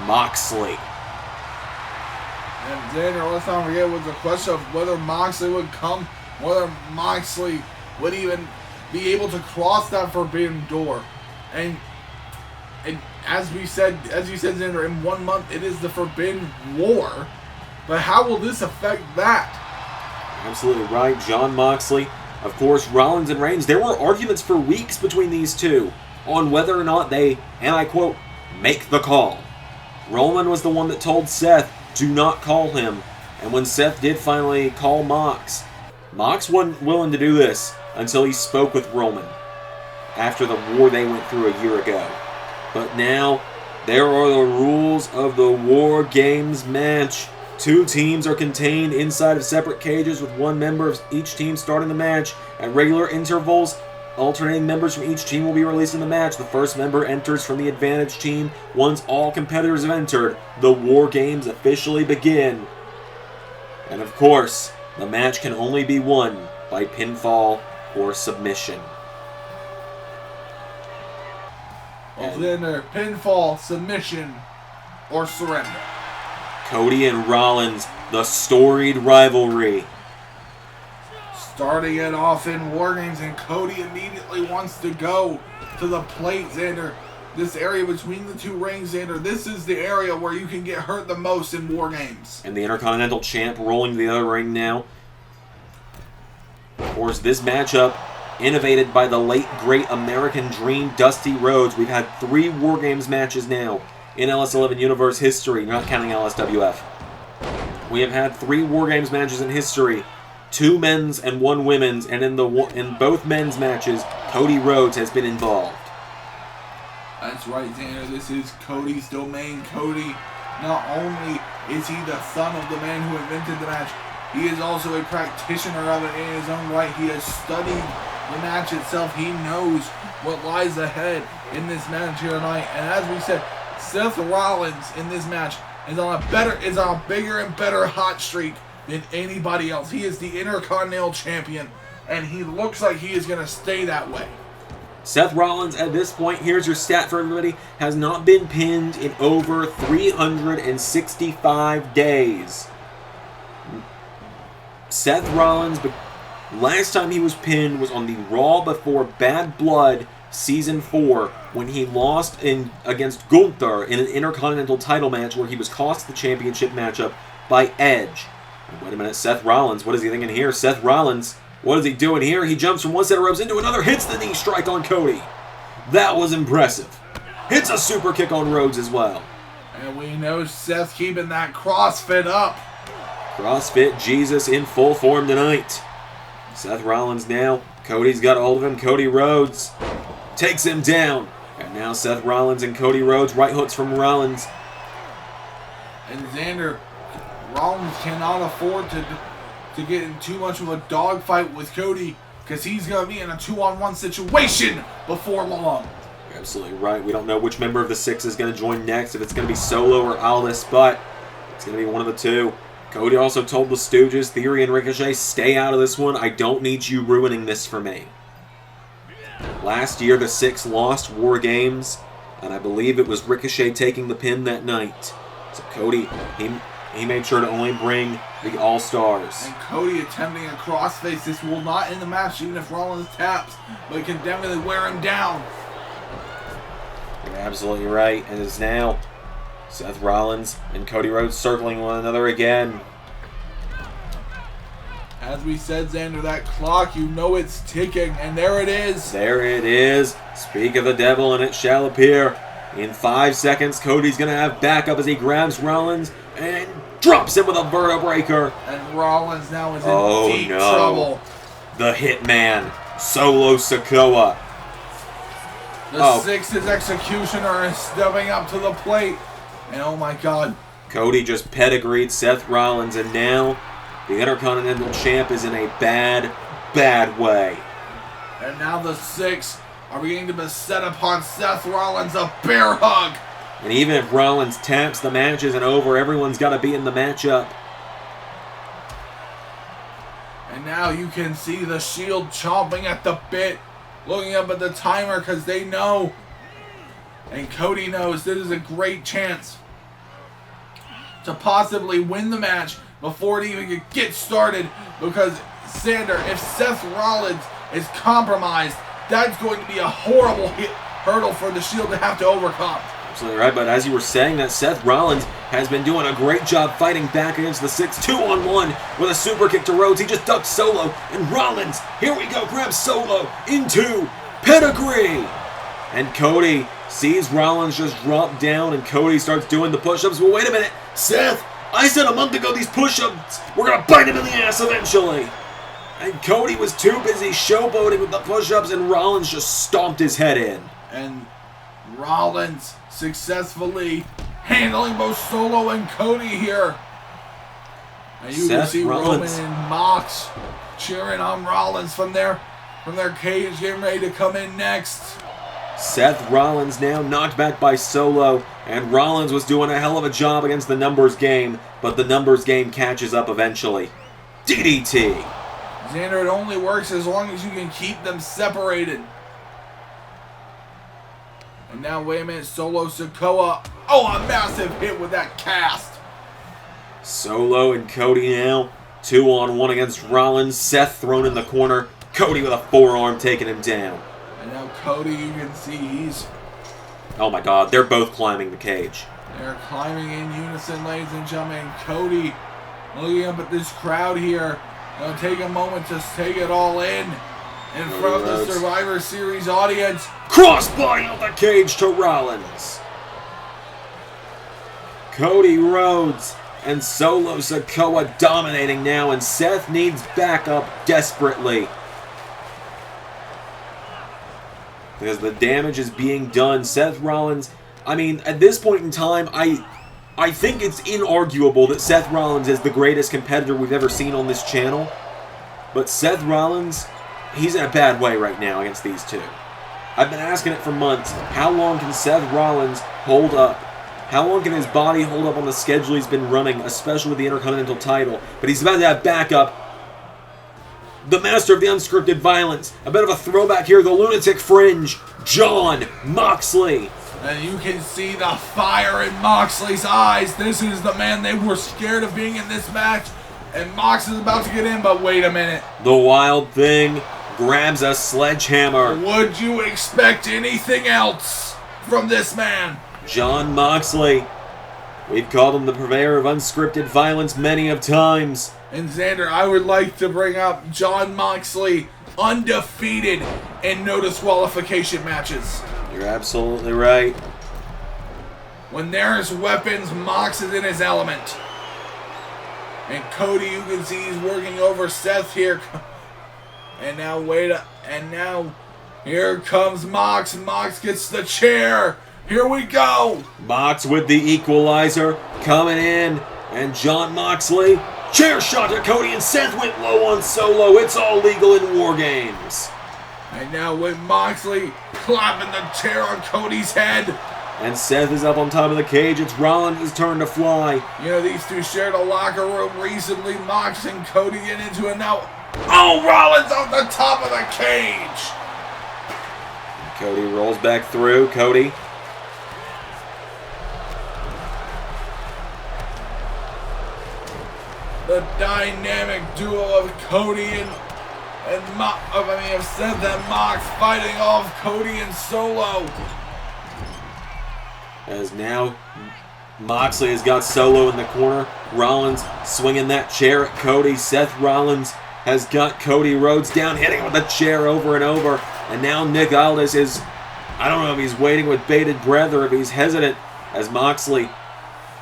Moxley. And Xander, let's not forget was the question of whether Moxley would come, whether Moxley would even be able to cross that forbidden door. And as you said, Xander, in 1 month it is the Forbidden War. But how will this affect that? Absolutely right. Jon Moxley, of course, Rollins and Reigns. There were arguments for weeks between these two on whether or not they, and I quote, make the call. Roman was the one that told Seth, do not call him. And when Seth did finally call Mox wasn't willing to do this until he spoke with Roman after the war they went through a year ago. But now, there are the rules of the War Games match. 2 teams are contained inside of separate cages with 1 member of each team starting the match. At regular intervals, alternating members from each team will be released in the match. The first member enters from the advantage team. Once all competitors have entered, the War Games officially begin. And of course, the match can only be won by pinfall or submission. Xander, pinfall, submission, or surrender. Cody and Rollins, the storied rivalry. Starting it off in War Games, and Cody immediately wants to go to the plate, Xander. This area between the 2 rings, Xander, this is the area where you can get hurt the most in War Games. And the Intercontinental Champ rolling to the other ring now. Of course, this matchup, innovated by the late great American Dream, Dusty Rhodes. We've had 3 War Games matches now in LS11 Universe history, not counting LSWF. We have had 3 War Games matches in history, 2 men's and 1 women's, and in both men's matches, Cody Rhodes has been involved. That's right, Xander. This is Cody's domain. Cody, not only is he the son of the man who invented the match, he is also a practitioner of it in his own right. He has studied the match itself. He knows what lies ahead in this match here tonight. And as we said, Seth Rollins in this match is on a bigger and better hot streak than anybody else. He is the Intercontinental Champion, and he looks like he is going to stay that way. Seth Rollins, at this point, here's your stat for everybody, has not been pinned in over 365 days. Seth Rollins, last time he was pinned was on the Raw before Bad Blood Season 4 when he lost against Gunther in an Intercontinental title match where he was cost the championship matchup by Edge. Wait a minute, Seth Rollins, what is he thinking here? Seth Rollins, what is he doing here? He jumps from one set of ropes into another, hits the knee strike on Cody. That was impressive. Hits a super kick on Rhodes as well. And we know Seth keeping that CrossFit up. CrossFit Jesus in full form tonight. Seth Rollins now. Cody's got a hold of him. Cody Rhodes takes him down. And now Seth Rollins and Cody Rhodes. Right hooks from Rollins. And Xander, Rollins cannot afford to get in too much of a dogfight with Cody because he's going to be in a 2-on-1 situation before long. You're absolutely right. We don't know which member of the Six is going to join next, if it's going to be Solo or Aldis, but it's going to be one of the two. Cody also told the Stooges, Theory and Ricochet, stay out of this one. I don't need you ruining this for me. Last year, the Six lost War Games, and I believe it was Ricochet taking the pin that night. So Cody, he made sure to only bring the All-Stars. And Cody attempting a crossface. This will not end the match even if Rollins taps, but it can definitely wear him down. You're absolutely right. And it's now Seth Rollins and Cody Rhodes circling one another again. As we said, Xander, that clock, you know it's ticking, and there it is. There it is. Speak of the devil, and it shall appear. In 5 seconds, Cody's going to have backup as he grabs Rollins and drops him with a vertebreaker. And Rollins now is in deep trouble. The Hitman, Solo Sikoa. The Six's executioner is stepping up to the plate. And oh my God. Cody just pedigreed Seth Rollins, and now the Intercontinental Champ is in a bad, bad way. And now the Six are beginning to beset upon Seth Rollins, a bear hug. And even if Rollins taps, the match isn't over. Everyone's got to be in the matchup. And now you can see the Shield chomping at the bit, looking up at the timer because they know. And Cody knows this is a great chance to possibly win the match before it even gets started, because Xander, if Seth Rollins is compromised, that's going to be a horrible hurdle for the Shield to have to overcome. Absolutely right, but as you were saying that, Seth Rollins has been doing a great job fighting back against the Six 2-on-1 with a super kick to Rhodes. He just ducked Solo, and Rollins, here we go, grabs Solo into pedigree. And Cody sees Rollins just drop down, and Cody starts doing the push-ups. Well, wait a minute, Seth, I said a month ago these push-ups were going to bite him in the ass eventually. And Cody was too busy showboating with the push-ups, and Rollins just stomped his head in. And Rollins successfully handling both Solo and Cody here. And you can see Rollins and Mox cheering on Rollins from their cage, getting ready to come in next. Seth Rollins now knocked back by Solo, and Rollins was doing a hell of a job against the numbers game, but the numbers game catches up eventually. DDT. Xander, it only works as long as you can keep them separated. And now, wait a minute, Solo Sikoa. Oh, a massive hit with that cast. Solo and Cody now, 2-on-1 against Rollins. Seth thrown in the corner. Cody with a forearm taking him down. And now Cody, you can see he's... Oh my God, they're both climbing the cage. They're climbing in unison, ladies and gentlemen. Cody looking up at this crowd here. Gonna take a moment to take it all in front of the Survivor Series audience. Crossbody out the cage to Rollins. Cody Rhodes and Solo Sikoa dominating now, and Seth needs backup desperately, because the damage is being done. Seth Rollins, I mean, at this point in time, I think it's inarguable that Seth Rollins is the greatest competitor we've ever seen on this channel. But Seth Rollins, he's in a bad way right now against these two. I've been asking it for months. How long can Seth Rollins hold up? How long can his body hold up on the schedule he's been running, especially with the Intercontinental title? But he's about to have backup. The master of the unscripted violence. A bit of a throwback here, the lunatic fringe, Jon Moxley. And you can see the fire in Moxley's eyes. This is the man they were scared of being in this match. And Mox is about to get in, but wait a minute. The Wild Thing grabs a sledgehammer. Would you expect anything else from this man? Jon Moxley. We've called him the purveyor of unscripted violence many of times. And Xander, I would like to bring up Jon Moxley, undefeated in no disqualification matches. You're absolutely right. When there's weapons, Mox is in his element. And Cody, you can see he's working over Seth here. And now here comes Mox. Mox gets the chair. Here we go. Mox with the equalizer coming in. And Jon Moxley, chair shot to Cody, and Seth went low on Solo. It's all legal in War Games. And now with Moxley clapping the chair on Cody's head. And Seth is up on top of the cage. It's Rollins' turn to fly. You know, these two shared a locker room recently. Mox and Cody get into it now. Oh, Rollins on the top of the cage. Cody rolls back through. Cody. The dynamic duo of Cody and Seth and Mox fighting off Cody and Solo. As now Moxley has got Solo in the corner. Rollins swinging that chair at Cody. Seth Rollins has got Cody Rhodes down, hitting with the chair over and over. And now Nick Aldis is, I don't know if he's waiting with bated breath or if he's hesitant, as Moxley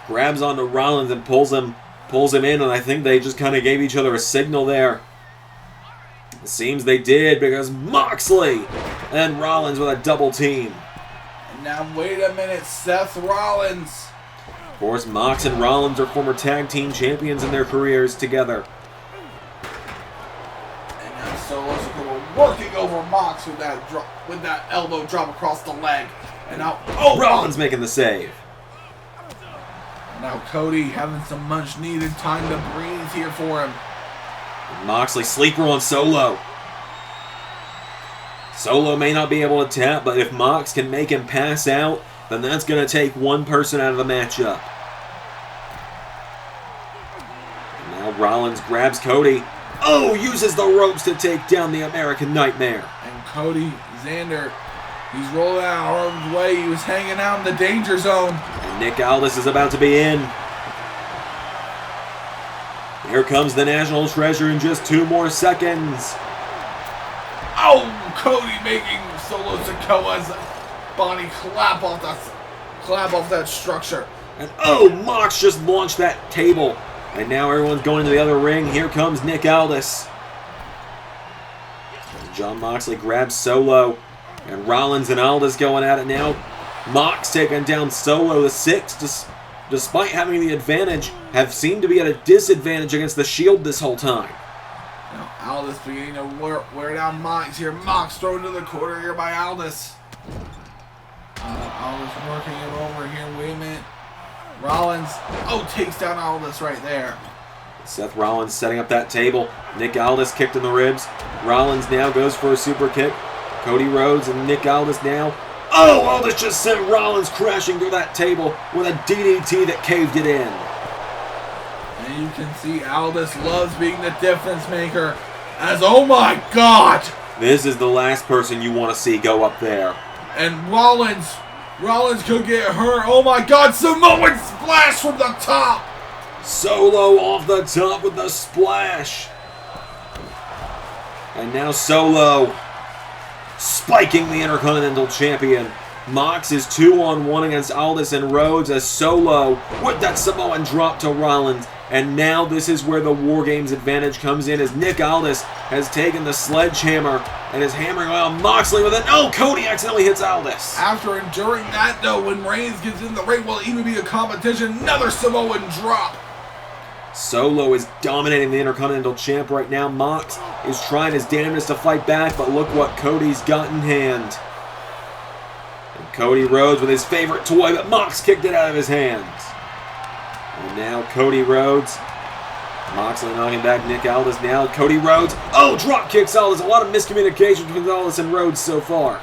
grabs onto Rollins and pulls him in, and I think they just kind of gave each other a signal there. It seems they did, because Moxley and Rollins with a double team. And now wait a minute, Seth Rollins. Of course, Mox and Rollins are former tag team champions in their careers together. And now Solo Sikoa working over Mox with that elbow drop across the leg. And now Rollins making the save. Now Cody having some much needed time to breathe here for him. And Moxley sleeper on Solo. Solo may not be able to tap, but if Mox can make him pass out, then that's going to take one person out of the matchup. And now Rollins grabs Cody. Oh, uses the ropes to take down the American Nightmare. And Cody, Xander, he's rolling out Orton's way. He was hanging out in the danger zone. And Nick Aldis is about to be in. Here comes the National Treasure in just 2 more seconds. Oh, Cody making Solo Sikoa's body clap off that structure. And oh, Mox just launched that table. And now everyone's going to the other ring. Here comes Nick Aldis. And Jon Moxley grabs Solo. And Rollins and Aldis going at it now. Mox taking down Solo. The 6, despite having the advantage, have seemed to be at a disadvantage against the Shield this whole time. Now Aldis beginning to wear down Mox here. Mox thrown to the corner here by Aldis. Aldis working him over here. Wait a minute. Rollins, takes down Aldis right there. Seth Rollins setting up that table. Nick Aldis kicked in the ribs. Rollins now goes for a super kick. Cody Rhodes and Nick Aldis now. Oh, Aldis just sent Rollins crashing through that table with a DDT that caved it in. And you can see Aldis loves being the difference maker. As, oh my God! This is the last person you want to see go up there. And Rollins could get hurt. Oh my God, Samoan splash from the top! Solo off the top with the splash. And now Solo spiking the Intercontinental Champion. Mox is 2-on-1 against Aldis and Rhodes as Solo with that Samoan drop to Rollins. And now this is where the War Games advantage comes in, as Nick Aldis has taken the sledgehammer and is hammering on Moxley with it. Oh, Cody accidentally hits Aldis. After enduring that, though, when Reigns gets in the ring, will it even be a competition? Another Samoan drop. Solo is dominating the Intercontinental Champ right now. Mox is trying his damnedest to fight back, but look what Cody's got in hand. And Cody Rhodes with his favorite toy, but Mox kicked it out of his hands. And now Cody Rhodes. Moxley knocking back Nick Aldis. Now Cody Rhodes. Oh, drop kicks Aldis. A lot of miscommunication between Aldis and Rhodes so far.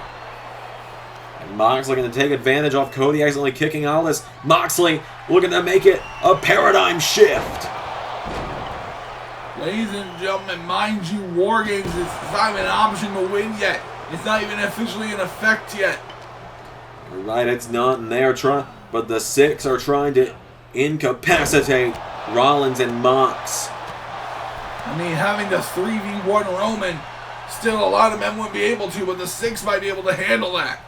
And Moxley looking to take advantage off Cody accidentally kicking Aldis. Moxley looking to make it a paradigm shift. Ladies and gentlemen, mind you, War Games is not even an option to win yet. It's not even officially in effect yet. You're right, it's not, and they are trying, but the Six are trying to incapacitate Rollins and Mox. I mean, having the 3v1 Roman, still a lot of men wouldn't be able to, but the Six might be able to handle that.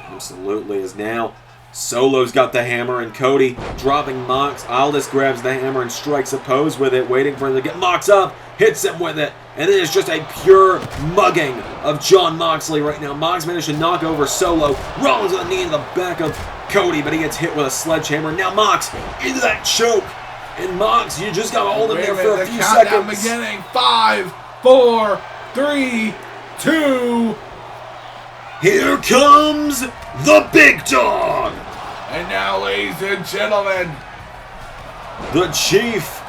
Absolutely, as now Solo's got the hammer, and Cody dropping Mox. Aldis grabs the hammer and strikes a pose with it, waiting for him to get Mox up, hits him with it, and it is just a pure mugging of Jon Moxley right now. Mox managed to knock over Solo. Rollins with a knee in the back of Cody, but he gets hit with a sledgehammer. Now Mox into that choke. And Mox, you just got to hold him there for a few seconds. Beginning. 5, 4, 3, 2. Here comes the big dog. And now, ladies and gentlemen, the chief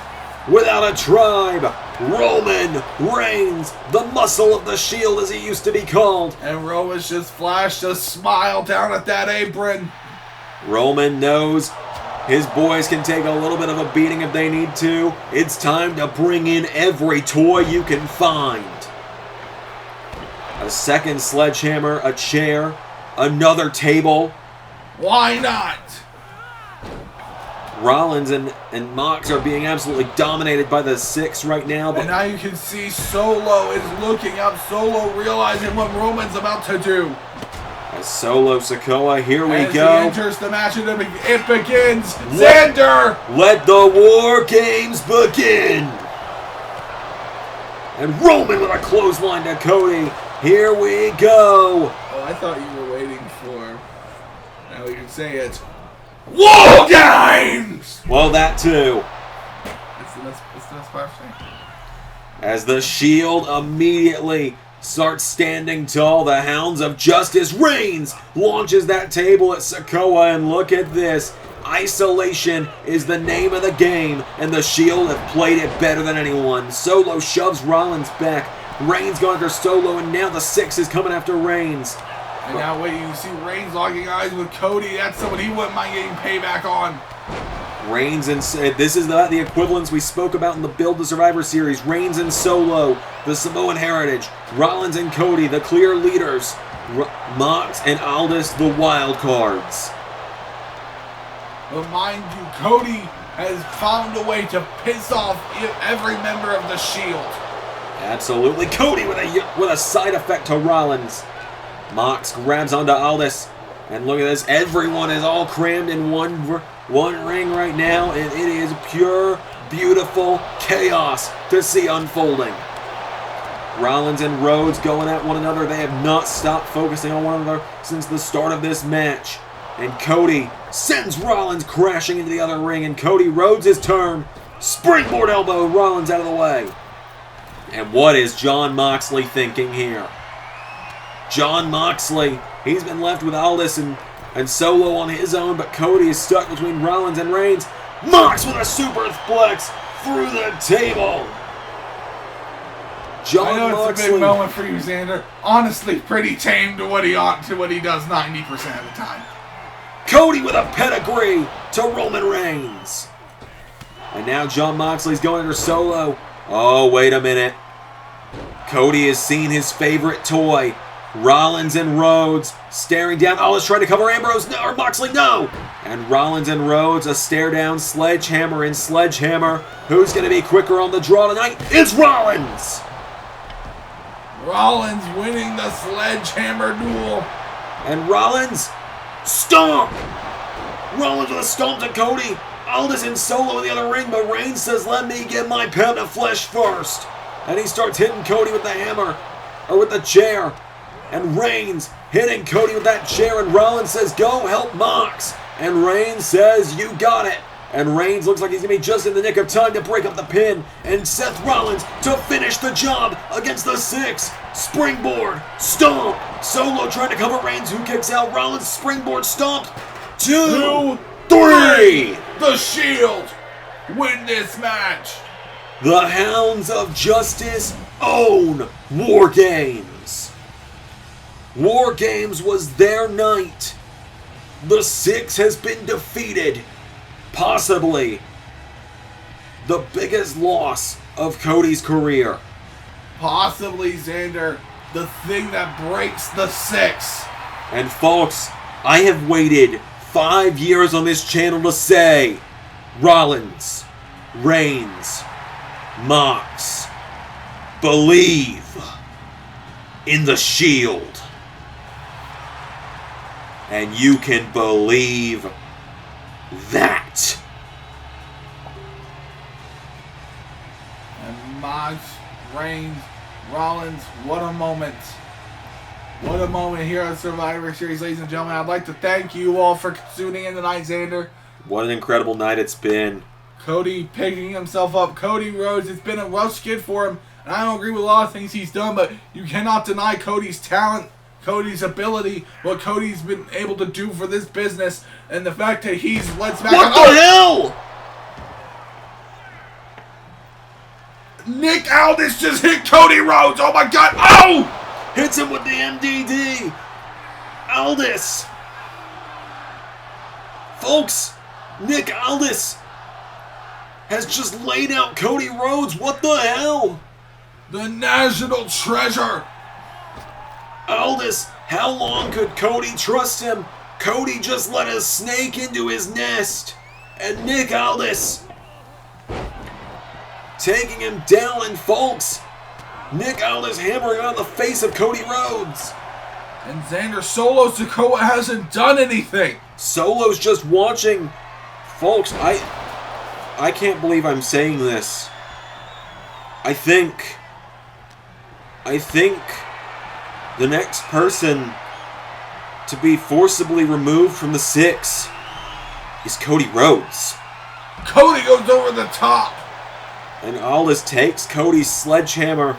without a tribe, Roman Reigns, the muscle of the Shield as he used to be called. And Roman's just flashed a smile down at that apron. Roman knows his boys can take a little bit of a beating if they need to. It's time to bring in every toy you can find. A second sledgehammer, a chair, another table. Why not? Rollins and Mox are being absolutely dominated by the Six right now. But and now you can see Solo is looking up. Solo realizing what Roman's about to do. As Solo Sikoa, here we As go. he enters the match and it begins. Xander! Let the War Games begin! And Roman with a clothesline to Cody. Here we go. Oh, I thought you were waiting for... Now we can say it. War Games! Well, that too. It's the best part thing. As the Shield immediately starts standing tall, the Hounds of Justice. Reigns launches that table at Sikoa, and look at this. Isolation is the name of the game, and the Shield have played it better than anyone. Solo shoves Rollins back. Reigns going after Solo, and now the Six is coming after Reigns. And now wait, you see Reigns locking eyes with Cody. That's someone he wouldn't mind getting payback on. Reigns and this is the equivalence we spoke about in the Build to Survivor series. Reigns and Solo, the Samoan heritage. Rollins and Cody, the clear leaders. Mox and Aldis, the wild cards. But mind you, Cody has found a way to piss off every member of the Shield. Absolutely, Cody with a side effect to Rollins. Mox grabs onto Aldis, and look at this. Everyone is all crammed in one ring right now, and it is pure, beautiful chaos to see unfolding. Rollins and Rhodes going at one another. They have not stopped focusing on one another since the start of this match. And Cody sends Rollins crashing into the other ring, and Cody Rhodes his turn. Springboard elbow, Rollins out of the way. And what is Jon Moxley thinking here? Jon Moxley, he's been left with Aldis and Solo on his own, but Cody is stuck between Rollins and Reigns. Mox with a superplex through the table. I know Moxley, it's a big moment for you, Xander. Honestly, pretty tame to what he does 90% of the time. Cody with a pedigree to Roman Reigns. And now Jon Moxley's going under Solo. Oh, wait a minute. Cody has seen his favorite toy. Rollins and Rhodes staring down. Aldis trying to cover Ambrose. No, or Moxley, no! And Rollins and Rhodes, a stare down, sledgehammer and sledgehammer. Who's going to be quicker on the draw tonight? It's Rollins! Rollins winning the sledgehammer duel. And Rollins, stomp! Rollins with a stomp to Cody. Aldis and Solo in the other ring, but Reigns says, let me get my pound of flesh first. And he starts hitting Cody with the hammer, or with the chair. And Reigns hitting Cody with that chair, and Rollins says, go help Mox. And Reigns says, you got it. And Reigns looks like he's going to be just in the nick of time to break up the pin. And Seth Rollins to finish the job against the Six. Springboard. Stomp. Solo trying to cover Reigns, who kicks out. Rollins springboard stomp. 2, 3. The Shield win this match. The Hounds of Justice own War Games. War Games was their night. The Six has been defeated. Possibly the biggest loss of Cody's career. Possibly, Xander, the thing that breaks the Six. And folks, I have waited 5 years on this channel to say Rollins, Reigns, Mox, believe in the Shield. And you can believe that. And Mox, Reigns, Rollins, what a moment. What a moment here on Survivor Series, ladies and gentlemen. I'd like to thank you all for tuning in tonight, Xander. What an incredible night it's been. Cody picking himself up. Cody Rhodes, it's been a rough skid for him. And I don't agree with a lot of things he's done, but you cannot deny Cody's talent, Cody's ability, what Cody's been able to do for this business, and the fact that he's led SmackDown. What the hell? Nick Aldis just hit Cody Rhodes. Oh my God. Oh! Hits him with the MDD. Aldis. Folks, Nick Aldis has just laid out Cody Rhodes. What the hell? The national treasure. Aldis, how long could Cody trust him? Cody just let a snake into his nest. And Nick Aldis taking him down, and folks, Nick Aldis hammering on the face of Cody Rhodes. And Xander Solo Sikoa hasn't done anything. Solo's just watching. Folks, I can't believe I'm saying this. I think the next person to be forcibly removed from the Six is Cody Rhodes. Cody goes over the top. And Aldis takes Cody's sledgehammer.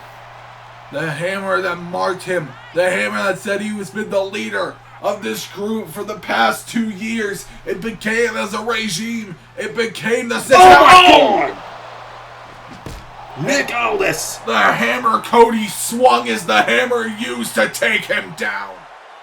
The hammer that marked him. The hammer that said he was been the leader of this group for the past 2 years. It became as a regime. It became the Six. Oh my God! Nick Aldis. The hammer Cody swung is the hammer used to take him down.